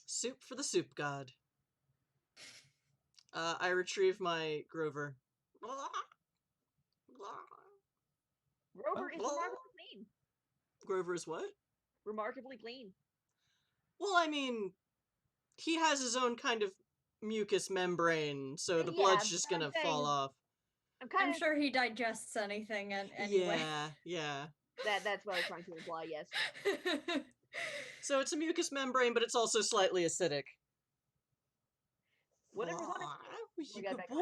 Soup for the soup god. I retrieve my Grover. Grover is remarkably clean. Grover's what? Remarkably clean. Well, I mean, he has his own kind of mucous membrane, so the Yeah, blood's just I'm gonna saying- fall off. I'm sure he digests anything anyway. Yeah. That's what I was trying to imply, yes. So it's a mucous membrane, but it's also slightly acidic. Whatever's on it. You got good back boy.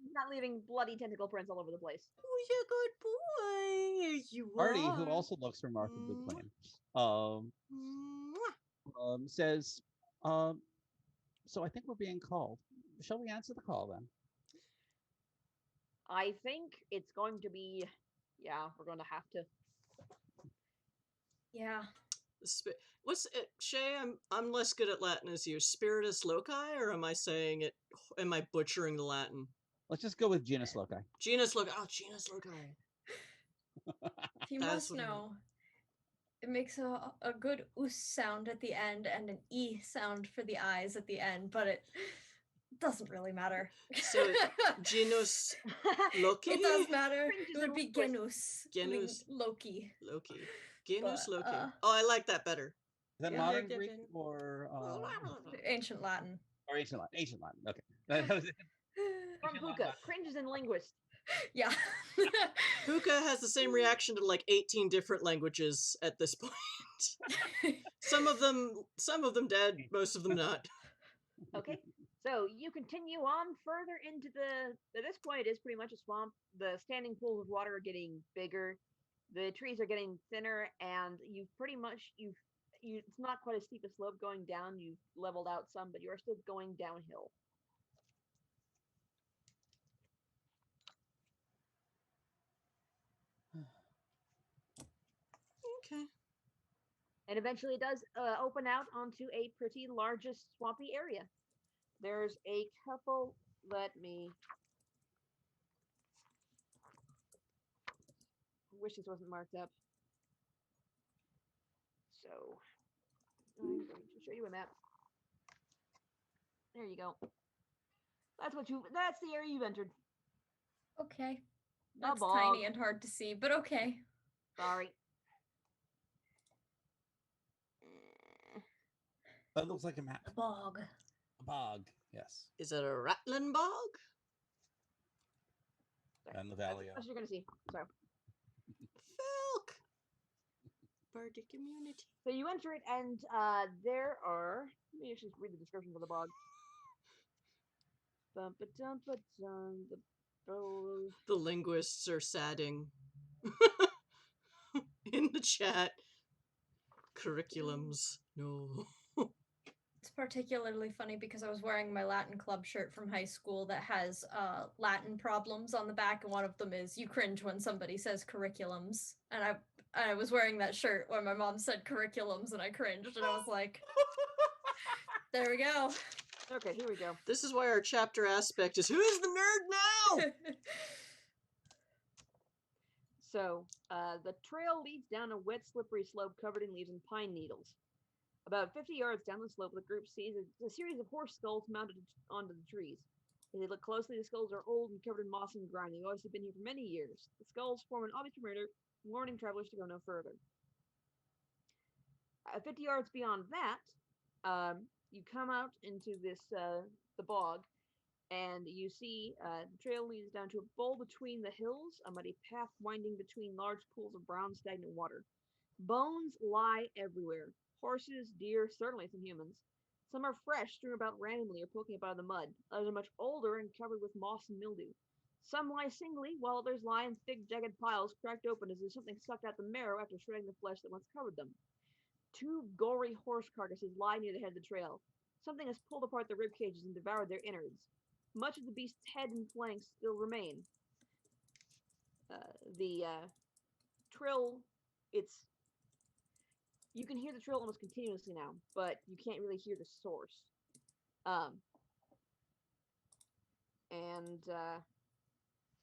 He's not leaving bloody tentacle prints all over the place. Oh, you good boy. Here you Artie, are. who also looks remarkably Mwah. clean, Mwah. says, so I think we're being called. Shall we answer the call then? I think it's going to be, we're going to have to. Yeah. What's it, Shay? I'm less good at Latin as you. Spiritus loci, or am I saying it? Am I butchering the Latin? Let's just go with genus loci. Genus loci. Oh, genus loci. You That's must what I meant. know. It makes a good us sound at the end and an e sound for the eyes at the end, but it doesn't really matter. So genus Loki. It does matter. Cringes It would and be linguists. genus. Genus. Loki. Loki. Genus But, Loki. Oh, I like that better. Is that Yeah. modern Greek or Ancient Latin. ancient Latin? Ancient Latin. Okay. That was it. From Puka, cringes and linguist. Yeah. Puka has the same reaction to like 18 different languages at this point. Some of them dead, most of them not. Okay, so you continue on further into at this point, it is pretty much a swamp. The standing pools of water are getting bigger. The trees are getting thinner, and you've pretty much, it's not quite a steep a slope going down. You've leveled out some, but you are still going downhill. Okay. And eventually it does open out onto a pretty largest swampy area. There's a couple, wish this wasn't marked up. So, I'm going to show you a map. There you go. That's the area you've entered. Okay. That's bog. tiny and hard to see, but okay. Sorry. That looks like a map. A bog. A bog. Yes. Is it a rattling bog? And the valley. That's what you're going to see. So. Filk. Bardic immunity. So you enter it, and there are. Let me actually read the description of the bog. The linguists are sadding in the chat. Curriculums. No. It's particularly funny because I was wearing my Latin club shirt from high school that has Latin problems on the back, and one of them is you cringe when somebody says curriculums. And I was wearing that shirt when my mom said curriculums, and I cringed, and I was like, there we go. Okay, here we go. This is why our chapter aspect is who's the nerd now? So, the trail leads down a wet, slippery slope covered in leaves and pine needles. About 50 yards down the slope, the group sees a series of horse skulls mounted onto the trees. As they look closely, the skulls are old and covered in moss and grime. They've obviously been here for many years. The skulls form an obvious perimeter, warning travelers to go no further. 50 yards beyond that, You come out into the bog, and you see the trail leads down to a bowl between the hills, a muddy path winding between large pools of brown stagnant water. Bones lie everywhere. Horses, deer, certainly some humans. Some are fresh, strewn about randomly or poking up out of the mud. Others are much older and covered with moss and mildew. Some lie singly, while others lie in thick, jagged piles, cracked open as if something sucked out the marrow after shredding the flesh that once covered them. Two gory horse carcasses lie near the head of the trail. Something has pulled apart the rib cages and devoured their innards. Much of the beast's head and flanks still remain. The trill, it's you can hear the trill almost continuously now, but you can't really hear the source. And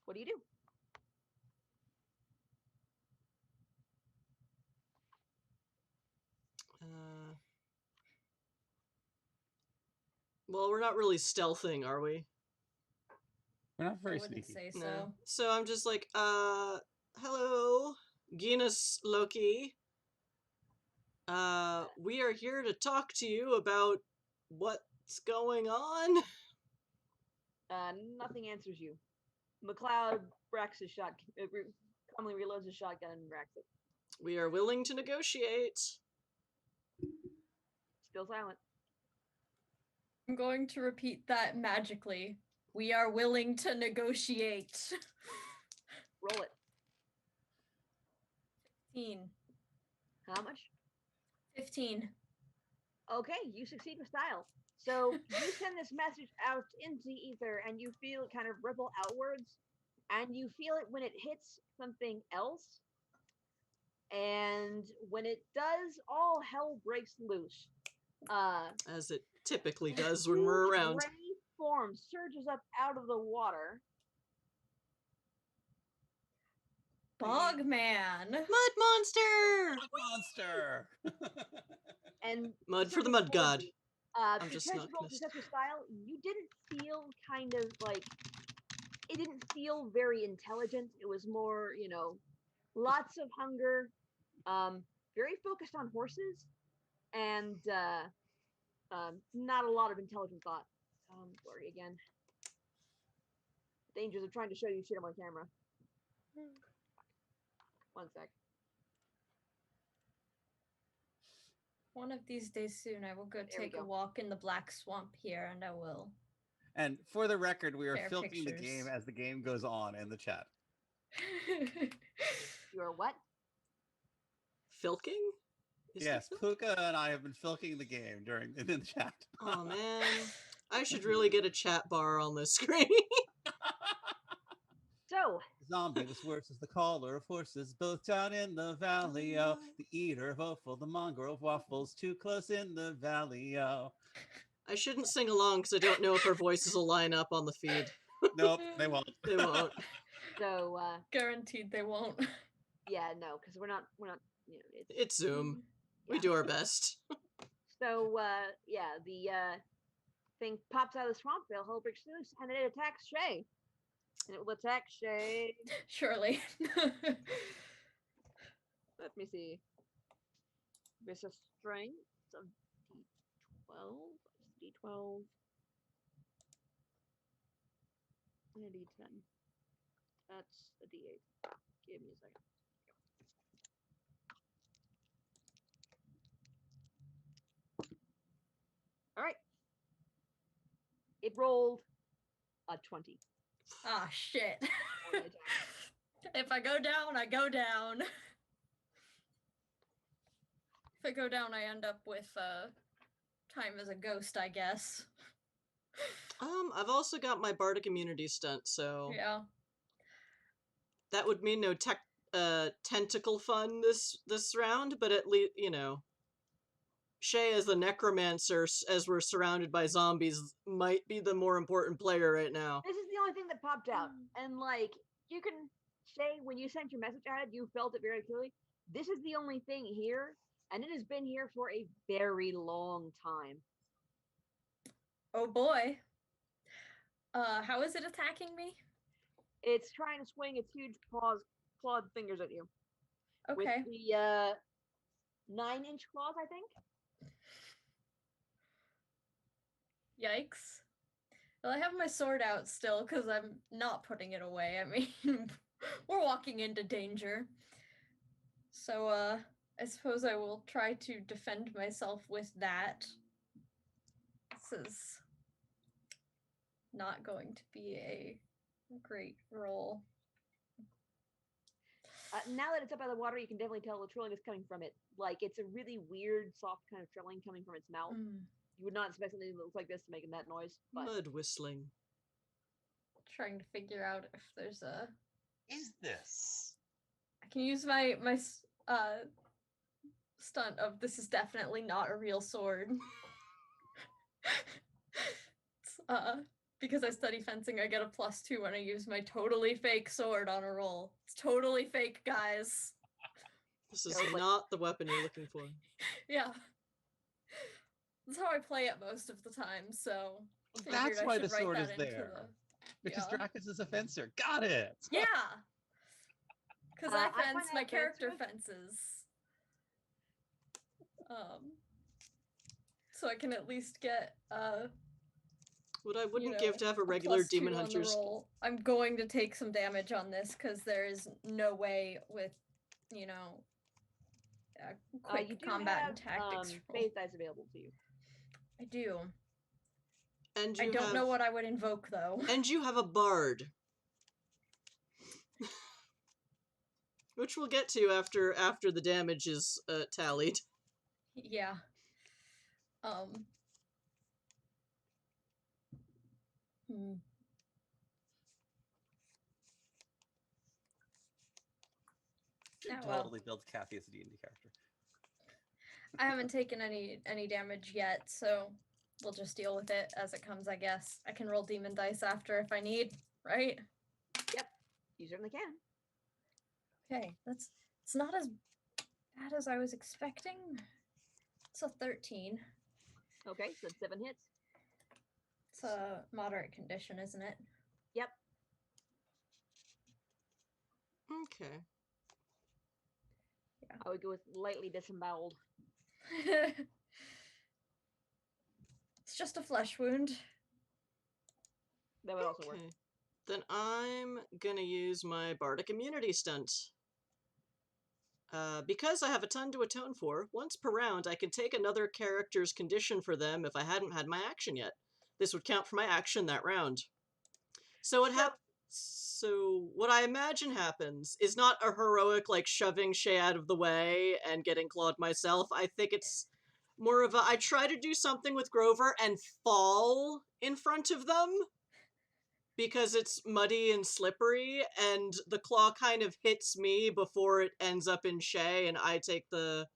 what do you do? Well, we're not really stealthing, are we? We're not I very wouldn't sneaky. say so. No. So I'm just like, hello, Genus Loki. We are here to talk to you about what's going on. Nothing answers you. McLeod racks his shot, calmly reloads his shotgun and racks it. We are willing to negotiate. Still silent. I'm going to repeat that magically. We are willing to negotiate. Roll it. 15. How much? 15. Okay, you succeed with style. So you send this message out into the ether, and you feel it kind of ripple outwards, and you feel it when it hits something else. And when it does, all hell breaks loose. As it typically does when we're around. Gray form surges up out of the water. Bogman! Mud monster! Monster! And Mud for the surges mud towards god. you. I'm just Because not you rolled gonna success with style, you didn't feel kind of like it didn't feel very intelligent. It was more, lots of hunger, very focused on horses, and not a lot of intelligent thought. Blurry again. Dangers of trying to show you shit on my camera. One sec. One of these days soon, I will go There we take a go. walk in the black swamp here, and I will. And for the record, we are Share filking the pictures. game as the game goes on in the chat. You're what? Filking? Is Yes, it filking? Puka and I have been filking the game in the chat. Oh man. I should really get a chat bar on this screen. So, Zombie was worse as the caller of horses, both down in the valley, oh. The eater of offal, the mongrel of waffles, too close in the valley, oh. I shouldn't sing along because I don't know if our voices will line up on the feed. Nope, they won't. They won't. so Guaranteed they won't. yeah, no, because we're not, It's Zoom. We Yeah. do our best. So, yeah, the thing pops out of the swamp, they'll hold breaks loose, and it attacks Shay. And it will attack Shay. Surely. Let me see. With a strength of D12. D12. And a D10. That's a D8. Give me a second. Alright. It rolled a 20. Ah, shit. on the attack. If I go down, I go down. If I go down, I end up with time as a ghost, I guess. I've also got my bardic immunity stunt, so Yeah. that would mean no tentacle fun this round, but at least, Shay as the necromancer, as we're surrounded by zombies, might be the more important player right now. This is the only thing that popped out. And, you can say when you sent your message out, you felt it very clearly. This is the only thing here, and it has been here for a very long time. Oh boy. How is it attacking me? It's trying to swing its huge clawed fingers at you. Okay. With the 9-inch claws, I think. Yikes. Well, I have my sword out still because I'm not putting it away. I mean, we're walking into danger. So, I suppose I will try to defend myself with that. This is not going to be a great roll. Now that it's up out of the water, you can definitely tell the trilling is coming from it. Like, it's a really weird, soft kind of trilling coming from its mouth. You would not expect something that looks like this to make that noise, but... Mud whistling. Trying to figure out if there's a... Is this? I can use my stunt of this is definitely not a real sword. Because I study fencing, I get a +2 when I use my totally fake sword on a roll. It's totally fake, guys. This is not the weapon you're looking for. Yeah. That's how I play it most of the time, so... That's why the sword is there. Because Yeah. Dracus is a fencer. Got it! Yeah! Because I I fence, find my that character fencer- fences. So I can at least get, What I wouldn't you know, give to have a a regular +2 demon on the hunter's... roll. I'm going to take some damage on this, because there is no way with, you know, quick you do combat have, and tactics roll. faith dice available to you. I do. And I you don't have... know what I would invoke, though. And you have a bard. Which we'll get to after the damage is tallied. Yeah. You Oh, well. totally built Kathy as a D&D character. I haven't taken any damage yet, so we'll just deal with it as it comes, I guess. I can roll demon dice after if I need, right? Yep, you certainly can. Okay, it's not as bad as I was expecting. It's a 13. Okay, so that's 7 hits. It's a moderate condition, isn't it? Yep. Okay. Yeah. I would go with lightly disemboweled. It's just a flesh wound. That would also work. Okay. Then I'm gonna use my bardic immunity stunt. Because I have a ton to atone for, once per round I can take another character's condition for them if I hadn't had my action yet. This would count for my action that round. So what I imagine happens is not a heroic, like, shoving Shay out of the way and getting clawed myself. I think it's more of a, I try to do something with Grover and fall in front of them because it's muddy and slippery, and the claw kind of hits me before it ends up in Shay, and I take the...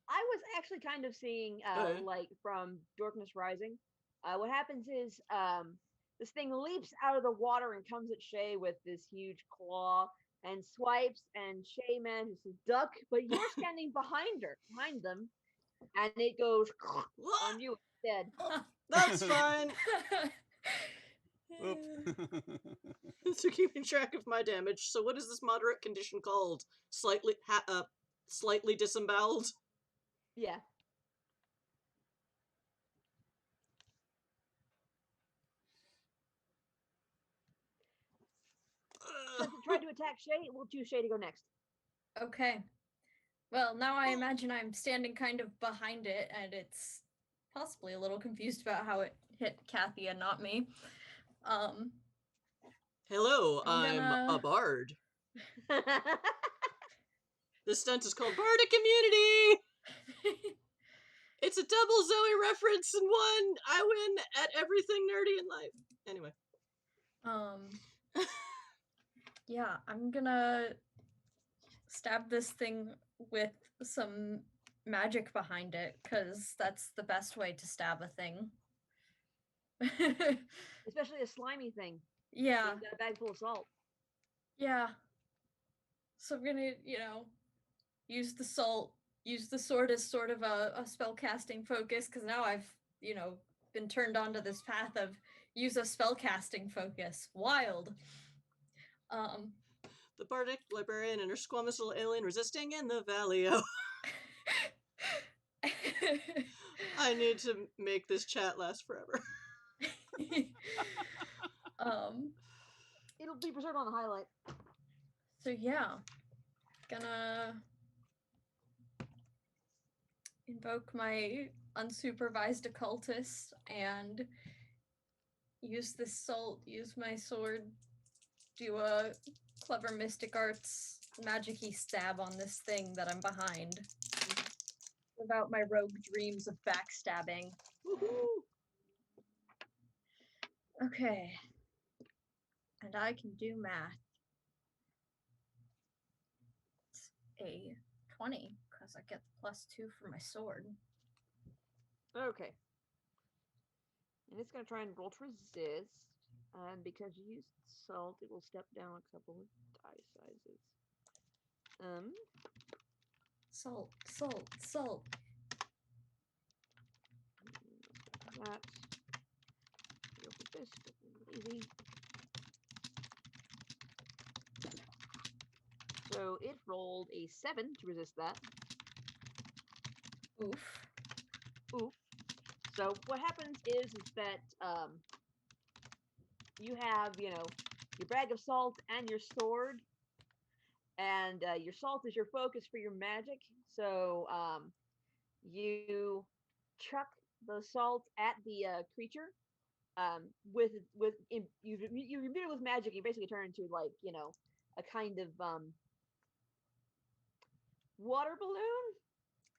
I was actually kind of seeing, Okay. like, from Darkness Rising. What happens is, this thing leaps out of the water and comes at Shay with this huge claw and swipes, and Shay manages to duck, but you're standing behind them, and it goes on you instead. That's fine. Oop. So keeping track of my damage. So what is this moderate condition called? Slightly disemboweled? Yeah. Since it tried to attack Shay, we'll choose Shay to go next. Okay. Well, now I imagine I'm standing kind of behind it, and it's possibly a little confused about how it hit Kathy and not me. Hello, I'm gonna- I'm a bard. This stunt is called Bardic Immunity! It's a double Zoe reference in one! I win at everything nerdy in life. Anyway. Yeah, I'm gonna stab this thing with some magic behind it, because that's the best way to stab a thing. Especially a slimy thing. Yeah. You've got a bag full of salt. Yeah. So I'm gonna, use the salt, use the sword as sort of a spell casting focus, because now I've, been turned onto this path of use a spell casting focus. Wild. The Bardic Librarian and her squamous little alien resisting in the valley. Oh. I need to make this chat last forever. um. It'll be preserved on the highlight. So yeah, gonna invoke my unsupervised occultist and use this salt, use my sword, do a clever mystic arts magic-y stab on this thing that I'm behind. Without my rogue dreams of backstabbing. Woohoo! Okay. And I can do math. It's a 20, because I get the +2 for my sword. Okay. And it's gonna try and roll to resist. And because you used salt, it will step down a couple of die sizes. Salt, salt, salt. That. Go for this. Go for easy. So it rolled a 7 to resist that. Oof. Oof. So what happens is that you have, your bag of salt and your sword, and your salt is your focus for your magic. So you chuck the salt at the creature. You imbue it with magic. You basically turn into a kind of water balloon,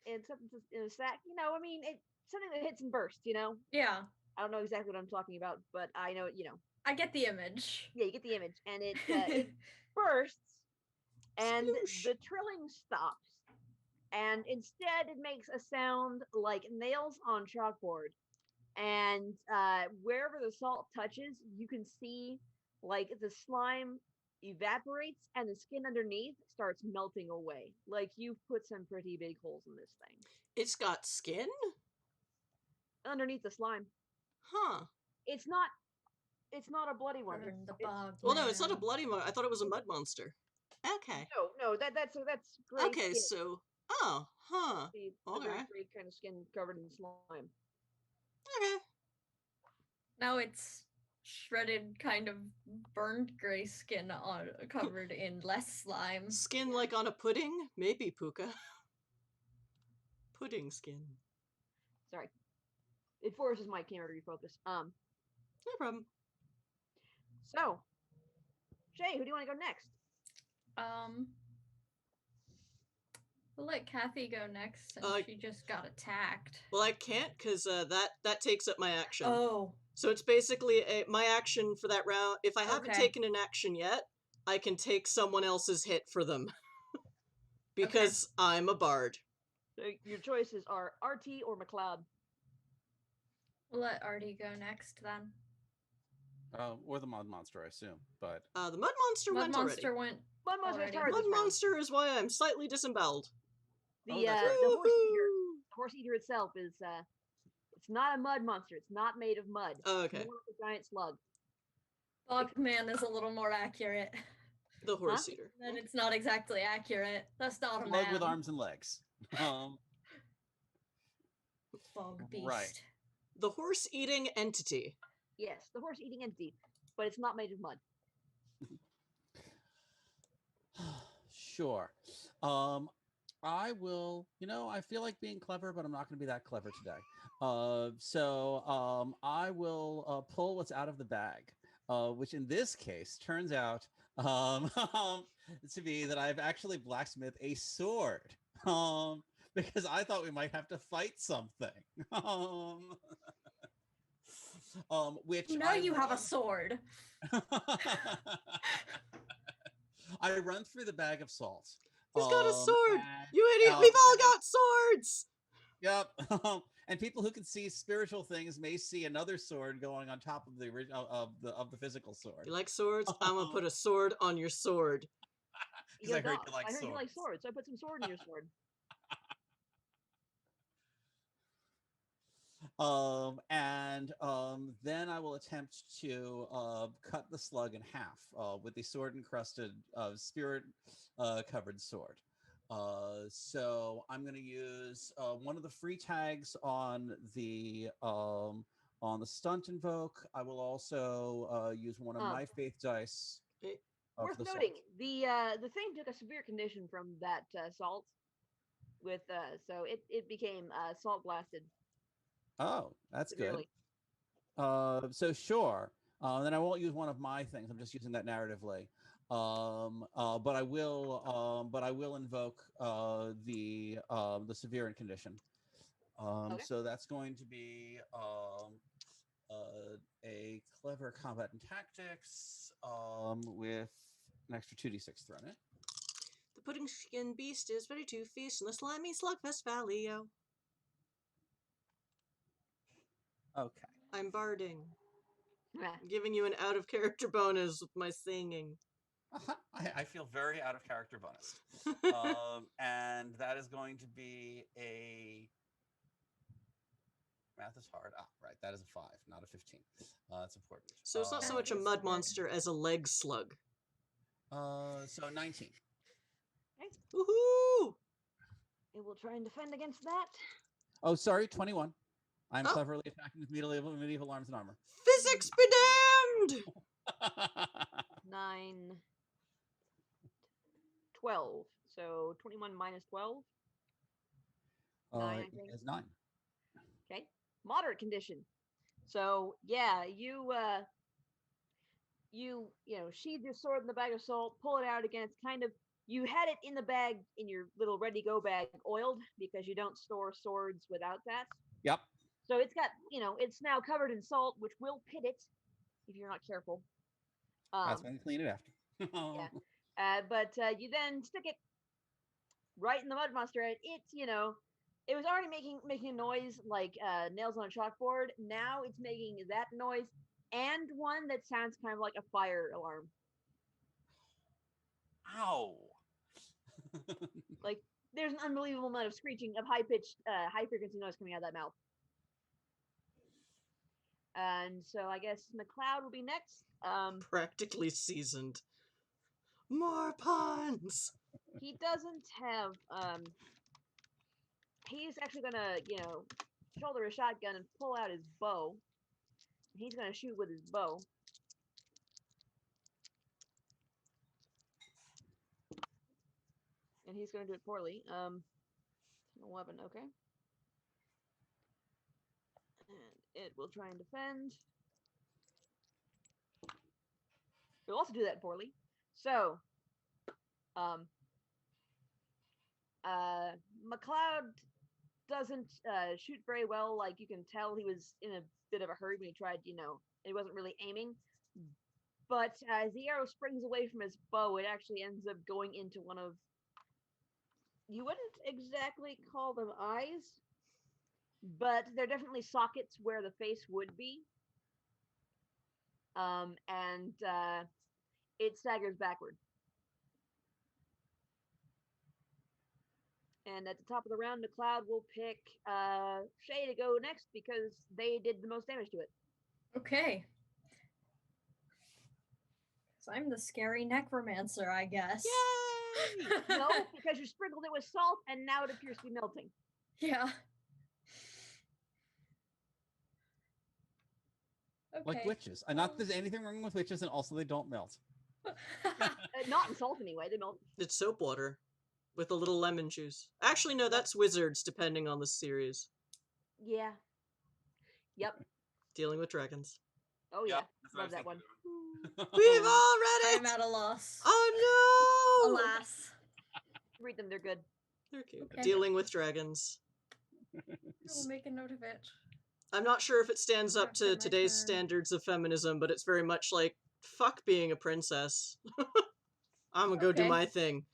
except it's in a sack. I mean, it's something that hits and bursts. Yeah, I don't know exactly what I'm talking about, but I know I get the image. Yeah, you get the image, and it bursts, and Sploosh. the trilling stops, and instead it makes a sound like nails on chalkboard. And wherever the salt touches, you can see like the slime evaporates and the skin underneath starts melting away. Like you've put some pretty big holes in this thing. It's got skin? Underneath the slime. Huh. It's not a bloody one. Burn the It's bog, Well, no, it's not a man. bloody one. I thought it was a mud monster. Okay. no, that's gray Okay, skin. so huh. The Okay. very gray kind of skin covered in slime. Okay. Now it's shredded, kind of burned gray skin covered in less slime. Skin like on a pudding? Maybe, Puka. Pudding skin. Sorry. It forces my camera to refocus. No problem. So, Shay, who do you want to go next? We'll let Kathy go next since she just got attacked. Well, I can't because that takes up my action. Oh. So it's basically my action for that round. If I haven't taken an action yet, I can take someone else's hit for them. Because I'm a bard. So your choices are RT or McLeod. We'll let Artie go next then. Or the mud monster, I assume. But the mud monster went already. Mud monster already. started Mud this round. monster is why I'm slightly disemboweled. The horse eater itself is it's not a mud monster. It's not made of mud. Oh, okay. It's more like a giant slug. Bogman is a little more accurate. The horse eater. Then it's not exactly accurate. That's not a slug man. with arms and legs. Bog beast. Right. The horse-eating entity. Yes, the horse-eating entity, but it's not made of mud. Sure. I will, I feel like being clever, but I'm not going to be that clever today. So I will pull what's out of the bag, which in this case turns out to be that I've actually blacksmithed a sword. Because I thought we might have to fight something. Which now you have a sword. I run through the bag of salt. He's got a sword. You idiot! We've all got swords. Yep. And people who can see spiritual things may see another sword going on top of the original of the physical sword. You like swords? I'm gonna put a sword on your sword. Because I heard you like swords, so I put some sword in your sword. Then I will attempt to cut the slug in half with the sword encrusted spirit covered sword. So I'm going to use one of the free tags on the On the stunt invoke, I will also use one of my faith dice. Eh, For Worth the salt. noting, the thing took a severe condition from that salt. With so it became salt blasted Oh, that's good. severely. So sure. Then I won't use one of my things. I'm just using that narratively. But I will. But I will invoke the severe condition. Okay. So that's going to be a clever combat and tactics with an extra 2d6 thrown in. The pudding skin beast is ready to feast in the slimy slugfest valley, yo. Okay. I'm barding. Yeah. I'm giving you an out of character bonus with my singing. I feel very out of character bonus. And that is going to be a math is hard. Right. That is a 5, not a 15. That's important. So it's not so Math much a is mud hard. monster as a leg slug. So 19. Woohoo! It will try and defend against that. Oh, sorry, 21. I'm Oh. cleverly attacking with medieval arms and armor. Physics be damned! 9, 12. So 21 minus 12. 9, I think. Is 9. Okay. Moderate condition. So yeah, you sheathe your sword in the bag of salt, pull it out again. It's kind of, you had it in the bag, in your little ready go bag, oiled, because you don't store swords without that. Yep. So it's got, it's now covered in salt, which will pit it if you're not careful. That's when you clean it after. Yeah. But you then stick it right in the mud monster. It was already making a noise like nails on a chalkboard. Now it's making that noise and one that sounds kind of like a fire alarm. Ow. Like there's an unbelievable amount of screeching, of high frequency noise coming out of that mouth. And so I guess McLeod will be next. Practically seasoned. More puns! He doesn't have he's actually gonna, shoulder a shotgun and pull out his bow. He's gonna shoot with his bow. And he's gonna do it poorly. 11, okay. And it will try and defend. It'll also do that poorly. So, McLeod doesn't shoot very well. Like, you can tell he was in a bit of a hurry when he tried, he wasn't really aiming. But as the arrow springs away from his bow, it actually ends up going into one of, you wouldn't exactly call them eyes, but they're definitely sockets where the face would be. And it staggers backward. And at the top of the round, McLeod will pick Shay to go next because they did the most damage to it. Okay. So I'm the scary necromancer, I guess. Yay! No, because you sprinkled it with salt and now it appears to be melting. Yeah. Okay. Like witches. And not that there's anything wrong with witches, and also they don't melt. Not in salt anyway, they melt. It's soap water with a little lemon juice. Actually, no, that's wizards, depending on the series. Yeah. Yep. Dealing with dragons. Oh yeah, Yep, that's what I love was that one. We've all read I'm it! at a loss. Oh no! Alas. Read them, they're good. They're cute. Okay. Dealing with dragons. We'll make a note of it. I'm not sure if it stands up After to my today's turn. standards of feminism, but it's very much like, fuck being a princess. I'm gonna go do Okay. my thing.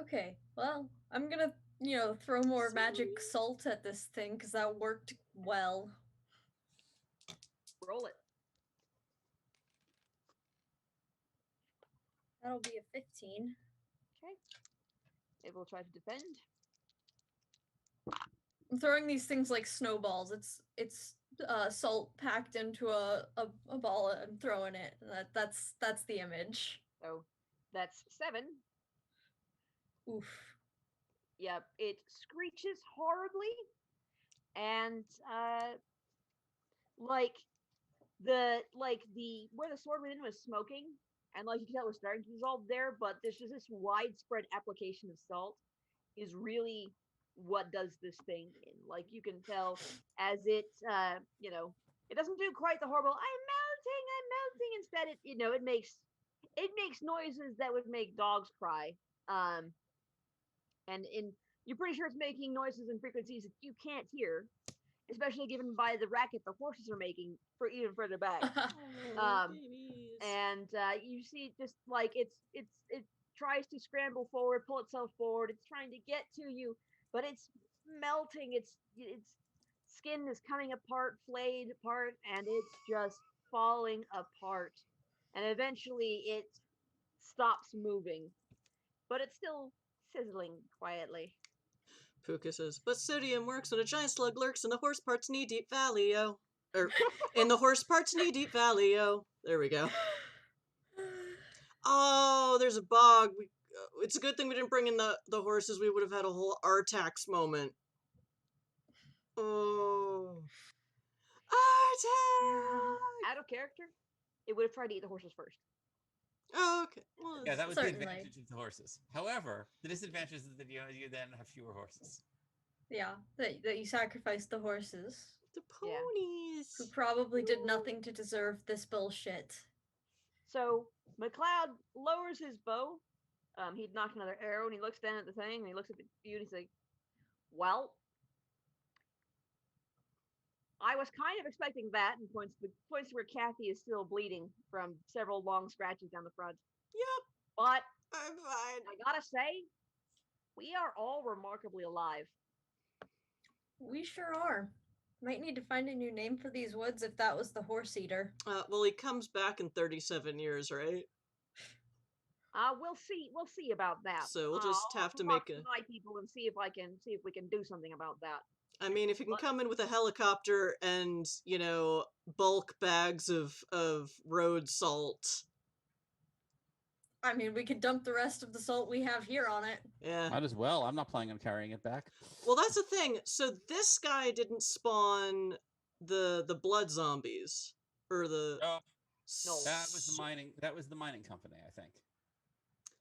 Okay, well, I'm gonna, throw more magic salt at this thing because that worked well. Roll it. That'll be a 15. Okay. It will try to defend. I'm throwing these things like snowballs. It's salt packed into a ball and throwing it. That's the image. So that's 7. Oof. Yep. It screeches horribly, and like the where the sword went in was smoking, and like you can tell it was starting to dissolve there, but there's just this widespread application of salt is really what does this thing in. Like you can tell as it it doesn't do quite the horrible I'm melting. Instead it makes noises that would make dogs cry. Um and in you're pretty sure it's making noises and frequencies that you can't hear, especially given by the racket the horses are making for even further back. Oh, Um, babies. and you see just like it tries to scramble forward, pull itself forward. It's trying to get to you, but it's melting. Its skin is coming apart, flayed apart, and it's just falling apart. And eventually, it stops moving, but it's still sizzling quietly. Puka says, but sodium works when a giant slug lurks in the horse parts knee deep valley, oh. In the horse parts knee deep valley, oh. There we go. Oh, there's a bog. It's a good thing we didn't bring in the horses. We would have had a whole Artax moment. Oh. Artax! Out of character, it would have tried to eat the horses first. Oh, okay. Well, Yeah, that was Certainly. the advantage of the horses. However, the disadvantage is that you then have fewer horses. Yeah, that you sacrificed the horses, the Yeah. ponies. who probably did nothing to deserve this bullshit. So McLeod lowers his bow. He'd knocked another arrow, and he looks down at the thing, and he looks at the view, and he's like, "Well, I was kind of expecting that." And points to where Kathy is still bleeding from several long scratches down the front. Yep, But I'm fine. I gotta say, we are all remarkably alive. We sure are. Might need to find a new name for these woods if that was the horse eater. Well, he comes back in 37 years, right? We'll see. We'll see about that. So we'll just I'll have to talk make a. my people and see if we can do something about that. I mean, if you can But- come in with a helicopter and, bulk bags of road salt. I mean, we could dump the rest of the salt we have here on it. Yeah. Might as well. I'm not planning on carrying it back. Well, that's the thing. So this guy didn't spawn the blood zombies or the. Oh, No. that was the mining. That was the mining company, I think.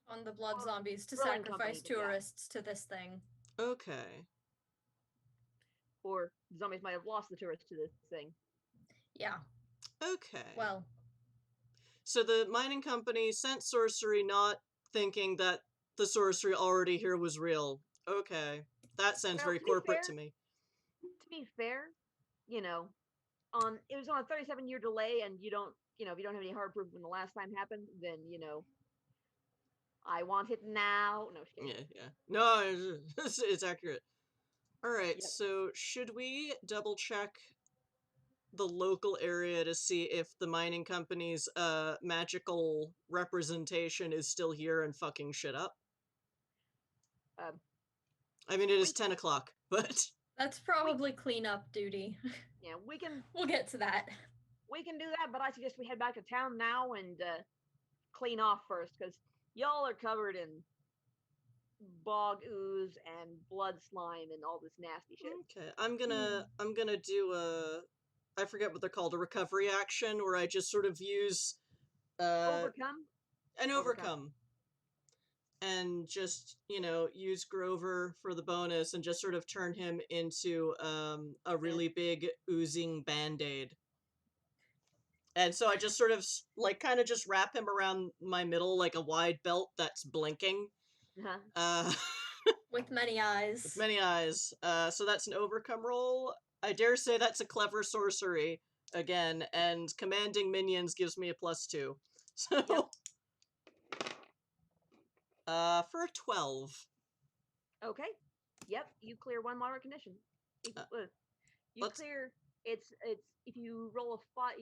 On the blood Or zombies to drilling sacrifice company, yeah. tourists to this thing. Okay. Or zombies might have lost the tourists to this thing. Yeah, Okay. well, So the mining company sent sorcery not thinking that the sorcery already here was real. Okay. That sounds Well, very to be corporate fair- to me. To be fair, it was on a 37-year delay, and if you don't have any hard proof when the last time happened, then I want it now. No, just kidding. Yeah. No, it's accurate. All right. Yep. So should we double check the local area to see if the mining company's magical representation is still here and fucking shit up? Um, I mean, it is 10 o'clock, but that's probably cleanup duty. Yeah, we can We'll get to that. do that, but I suggest we head back to town now and clean off first, because y'all are covered in bog ooze and blood slime and all this nasty shit. okay. I'm gonna do I forget what they're called, a recovery action where I just sort of use Overcome. overcome. And just, use Grover for the bonus and just sort of turn him into a really big oozing band-aid. And so I just sort of kind of just wrap him around my middle like a wide belt that's blinking. Uh-huh. With many eyes. With many eyes. So that's an overcome roll. I dare say that's a clever sorcery again, and commanding minions gives me a +2. So Yep. For a 12. Okay. Yep, you clear one moderate condition. You let's- clear. It's if you roll a 5,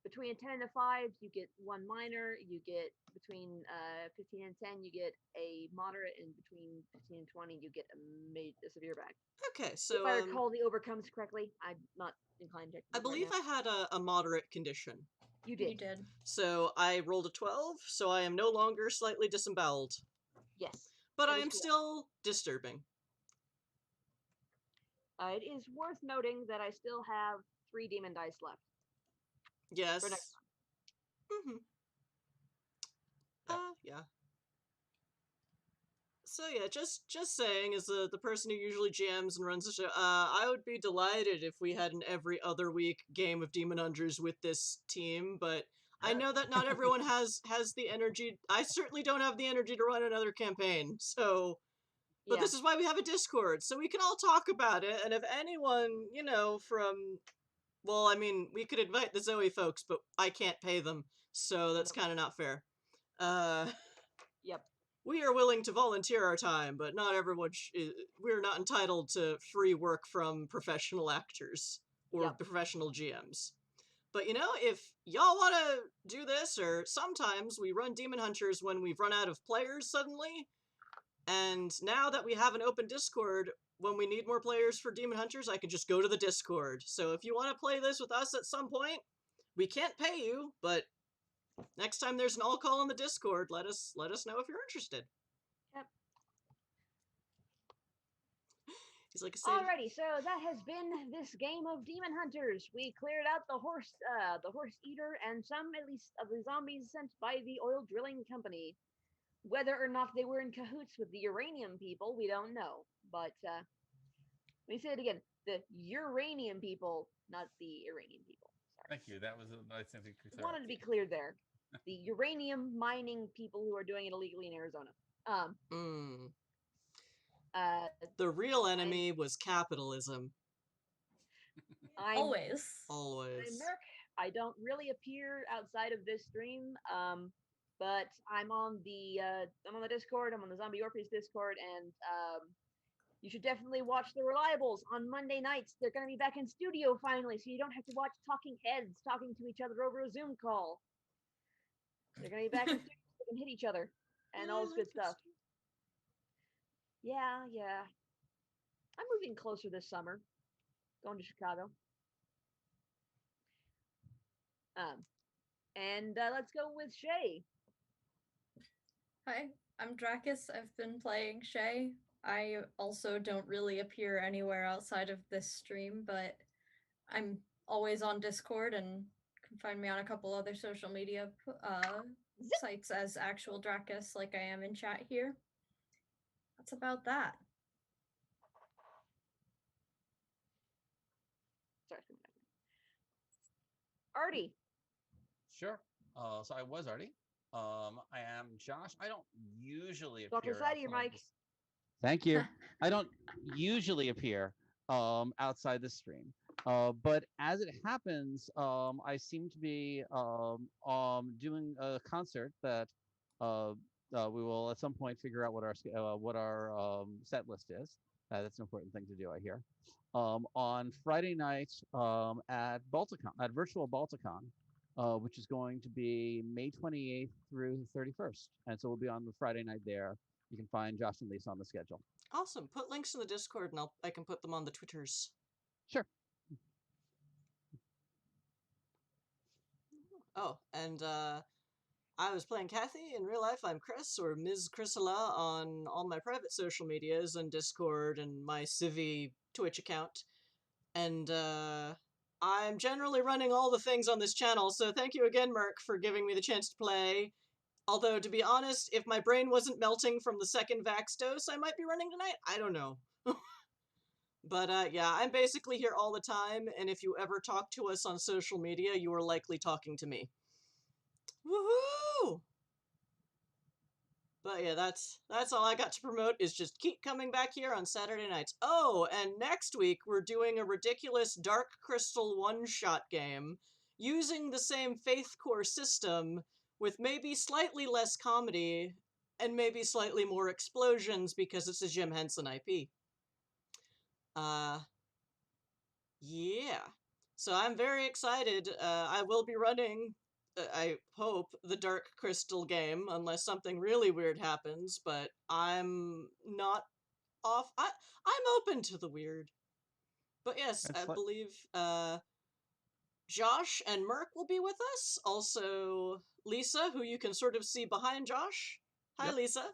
between a 10 and a 5, you get one minor. You get between 15 and 10, you get a moderate, and between 15 and 20, you get a severe back. Okay, so If I recall the overcomes correctly, I'm not inclined to. I believe I had a moderate condition. You did. You did. So I rolled a 12, so I am no longer slightly disemboweled. Yes. But That I is am correct. still disturbing. It is worth noting that I still have 3 demon dice left for next Yes. time. Mm-hmm. Yep. Yeah. So yeah, just saying, as the person who usually GMs and runs the show, I would be delighted if we had an every other week game of Demon Hunters with this team. But I know that not everyone has the energy. I certainly don't have the energy to run another campaign. So, but Yeah. this is why we have a Discord, so we can all talk about it. And if anyone, from, well, I mean, we could invite the Zoe folks, but I can't pay them, so that's Nope. kind of not fair. Uh. Yep. We are willing to volunteer our time, but not everyone. We're not entitled to free work from professional actors or Yep. professional GMs. But if y'all want to do this, or sometimes we run Demon Hunters when we've run out of players suddenly, and now that we have an open Discord, when we need more players for Demon Hunters, I can just go to the Discord. So if you want to play this with us at some point, we can't pay you, but next time there's an all call in the Discord, let us know if you're interested. Yep. He's like, Alrighty, so that has been this game of Demon Hunters. We cleared out the horse eater, and some, at least, of the zombies sent by the oil drilling company. Whether or not they were in cahoots with the uranium people, we don't know. But let me say it again: the uranium people, not the Iranian people. Sorry. Thank you. That was a nice thing to clear. Wanted to be clear there. The uranium mining people who are doing it illegally in Arizona. The real enemy was capitalism. Always. Always. I'm Merc. I don't really appear outside of this stream, but I'm on the Discord. I'm on the Zombie Orpheus Discord, and you should definitely watch the Reliables on Monday nights. They're going to be back in studio finally, so you don't have to watch talking heads talking to each other over a Zoom call. They're going to be back in studio so they can hit each other and all this good stuff. Yeah. I'm moving closer this summer. Going to Chicago. And let's go with Shay. Hi, I'm Dracus. I've been playing Shay. I also don't really appear anywhere outside of this stream, but I'm always on Discord and can find me on a couple other social media sites as actual Dracus, like I am in chat here. That's about that. Sorry. Artie. Sure. So I was Artie. I am Josh. I don't usually Talk to appear. the side of your mic. Thank you. I don't usually appear outside the stream. But as it happens, I seem to be doing a concert that we will at some point figure out what our set list is. That's an important thing to do, I hear. On Friday night at Balticon, at Virtual Balticon, which is going to be May 28th through 31st. And so we'll be on the Friday night there. You can find Josh and Lisa on the schedule. Awesome. Put links in the Discord, and I can put them on the Twitters. Sure. Oh, and I was playing Kathy in real life. I'm Chris, or Ms. Chrysala, on all my private social medias and Discord and my Civi Twitch account. And I'm generally running all the things on this channel, so thank you again, Merc, for giving me the chance to play. Although, to be honest, if my brain wasn't melting from the second Vax dose, I might be running tonight. I don't know. But yeah, I'm basically here all the time, and if you ever talk to us on social media, you are likely talking to me. Woohoo! But yeah, that's all I got to promote, is just keep coming back here on Saturday nights. Oh, and next week we're doing a ridiculous Dark Crystal one-shot game using the same Faith Core system with maybe slightly less comedy and maybe slightly more explosions because it's a Jim Henson IP. Yeah. So I'm very excited. I will be running, I hope, the Dark Crystal game, unless something really weird happens, but I'm not off. I'm open to the weird. But yes, I believe Josh and Merc will be with us. Also, Lisa, who you can sort of see behind Josh. Hi, yep. Lisa.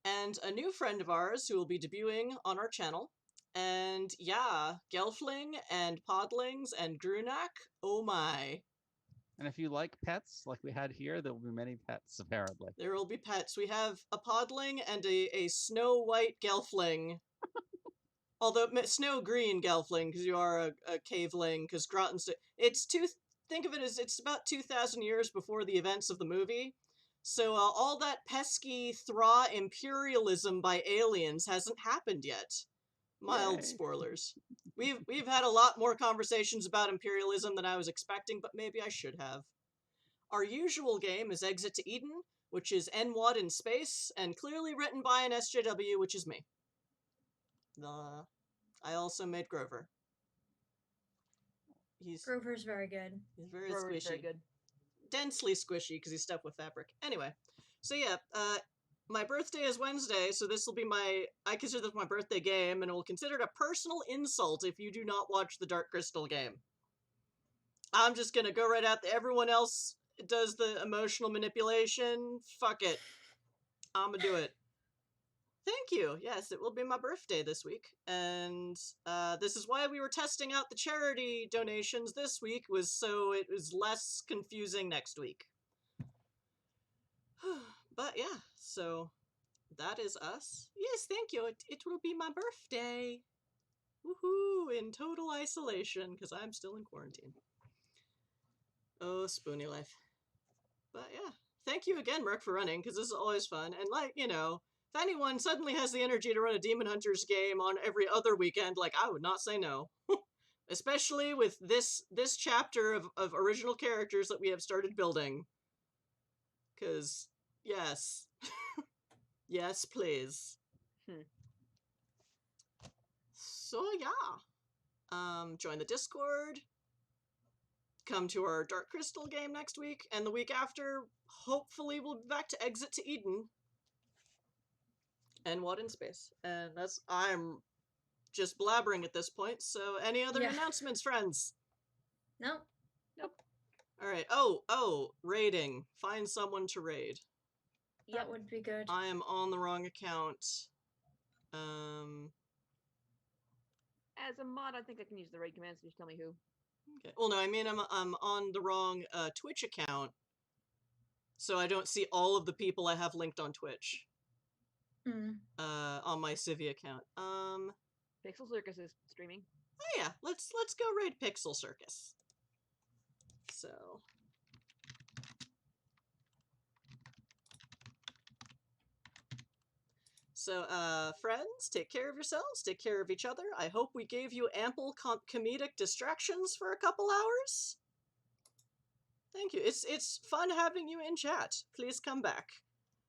And a new friend of ours who will be debuting on our channel, And yeah, Gelfling and Podlings and Grunak. Oh my. And if you like pets, like we had here, there will be many pets, apparently. There will be pets. We have a Podling and a Snow White Gelfling. Although Snow Green Gelfling, because you are a caveling, because Grotten's... Think of it as it's about 2,000 years before the events of the movie. So all that pesky Thra imperialism by aliens hasn't happened yet. Mild Yay. spoilers. We've had a lot more conversations about imperialism than I was expecting, but maybe I should have. Our usual game is Exit to Eden, which is NWAD in space, and clearly written by an SJW, which is me. I also made Grover. Grover's very good. He's very Grover's squishy. very good. Densely squishy, because he's stuffed with fabric. Anyway, so yeah, my birthday is Wednesday, so this will be I consider this my birthday game, and it will consider it a personal insult if you do not watch the Dark Crystal game. I'm just gonna go right out there. Everyone else does the emotional manipulation. Fuck it. I'm gonna do it. Thank you. Yes, it will be my birthday this week, and this is why we were testing out the charity donations this week, was so it was less confusing next week. But yeah, so that is us. Yes, thank you. It will be my birthday. Woohoo! In total isolation, because I'm still in quarantine. Oh, spoony life. But yeah, thank you again, Merc, for running, because this is always fun. And if anyone suddenly has the energy to run a Demon Hunters game on every other weekend, I would not say no. Especially with this chapter of original characters that we have started building. Because, yes. Yes, please. So, yeah. Join the Discord. Come to our Dark Crystal game next week, and the week after, hopefully we'll be back to Exit to Eden. And What in Space. And I'm just blabbering at this point, so any other announcements, friends? Nope. Alright, oh, raiding. Find someone to raid. That would be good. I am on the wrong account. As a mod, I think I can use the raid commands. Just tell me who. Okay. Well, no, I mean I'm on the wrong Twitch account, so I don't see all of the people I have linked on Twitch. On my Civi account. Pixel Circus is streaming. Oh yeah, let's go raid Pixel Circus. So, friends, take care of yourselves, take care of each other. I hope we gave you ample comedic distractions for a couple hours. Thank you. It's fun having you in chat. Please come back.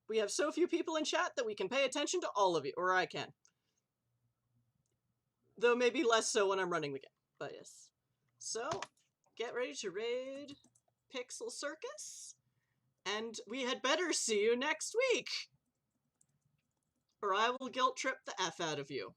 We have so few people in chat that we can pay attention to all of you, or I can. Though maybe less so when I'm running the game, but yes. So, get ready to raid Pixel Circus, and we had better see you next week, or I will guilt trip the F out of you.